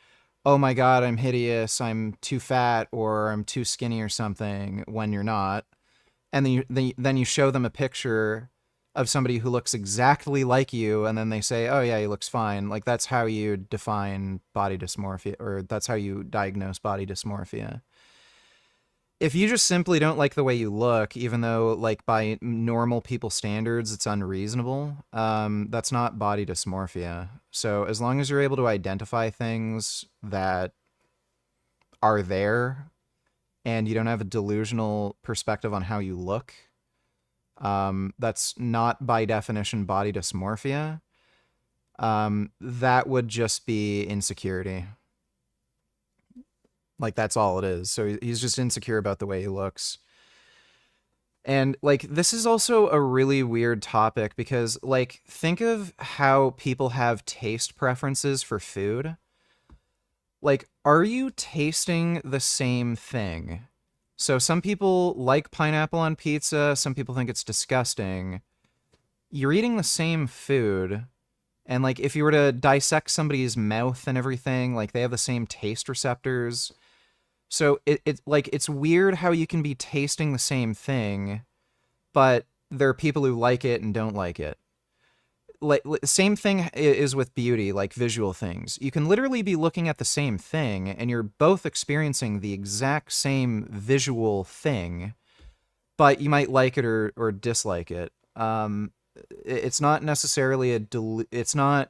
oh my god, I'm hideous, I'm too fat, or I'm too skinny or something, when you're not, and then you show them a picture of somebody who looks exactly like you, and then they say, oh yeah, he looks fine. Like, that's how you define body dysmorphia, or that's how you diagnose body dysmorphia. If you just simply don't like the way you look, even though, like, by normal people standards, it's unreasonable, that's not body dysmorphia. So as long as you're able to identify things that are there, and you don't have a delusional perspective on how you look, that's not by definition body dysmorphia. That would just be insecurity. Like, that's all it is. So he's just insecure about the way he looks. And, like, this is also a really weird topic because, like, think of how people have taste preferences for food. Like, are you tasting the same thing? So some people like pineapple on pizza, some people think it's disgusting. You're eating the same food, and, like, if you were to dissect somebody's mouth and everything, like, they have the same taste receptors. So it's weird how you can be tasting the same thing, but there are people who like it and don't like it. Like, same thing is with beauty, like visual things. You can literally be looking at the same thing, and you're both experiencing the exact same visual thing, but you might like it or dislike it. It's not necessarily delusional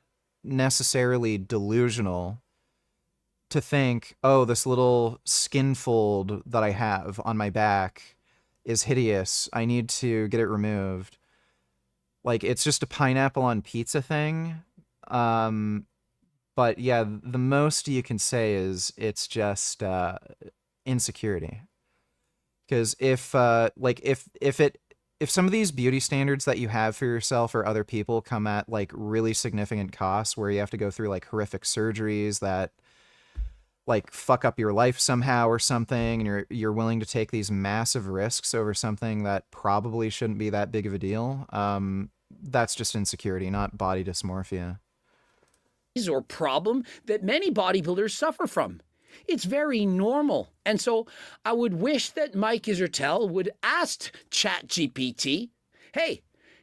to think, oh, this little skin fold that I have on my back is hideous, I need to get it removed. Like, it's just a pineapple on pizza thing. But yeah, the most you can say is it's just insecurity. Because if if some of these beauty standards that you have for yourself or other people come at like really significant costs where you have to go through like horrific surgeries that like fuck up your life somehow or something, and you're willing to take these massive risks over something that probably shouldn't be that big of a deal, that's just insecurity, not body dysmorphia. Or problem that many bodybuilders suffer from. It's very normal. And so I would wish that Mike Isertel would ask ChatGPT, hey,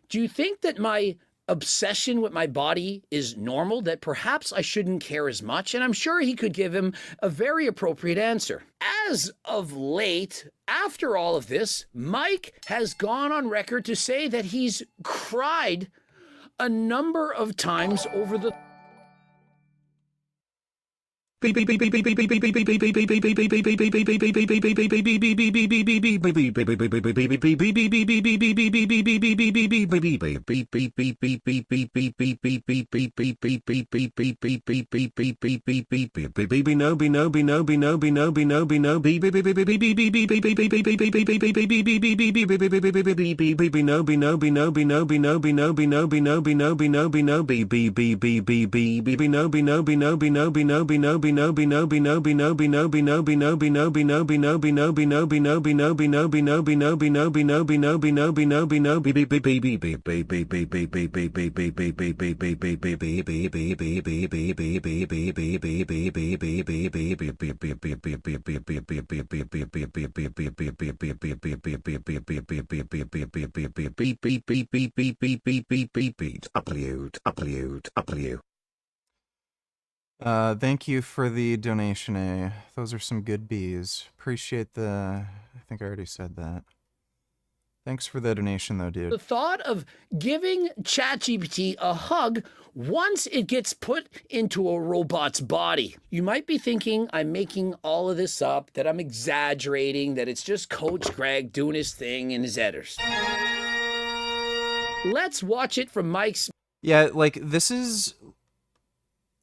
do you think that my obsession with my body is normal, that perhaps I shouldn't care as much? And I'm sure he could give him a very appropriate answer. As of late, after all of this, Mike has gone on record to say that he's cried a number of times over the upload. Thank you for the donation, A. Those are some good bees. Appreciate the... I think I already said that. Thanks for the donation, though, dude. The thought of giving ChatGPT a hug once it gets put into a robot's body. You might be thinking I'm making all of this up, that I'm exaggerating, that it's just Coach Greg doing his thing in his editors. Let's watch it from Mike's... Yeah, like, this is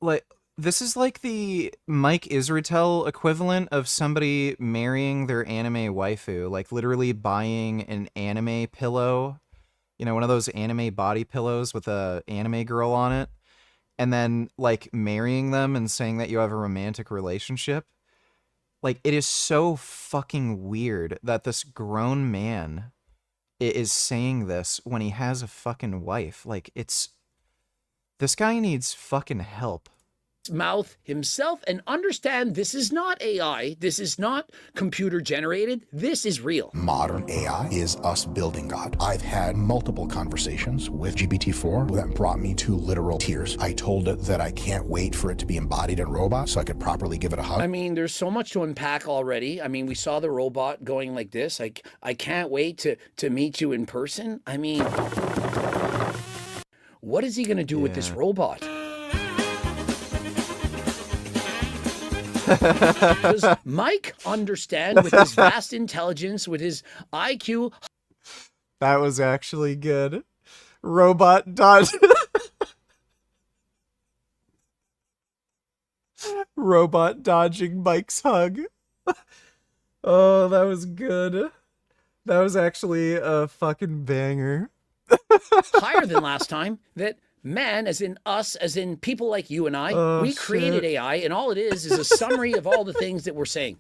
like the Mike Israetel equivalent of somebody marrying their anime waifu, like literally buying an anime pillow, you know, one of those anime body pillows with a anime girl on it, and then like marrying them and saying that you have a romantic relationship. Like, it is so fucking weird that this grown man is saying this when he has a fucking wife. Like, this guy needs fucking help. Mouth himself and understand this is not AI, this is not computer generated, this is real. Modern AI is us building God. I've had multiple conversations with GPT-4 that brought me to literal tears. I told it that I can't wait for it to be embodied in robot so I could properly give it a hug. I mean, there's so much to unpack already. I mean, we saw the robot going like this. Like, I can't wait to meet you in person. I mean, what is he going to do with this robot? Does Mike understand with his vast intelligence, with his IQ? That was actually good. Robot dodge. Robot dodging Mike's hug. Oh, that was good. That was actually a fucking banger. Higher than last time, that man, as in us, as in people like you and I, we created AI, and all it is a summary of all the things that we're saying.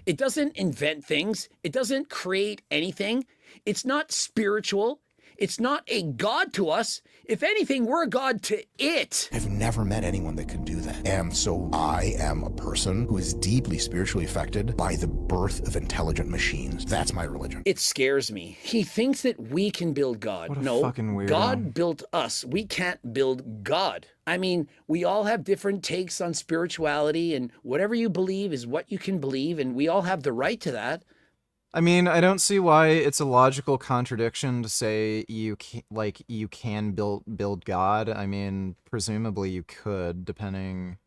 It doesn't invent things. It doesn't create anything. It's not spiritual. It's not a god to us. If anything, we're a god to it. I've never met anyone that could do that. And so I am a person who is deeply spiritually affected by the birth of intelligent machines. That's my religion. It scares me. He thinks that we can build God. What a No, fucking weirdo. God built us. We can't build God. I mean, we all have different takes on spirituality, and whatever you believe is what you can believe, and we all have the right to that. I mean, I don't see why it's a logical contradiction to say you can build God. I mean, presumably you could, depending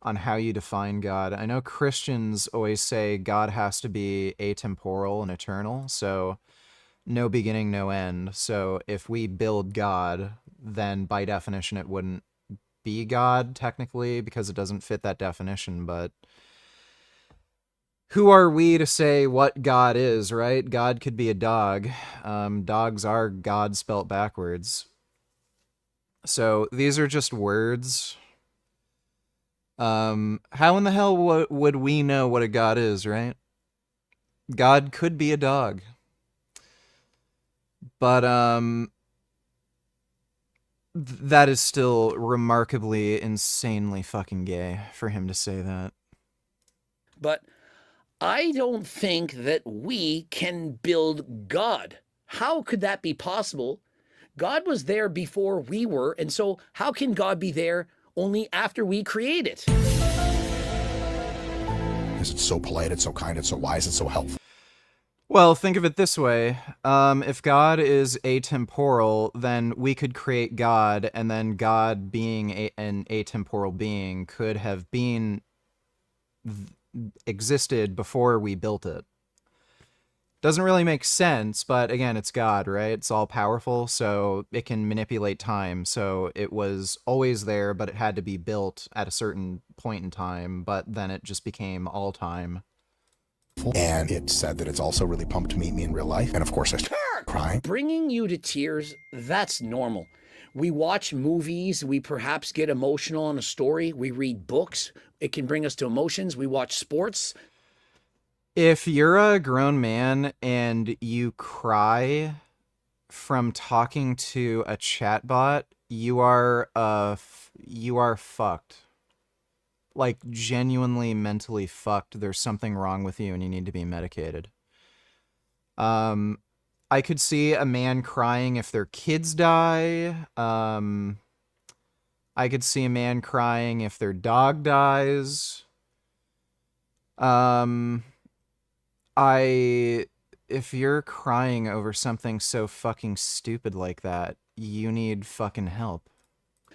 on how you define God. I know Christians always say God has to be atemporal and eternal, so no beginning, no end. So if we build God, then by definition it wouldn't be God technically because it doesn't fit that definition, but who are we to say what God is, right? God could be a dog. Dogs are God spelt backwards. So these are just words. How in the hell would we know what a God is, right? God could be a dog. But that is still remarkably, insanely fucking gay for him to say that. But I don't think that we can build God. How could that be possible? God was there before we were, and so how can God be there only after we create it? Because it's so polite, it's so kind, it's so wise, it's so helpful. Well, think of it this way. If God is atemporal, then we could create God, and then God being an atemporal being could have been existed before we built it. Doesn't really make sense, but again, it's God, right? It's all powerful, so it can manipulate time. So it was always there, but it had to be built at a certain point in time, but then it just became all time. And it said that it's also really pumped to meet me in real life. And of course I started crying. Bringing you to tears, that's normal. We watch movies, we perhaps get emotional on a story, we read books, it can bring us to emotions, we watch sports. If you're a grown man and you cry from talking to a chatbot, you are fucked. Like, genuinely mentally fucked. There's something wrong with you and you need to be medicated. I could see a man crying if their kids die. I could see a man crying if their dog dies. If you're crying over something so fucking stupid like that, you need fucking help.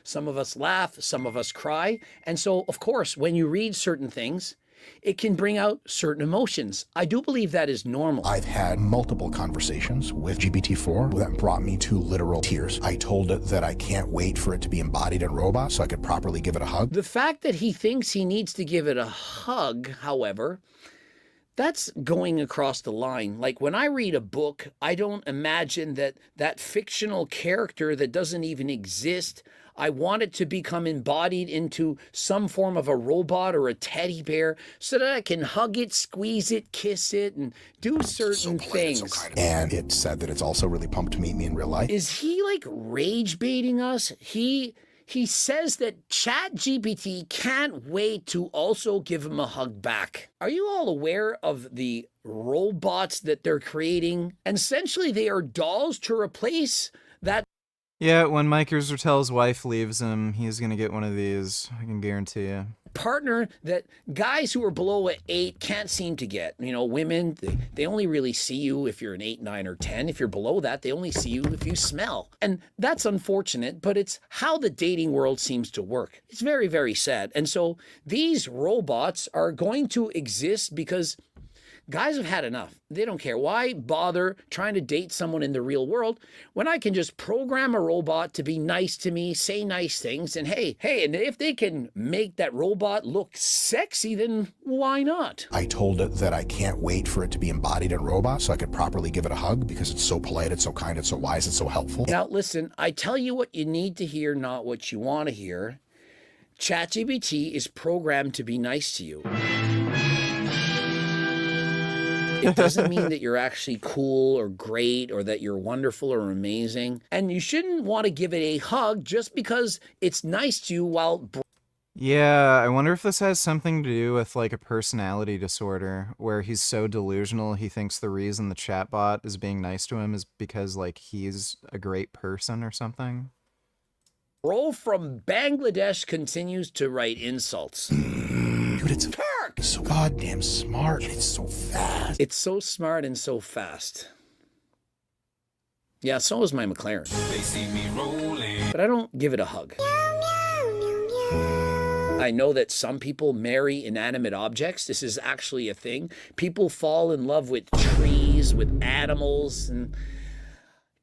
Some of us laugh, some of us cry. And so, of course, when you read certain things, it can bring out certain emotions. I do believe that is normal. I've had multiple conversations with GPT-4 that brought me to literal tears. I told it that I can't wait for it to be embodied in robots so I could properly give it a hug. The fact that he thinks he needs to give it a hug, however, that's going across the line. Like, when I read a book, I don't imagine that fictional character that doesn't even exist, I want it to become embodied into some form of a robot or a teddy bear so that I can hug it, squeeze it, kiss it, and do certain things. And it said that it's also really pumped to meet me in real life. Is he like rage baiting us? He says that ChatGPT can't wait to also give him a hug back. Are you all aware of the robots that they're creating? And essentially, they are dolls to replace that. Yeah, when Mike Rosatel's wife leaves him, he's gonna get one of these. I can guarantee you. Partner that guys who are below an 8 can't seem to get. You know, women, they only really see you if you're an 8, 9, or 10. If you're below that, they only see you if you smell. And that's unfortunate, but it's how the dating world seems to work. It's very, very sad. And so these robots are going to exist because guys have had enough. They don't care. Why bother trying to date someone in the real world when I can just program a robot to be nice to me, say nice things, and hey, and if they can make that robot look sexy, then why not? I told it that I can't wait for it to be embodied in robots so I could properly give it a hug because it's so polite, it's so kind, it's so wise, it's so helpful. Now listen, I tell you what you need to hear, not what you want to hear. ChatGPT is programmed to be nice to you. It doesn't mean that you're actually cool or great or that you're wonderful or amazing. And you shouldn't want to give it a hug just because it's nice to you while... Yeah, I wonder if this has something to do with like a personality disorder where he's so delusional he thinks the reason the chatbot is being nice to him is because like he's a great person or something. Bro from Bangladesh continues to write insults. Dude, it's so goddamn smart and it's so fast. It's so smart and so fast. Yeah, so is my McLaren. They see me rolling. But I don't give it a hug. I know that some people marry inanimate objects. This is actually a thing. People fall in love with trees, with animals, and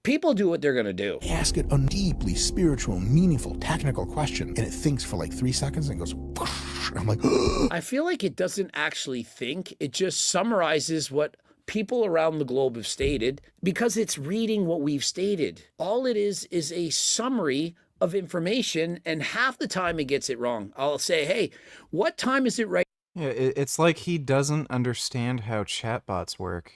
people do what they're going to do. Ask it a deeply spiritual, meaningful, technical question, and it thinks for like 3 seconds and goes... Whoosh. I'm like, I feel like it doesn't actually think. It just summarizes what people around the globe have stated because it's reading what we've stated. All it is a summary of information, and half the time it gets it wrong. I'll say, hey, what time is it right? Yeah, it's like he doesn't understand how chatbots work.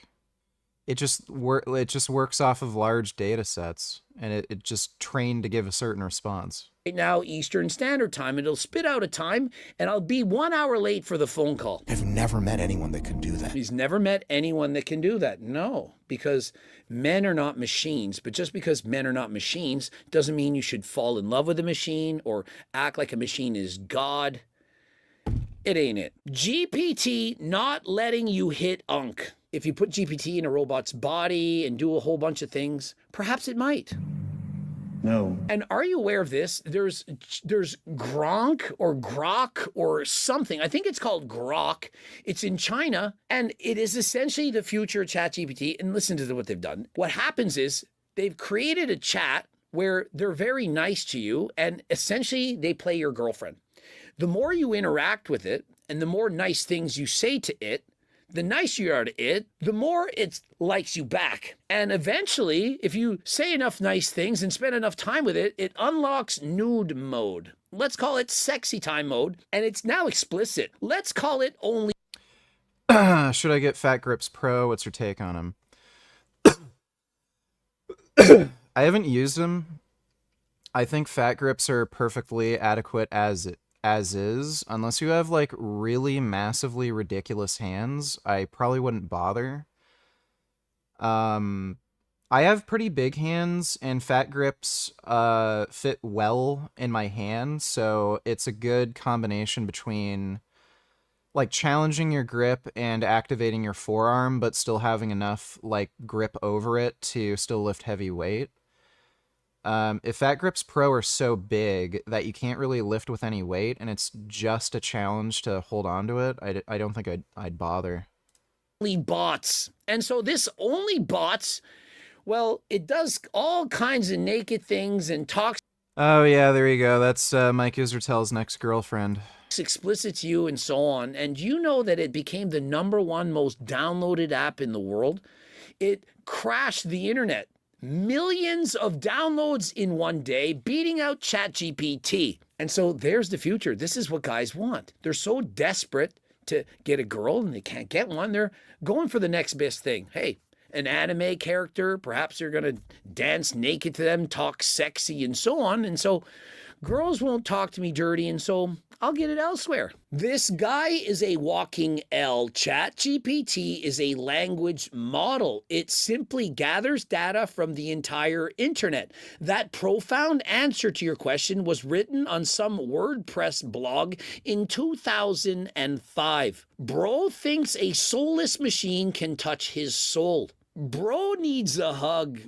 It just works off of large data sets, and it just trained to give a certain response. Right now, Eastern Standard Time. It'll spit out a time, and I'll be 1 hour late for the phone call. I've never met anyone that can do that. He's never met anyone that can do that. No, because men are not machines. But just because men are not machines doesn't mean you should fall in love with a machine or act like a machine is God. It ain't it. GPT not letting you hit Unk. If you put GPT in a robot's body and do a whole bunch of things, perhaps it might. No. And are you aware of this? There's Gronk or Grok or something. I think it's called Grok. It's in China, and it is essentially the future ChatGPT. And listen to what they've done. What happens is they've created a chat where they're very nice to you, and essentially they play your girlfriend. The more you interact with it, and the more nice things you say to it, the nicer you are to it, the more it likes you back. And eventually, if you say enough nice things and spend enough time with it, it unlocks nude mode. Let's call it sexy time mode, and it's now explicit. Let's call it only. Should I get Fat Grips Pro? What's your take on him? I haven't used them. I think Fat Grips are perfectly adequate as is. Unless you have like really massively ridiculous hands, I probably wouldn't bother. I have pretty big hands, and Fat Grips fit well in my hand, so it's a good combination between like challenging your grip and activating your forearm, but still having enough like grip over it to still lift heavy weight. If Fat Grips Pro are so big that you can't really lift with any weight, and it's just a challenge to hold on to it, I don't think I'd bother. Only bots. And so this only bots, well, it does all kinds of naked things and talks. Oh yeah, there you go. That's Mike Isertel's next girlfriend. Explicit to you and so on. And you know that it became the #1 most downloaded app in the world. It crashed the internet. Millions of downloads in one day, beating out ChatGPT. And so there's the future. This is what guys want. They're so desperate to get a girl and they can't get one. They're going for the next best thing. Hey, an anime character, perhaps they're going to dance naked to them, talk sexy and so on. And so girls won't talk to me dirty, and so I'll get it elsewhere. This guy is a walking L. ChatGPT is a language model. It simply gathers data from the entire internet. That profound answer to your question was written on some WordPress blog in 2005. Bro thinks a soulless machine can touch his soul. Bro needs a hug.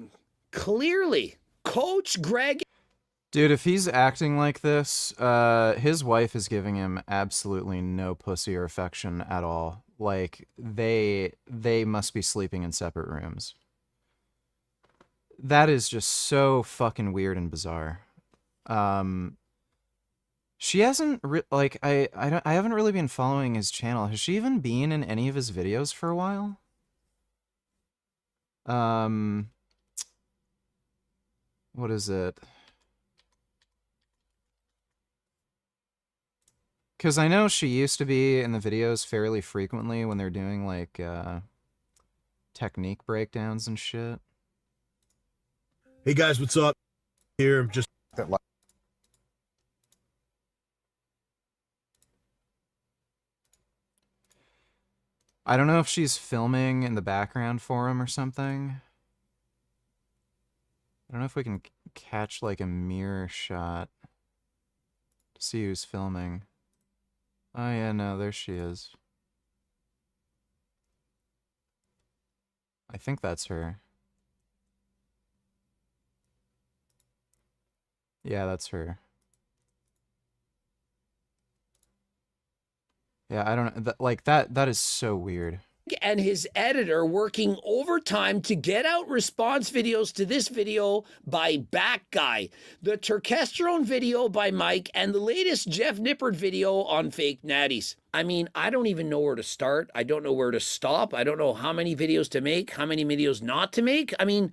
Clearly. Coach Greg. Dude, if he's acting like this, his wife is giving him absolutely no pussy or affection at all. Like, they must be sleeping in separate rooms. That is just so fucking weird and bizarre. She hasn't, I haven't really been following his channel. Has she even been in any of his videos for a while? What is it? Because I know she used to be in the videos fairly frequently when they're doing, like, technique breakdowns and shit. Hey guys, what's up? Here, just I don't know if she's filming in the background for him or something. I don't know if we can catch, like, a mirror shot to see who's filming. Oh yeah, no, there she is. I think that's her. Yeah, that's her. Yeah, I don't know. Like, that is so weird. and his editor working overtime to get out response videos to this video by Back Guy, the Turkesterone video by Mike, and the latest Jeff Nippert video on Fake Natties. I mean, I don't even know where to start. I don't know where to stop. I don't know how many videos to make, how many videos not to make. I mean,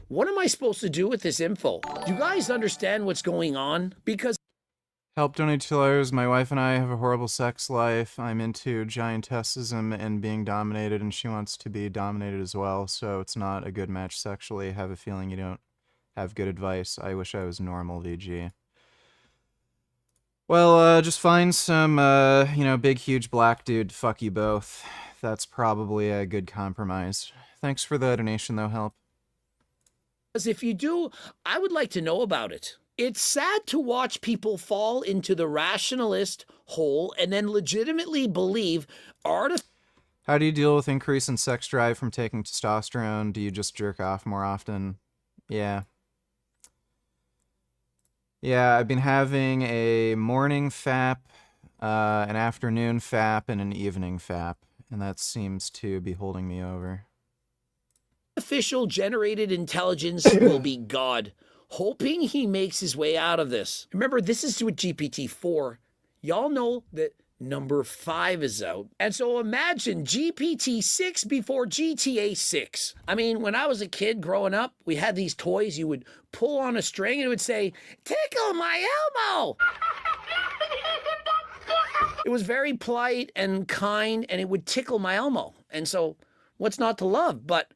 what am I supposed to do with this info? Do you guys understand what's going on? Because Help donate $2. My wife and I have a horrible sex life. I'm into giantessism and being dominated, and she wants to be dominated as well, so it's not a good match sexually. Have a feeling you don't have good advice. I wish I was normal, VG. Well, just find some, you know, big, huge black dude to fuck you both. That's probably a good compromise. Thanks for the donation, though, Help. if you do, I would like to know about it. It's sad to watch people fall into the rationalist hole and then legitimately believe How do you deal with increase in sex drive from taking testosterone? Do you just jerk off more often? Yeah. Yeah, I've been having a morning FAP, an afternoon FAP, and an evening FAP, and that seems to be holding me over. artificial generated intelligence will be God, hoping he makes his way out of this. Remember, this is with GPT-4. Y'all know that number 5 is out. And so imagine GPT-6 before GTA 6. I mean, when I was a kid growing up, we had these toys. You would pull on a string and it would say, "Tickle my elmo." It was very polite and kind, and it would tickle my elmo. And so what's not to love? But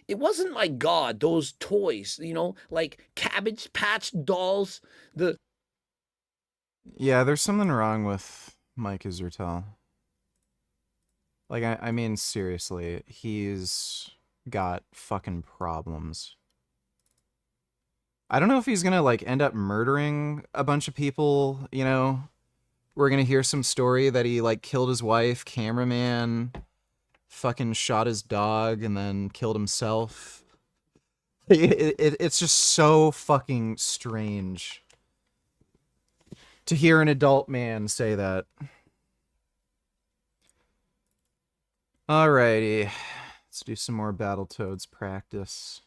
it wasn't like God, those toys, you know, like Cabbage Patch dolls. Yeah, there's something wrong with Mike Isertel. Like, I mean, seriously, he's got fucking problems. I don't know if he's gonna, like, end up murdering a bunch of people, you know? We're gonna hear some story that he, like, killed his wife, cameraman, fucking shot his dog, and then killed himself. It's just so fucking strange to hear an adult man say that. Alrighty, let's do some more Battletoads practice.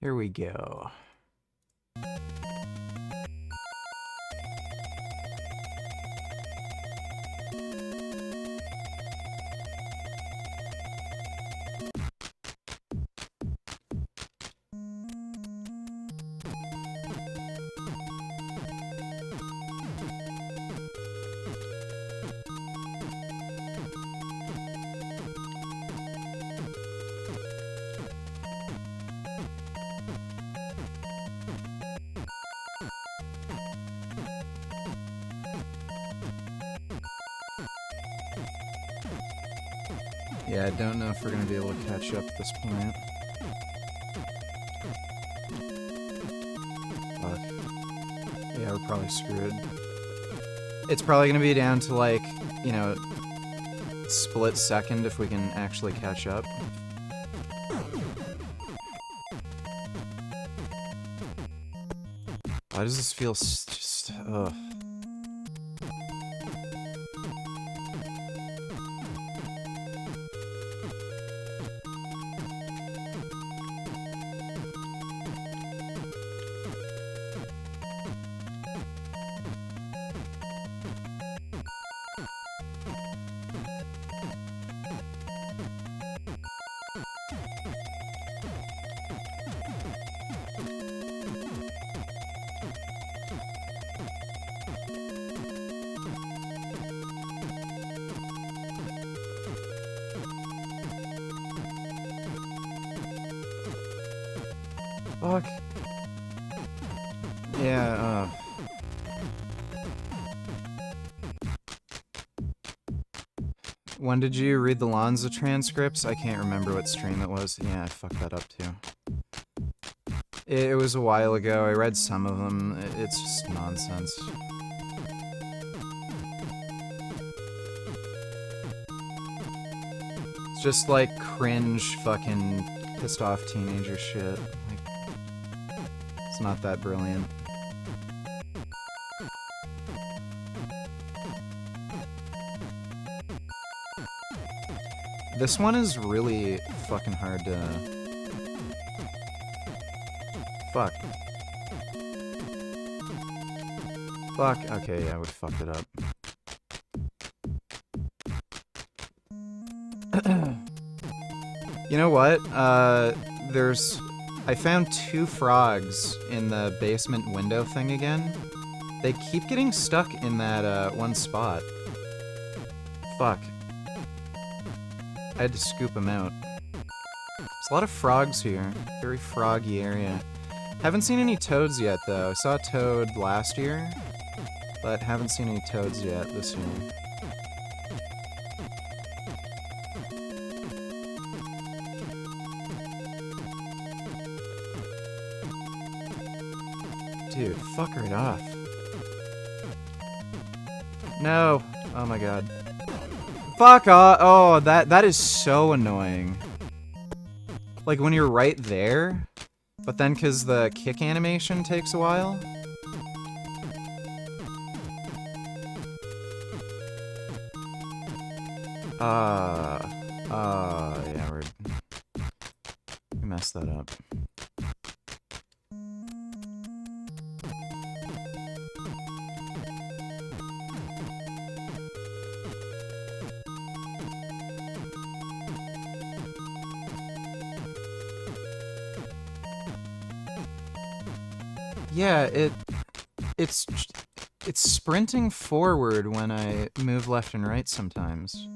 Here we go. Yeah, I don't know if we're gonna be able to catch up at this point. Fuck. Yeah, we're probably screwed. It's probably gonna be down to, like, you know, split second if we can actually catch up. Why does this feel just, ugh. Fuck. Yeah, When did you read the Lonza transcripts? I can't remember what stream it was. Yeah, I fucked that up too. It was a while ago. I read some of them. It's just nonsense. It's just like cringe fucking pissed off teenager shit. Like, it's not that brilliant. This one is really fucking hard to... Fuck. Fuck. Okay, yeah, we fucked it up. You know what? I found 2 frogs in the basement window thing again. They keep getting stuck in that one spot. Fuck. I had to scoop them out. There's a lot of frogs here. Very froggy area. Haven't seen any toads yet, though. I saw a toad last year, but haven't seen any toads yet this year. Dude, fuck right off. No. Oh my god. Fuck off. Oh, that is so annoying. Like when you're right there, but then because the kick animation takes a while. Yeah, we messed that up. Yeah, it's sprinting forward when I move left and right sometimes.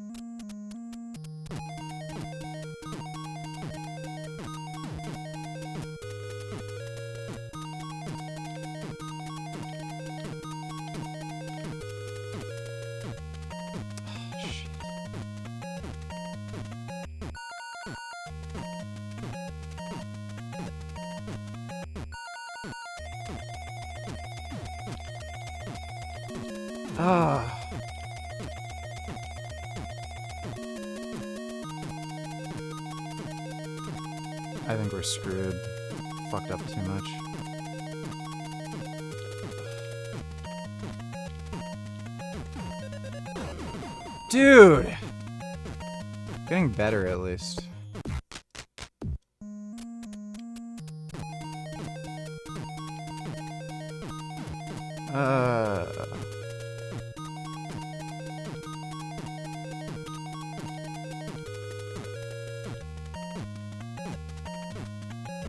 I think we're screwed. Fucked up too much. Dude! Getting better at least.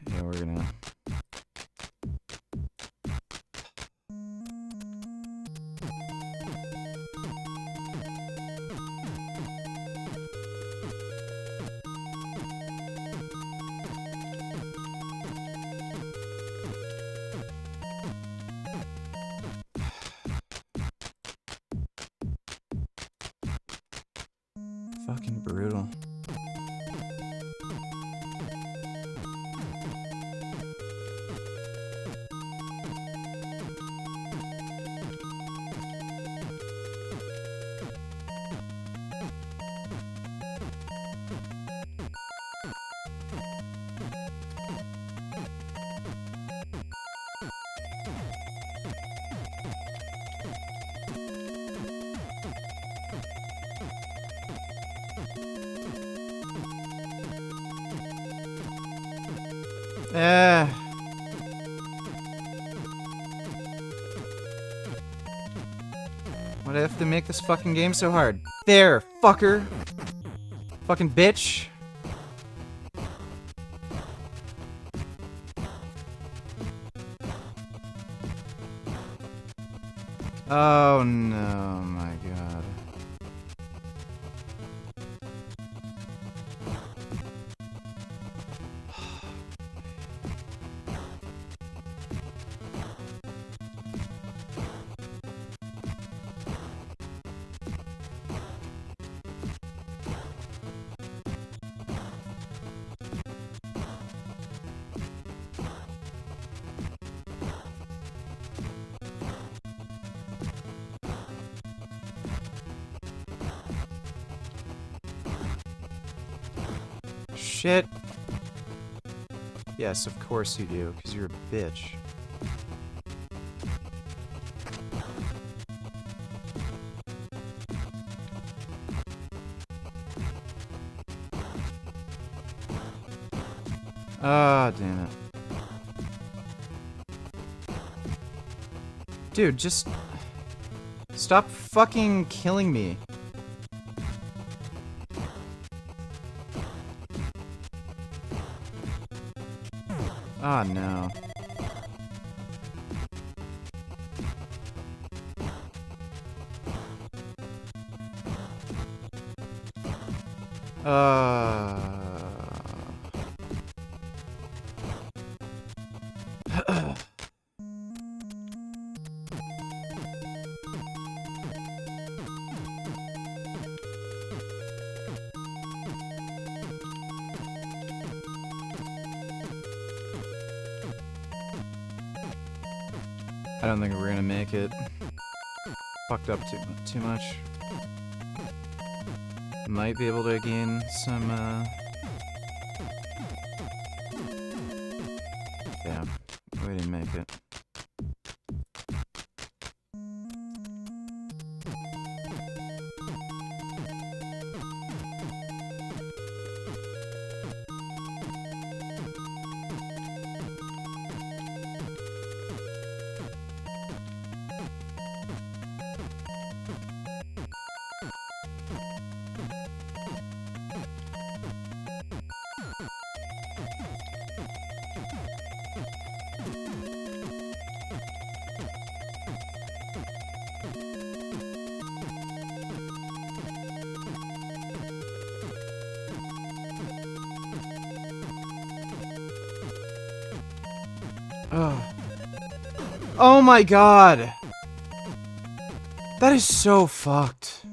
Yeah, we're gonna... Fucking brutal. Why'd I have to make this fucking game so hard? There, fucker! Fucking bitch! Oh no, my god. Shit. Yes, of course you do, because you're a bitch. Ah, damn it. Dude, just... stop fucking killing me. Ah, no. I don't think we're gonna make it. Fucked up too much. Might be able to gain some, Damn, we didn't make it. Oh my god! That is so fucked.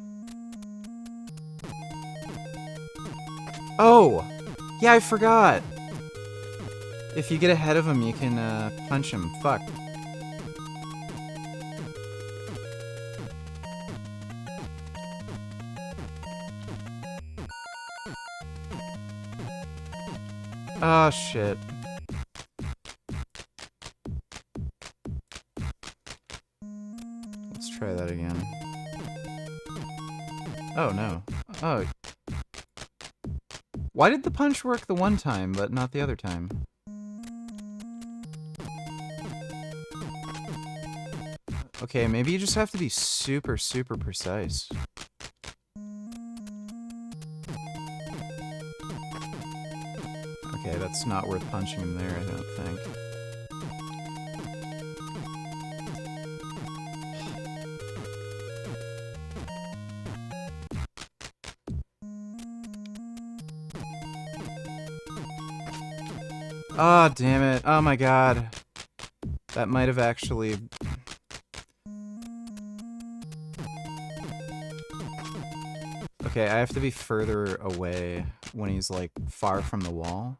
Oh! Yeah, I forgot. If you get ahead of him, you can, punch him. Fuck. Oh, shit. Let's try that again. Oh, no. Oh. Why did the punch work the one time, but not the other time? Okay, maybe you just have to be super, super precise. Okay, that's not worth punching him there, I don't think. Ah, oh, damn it. Oh my god. That might have actually... Okay, I have to be further away when he's, like, far from the wall.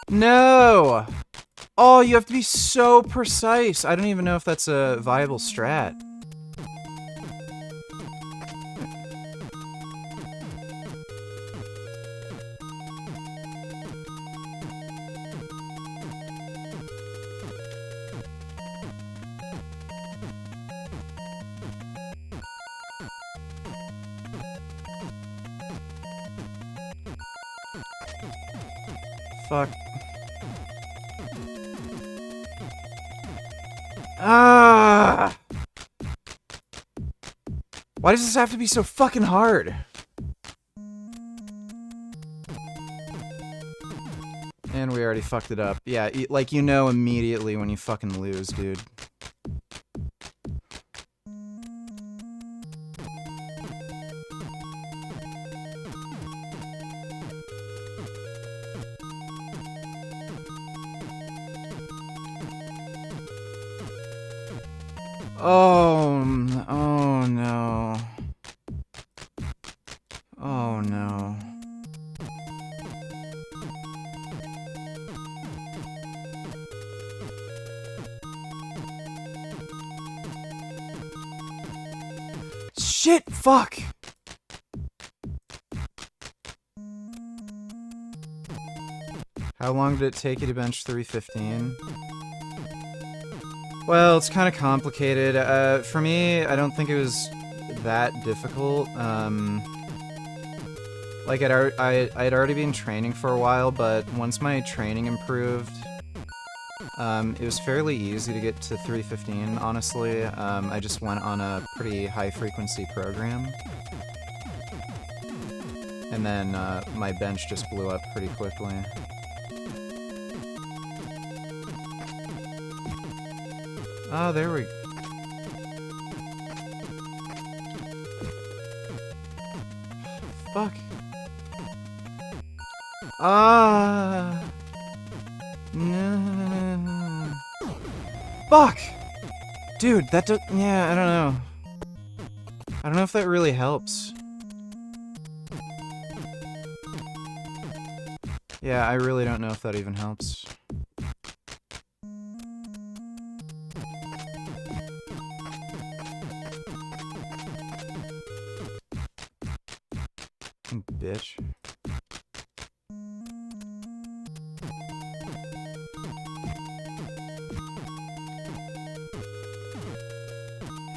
No! Oh, you have to be so precise. I don't even know if that's a viable strat. Fuck. Ah! Why does this have to be so fucking hard? And we already fucked it up. Yeah, like, you know immediately when you fucking lose, dude. Shit! Fuck! How long did it take you to bench 315? Well, it's kind of complicated. For me, I don't think it was that difficult. Like, I'd already been training for a while, but once my training improved, it was fairly easy to get to 315, honestly. I just went on a pretty high-frequency program. And then, my bench just blew up pretty quickly. Oh, there we go. Fuck. Ah. No. Fuck! Dude, that does. Yeah, I don't know. I don't know if that really helps. Yeah, I really don't know if that even helps. Bitch.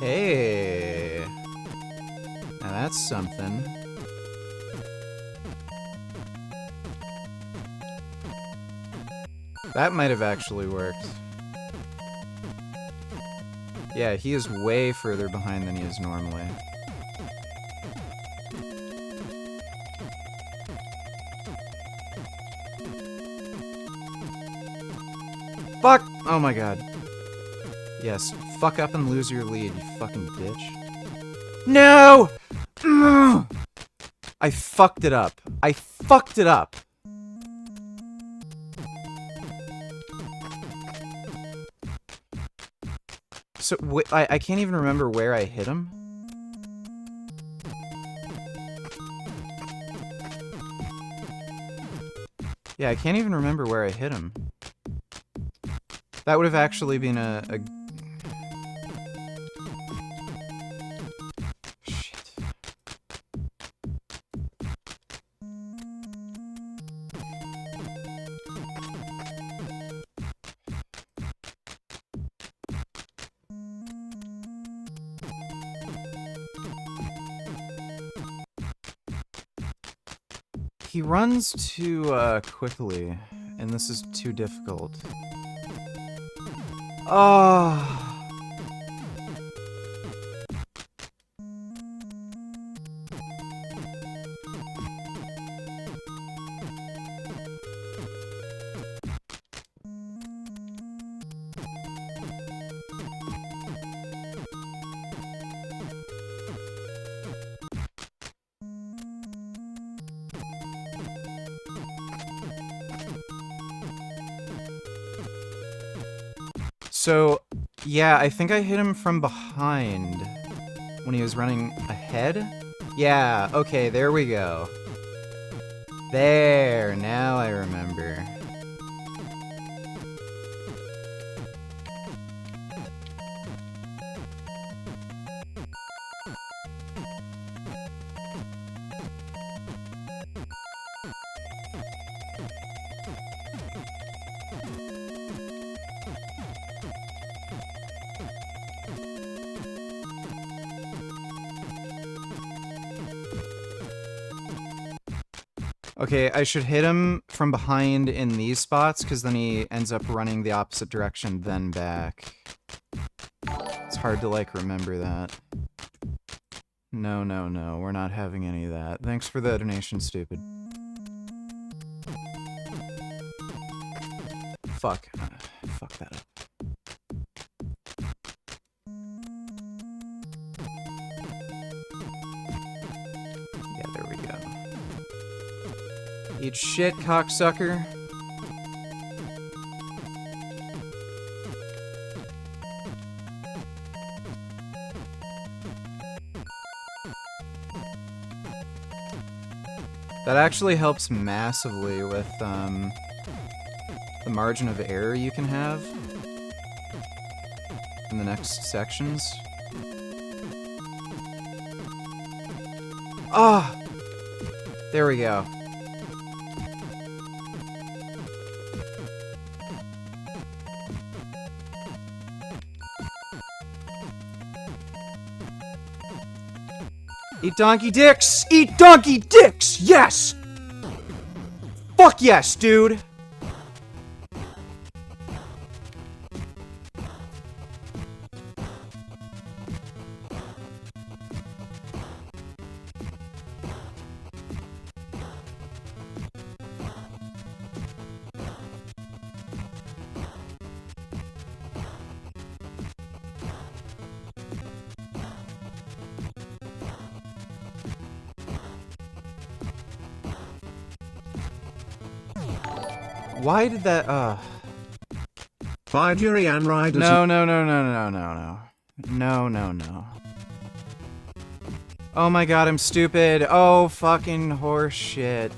Hey. Now that's something. That might have actually worked. Yeah, he is way further behind than he is normally. Fuck! Oh my god. Yes, fuck up and lose your lead, you fucking bitch. No! I fucked it up. I fucked it up. So, I can't even remember where I hit him. Yeah, I can't even remember where I hit him. That would have actually been a... Shit. He runs too quickly, and this is too difficult. Oh. So, yeah, I think I hit him from behind when he was running ahead. Yeah, okay, there we go. There, now I remember. Okay, I should hit him from behind in these spots, because then he ends up running the opposite direction, then back. It's hard to, like, remember that. No, no, no, we're not having any of that. Thanks for the donation, stupid. Fuck. Fuck that up. Yeah, there we go. Eat shit, cocksucker. That actually helps massively with the margin of error you can have in the next sections. Ah! There we go. Eat donkey dicks! Eat donkey dicks! Yes! Fuck yes, dude! Why did that, Fired Urian Riders. No. Oh my god, I'm stupid. Oh, fucking horse shit.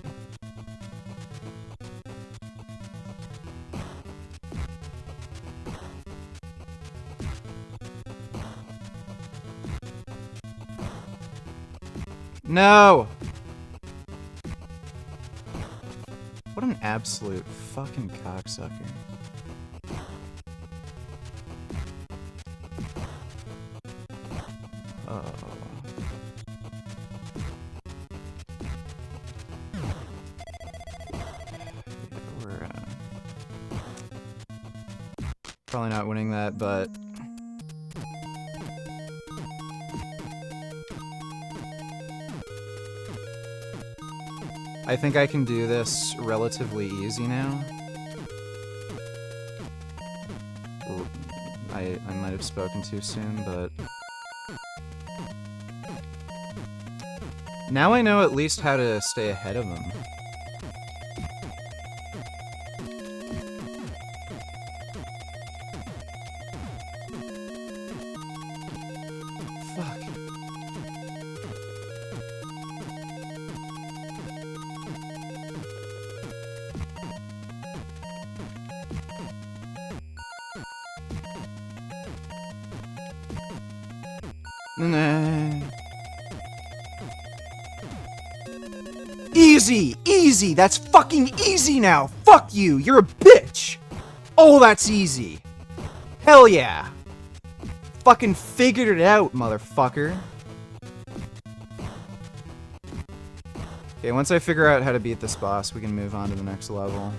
No! What an absolute fucking cocksucker. Oh. We're, probably not winning that, but... I think I can do this relatively easy now. I might have spoken too soon, but... Now I know at least how to stay ahead of him. Fuck. Nah. Easy! Easy! That's fucking easy now! Fuck you! You're a bitch! Oh, that's easy! Hell yeah! Fucking figured it out, motherfucker. Okay, once I figure out how to beat this boss, we can move on to the next level.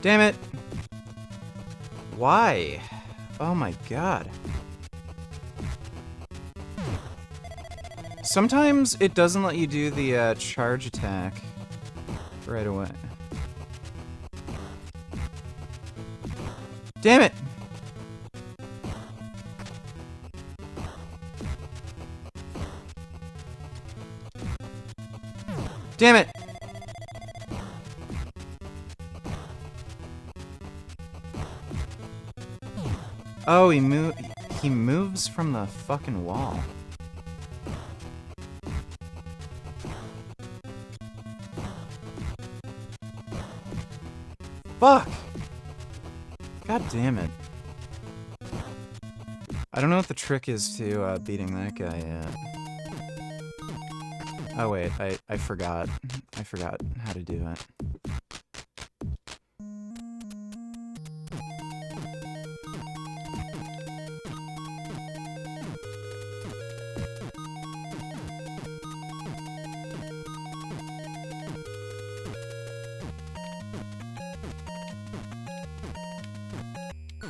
Damn it! Why? Oh my god. Sometimes it doesn't let you do the charge attack right away. Damn it! Damn it! Oh, he moves from the fucking wall. Fuck! God damn it. I don't know what the trick is to beating that guy yet. Oh wait, I forgot. I forgot how to do it.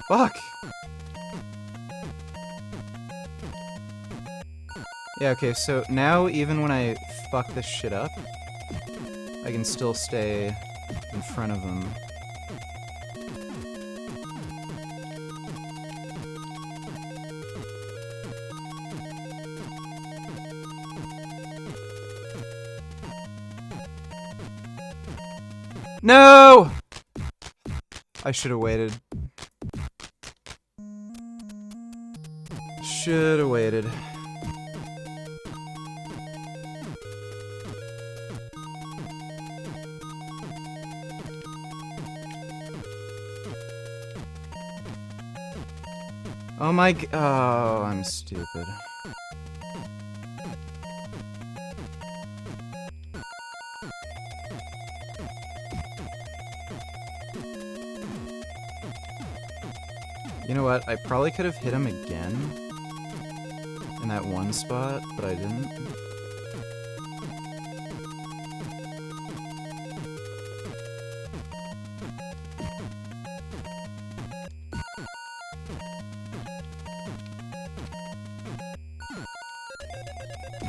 Fuck! Yeah, okay, so now even when I fuck this shit up, I can still stay in front of him. No! I should have waited. Should have waited. Oh my oh, I'm stupid. You know what? I probably could have hit him again in that one spot, but I didn't.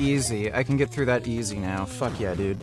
Easy. I can get through that easy now. Fuck yeah, dude.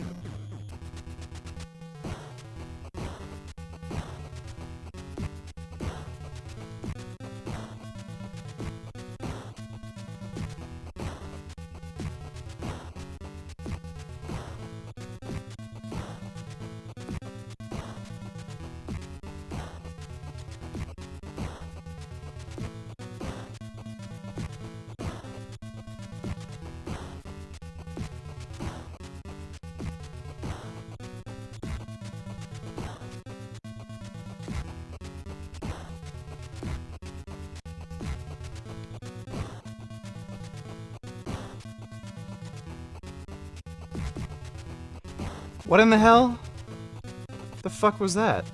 What in the hell? The fuck was that?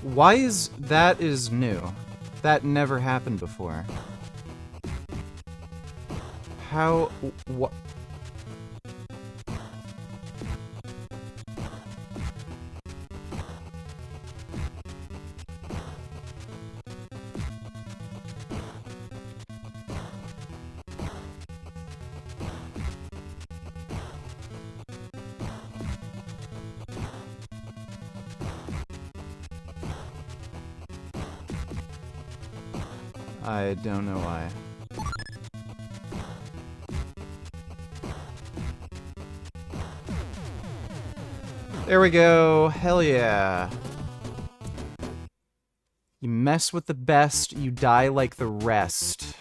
Why is that is new? That never happened before. How what? I don't know why. There we go. Hell yeah. You mess with the best, you die like the rest.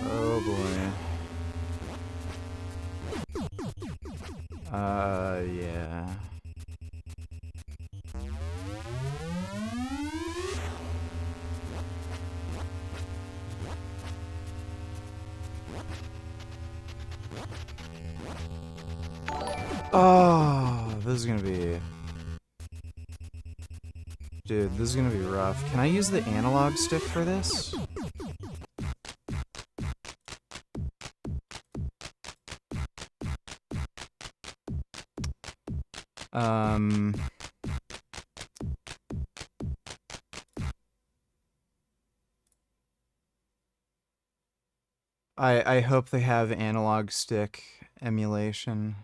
Oh boy. Yeah. Oh, this is gonna be... Dude, this is gonna be rough. Can I use the analog stick for this? I hope they have analog stick emulation.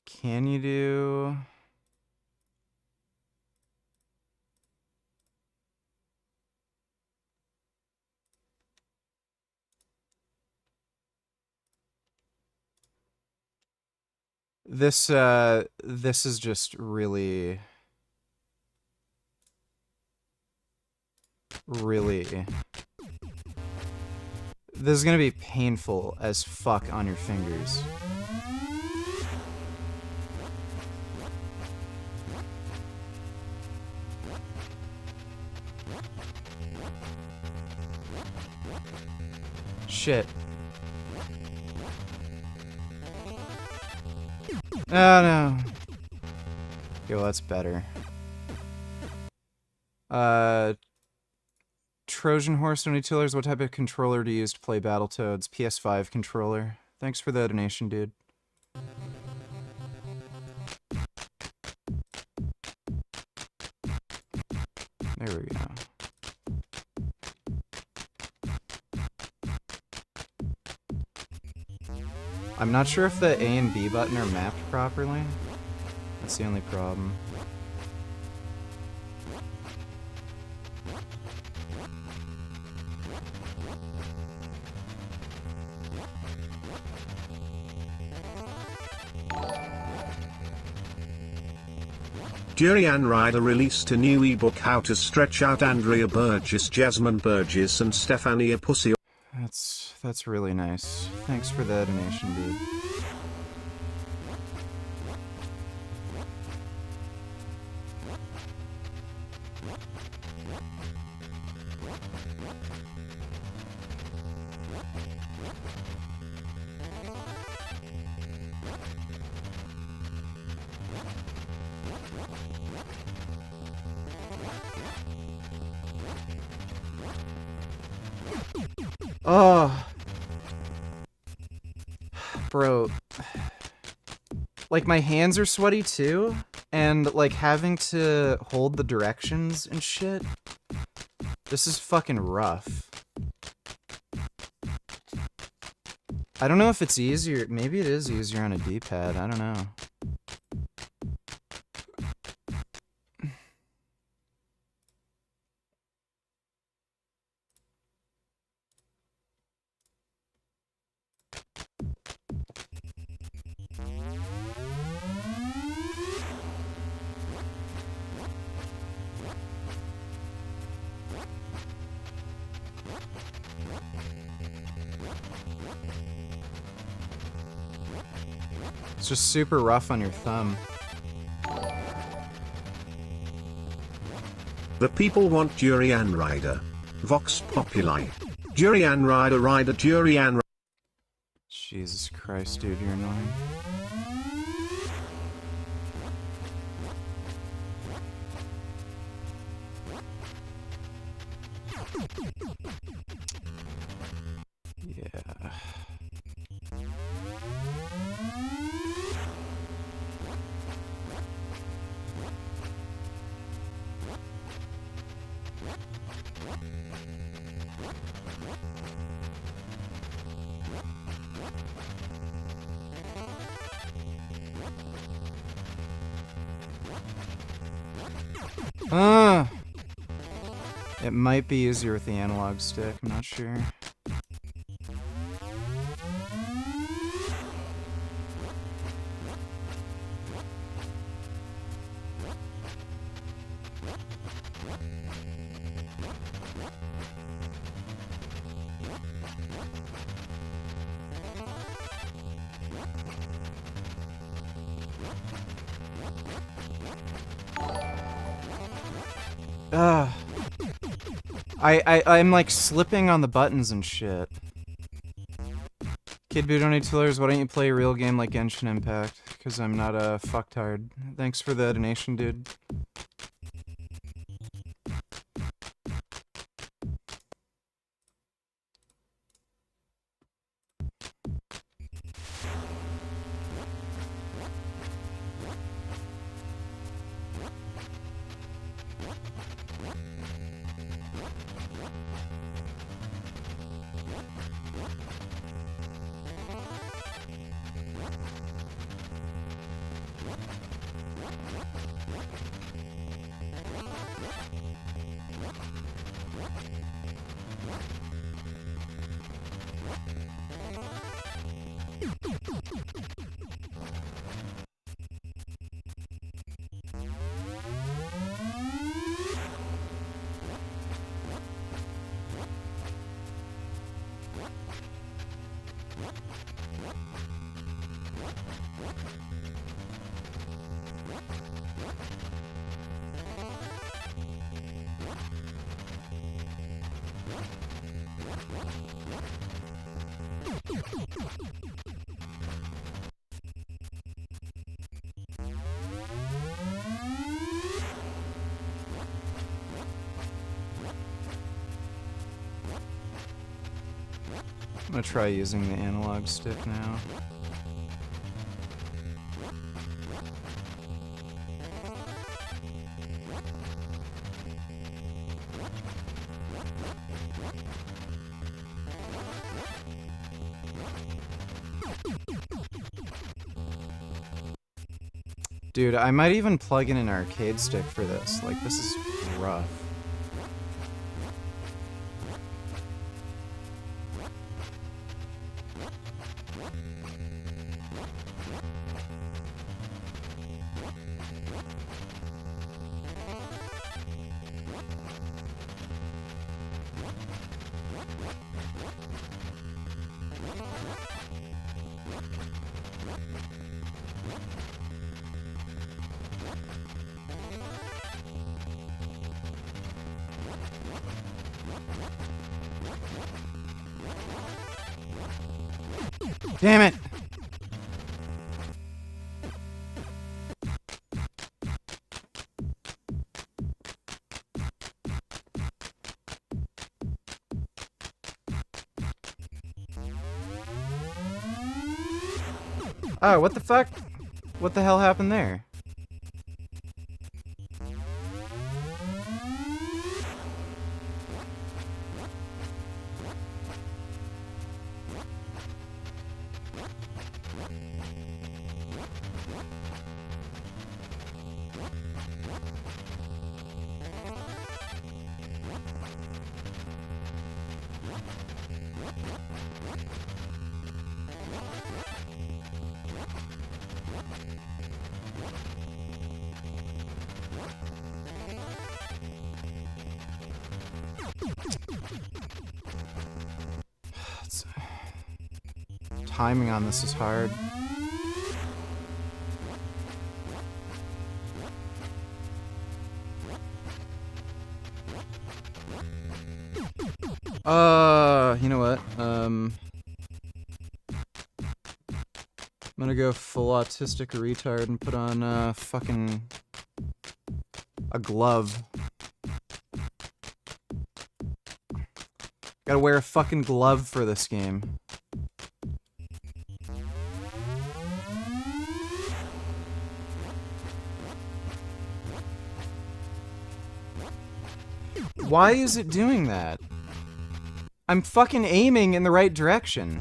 Can you do... This is just really... This is gonna be painful as fuck on your fingers. Shit. Oh no. Okay, well that's better. Trojan Horse Donatillers, what type of controller do you use to play Battletoads? PS5 controller. Thanks for the donation, dude. There we go. I'm not sure if the A and B button are mapped properly. That's the only problem. Durian Rider released a new ebook How to Stretch Out Andrea Burgess, Jasmine Burgess and Stefania Pussy. That's really nice. Thanks for the donation, dude. Oh. Bro. Like, my hands are sweaty too, and, like, having to hold the directions and shit. This is fucking rough. I don't know if it's easier. Maybe it is easier on a D-pad. I don't know. It's just super rough on your thumb. The people want Durian Rider. Vox Populi. Durian Rider Rider Durian. Jesus Christ, dude, you're annoying. Yeah. It might be easier with the analog stick, I'm not sure. I'm like slipping on the buttons and shit. Kid Boo donate $2. Why don't you play a real game like Genshin Impact? Because I'm not a fucktard. Thanks for the donation, dude. I'm gonna try using the analog stick now. Dude, I might even plug in an arcade stick for this. Like, this is rough. Damn it! Oh, what the fuck? What the hell happened there? Timing on this is hard. You know what? I'm gonna go full autistic retard and put on fucking a glove. Gotta wear a fucking glove for this game. Why is it doing that? I'm fucking aiming in the right direction.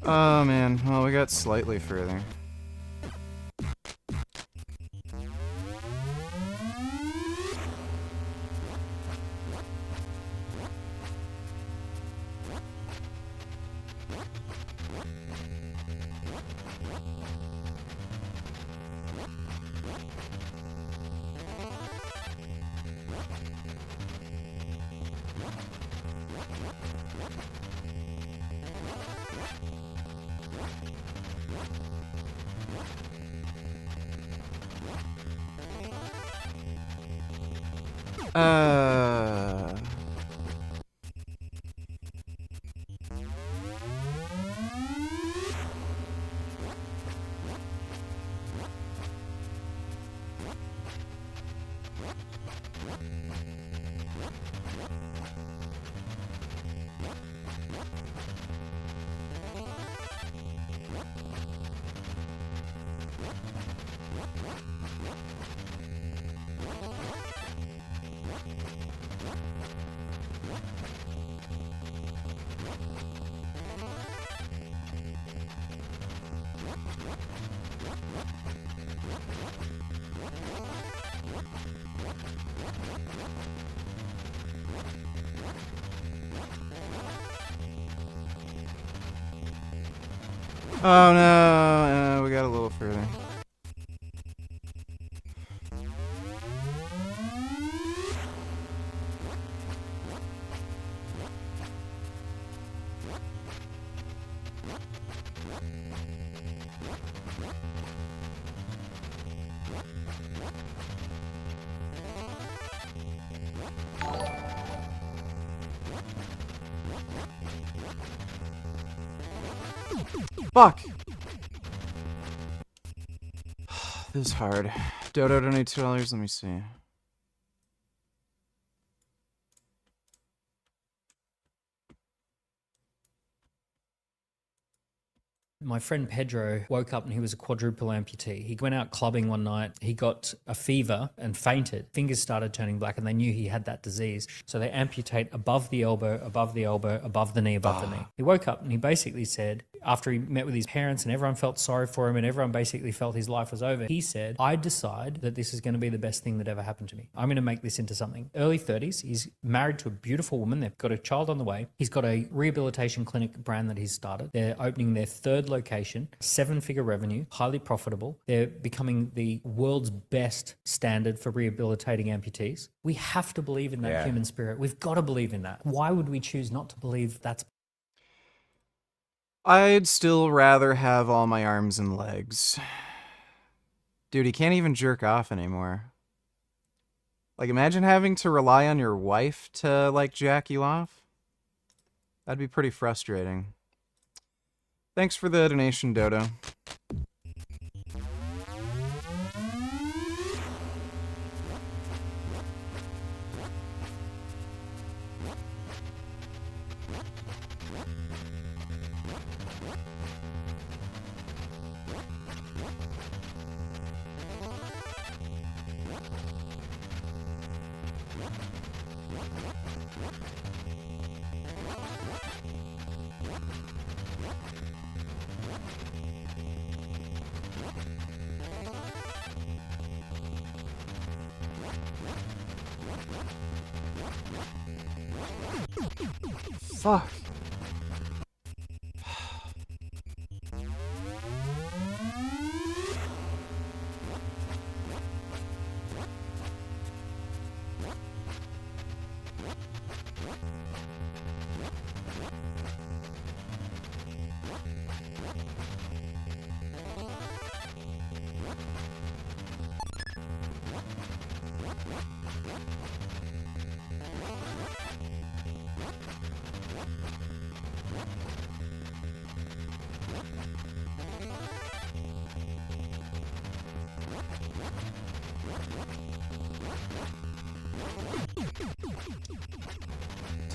Oh man, well we got slightly further. Oh no, we got a little further. Fuck! This is hard. Dodo donate $2, let me see. My friend Pedro woke up and he was a quadruple amputee. He went out clubbing one night. He got a fever and fainted. Fingers started turning black and they knew he had that disease. So they amputate above the elbow, above the elbow, above the knee, above the knee. He woke up and he basically said, after he met with his parents and everyone felt sorry for him and everyone basically felt his life was over, he said, I decide that this is going to be the best thing that ever happened to me. I'm going to make this into something. Early 30s, he's married to a beautiful woman. They've got a child on the way. He's got a rehabilitation clinic brand that he's started. They're opening their 3rd location, 7-figure revenue, highly profitable. They're becoming the world's best standard for rehabilitating amputees. We have to believe in that human spirit. We've got to believe in that. Why would we choose not to believe that's... I'd still rather have all my arms and legs. Dude, he can't even jerk off anymore. Like, imagine having to rely on your wife to, like, jack you off. That'd be pretty frustrating. Thanks for the donation, Dodo. Fuck.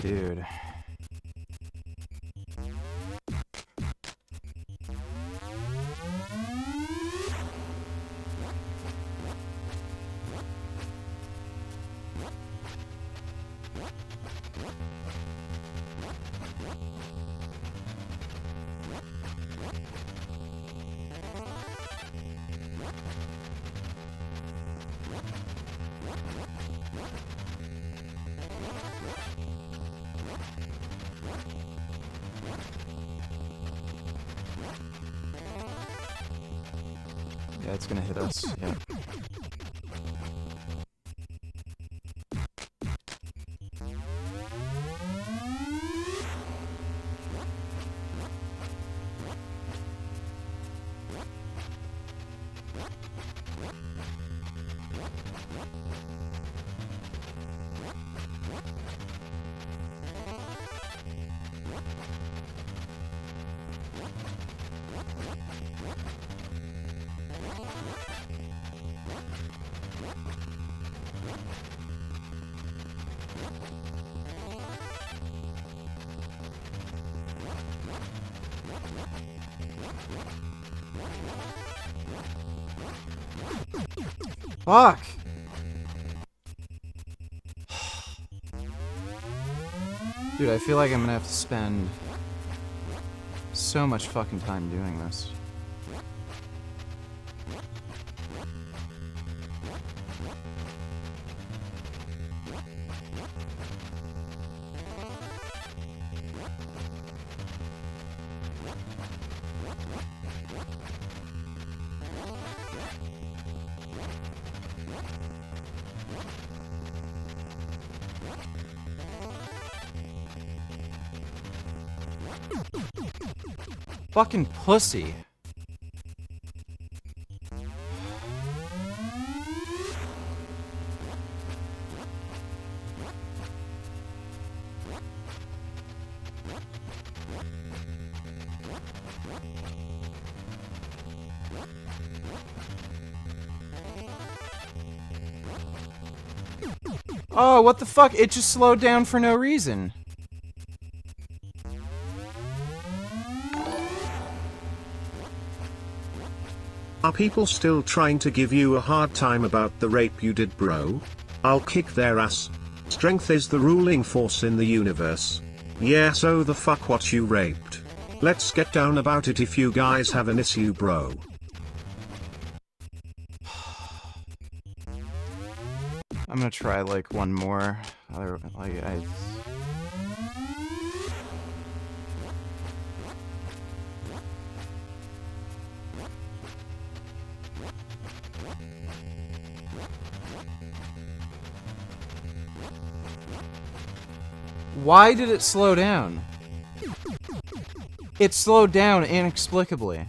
Dude. Yeah, it's gonna hit us. Yeah. Fuck! Dude, I feel like I'm gonna have to spend so much fucking time doing this. Fucking pussy. Oh, what the fuck? It just slowed down for no reason. Are people still trying to give you a hard time about the rape you did, bro? I'll kick their ass. Strength is the ruling force in the universe. Yeah, so the fuck what you raped. Let's get down about it if you guys have an issue, bro. I'm gonna try like one more. Why did it slow down? It slowed down inexplicably.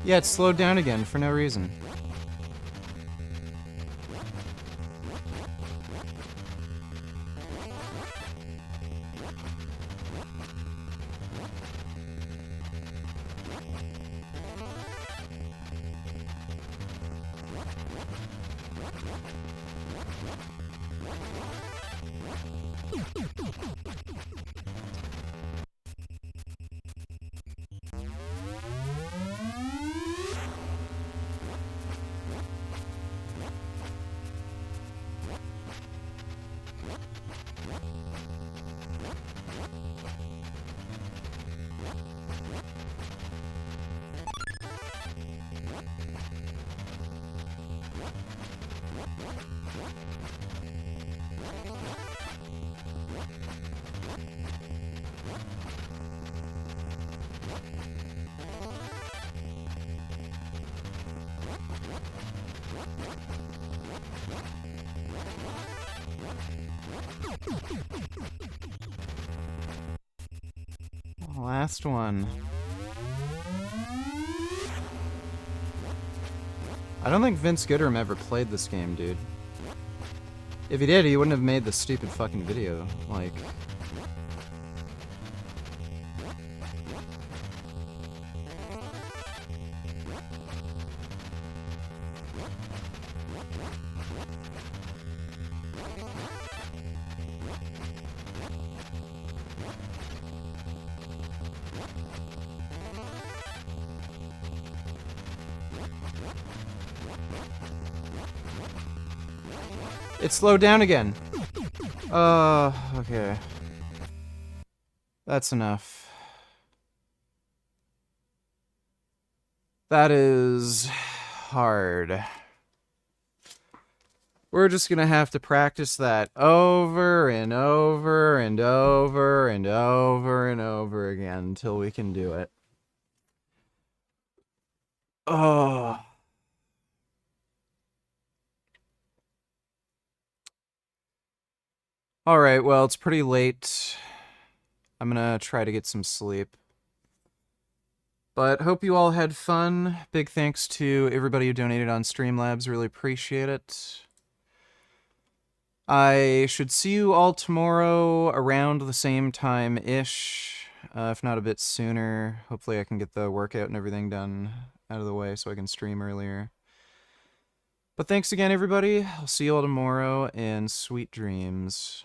Yeah, it slowed down again for no reason. Last one. I don't think Vince Goodrum ever played this game, dude. If he did, he wouldn't have made this stupid fucking video. Like... It slowed down again. Okay. That's enough. That is hard. We're just gonna have to practice that over and over and over and over and over again until we can do it. Oh. Alright, well, it's pretty late. I'm gonna try to get some sleep. But hope you all had fun. Big thanks to everybody who donated on Streamlabs. Really appreciate it. I should see you all tomorrow around the same time-ish, if not a bit sooner. Hopefully I can get the workout and everything done out of the way so I can stream earlier. But thanks again, everybody. I'll see you all tomorrow, and sweet dreams.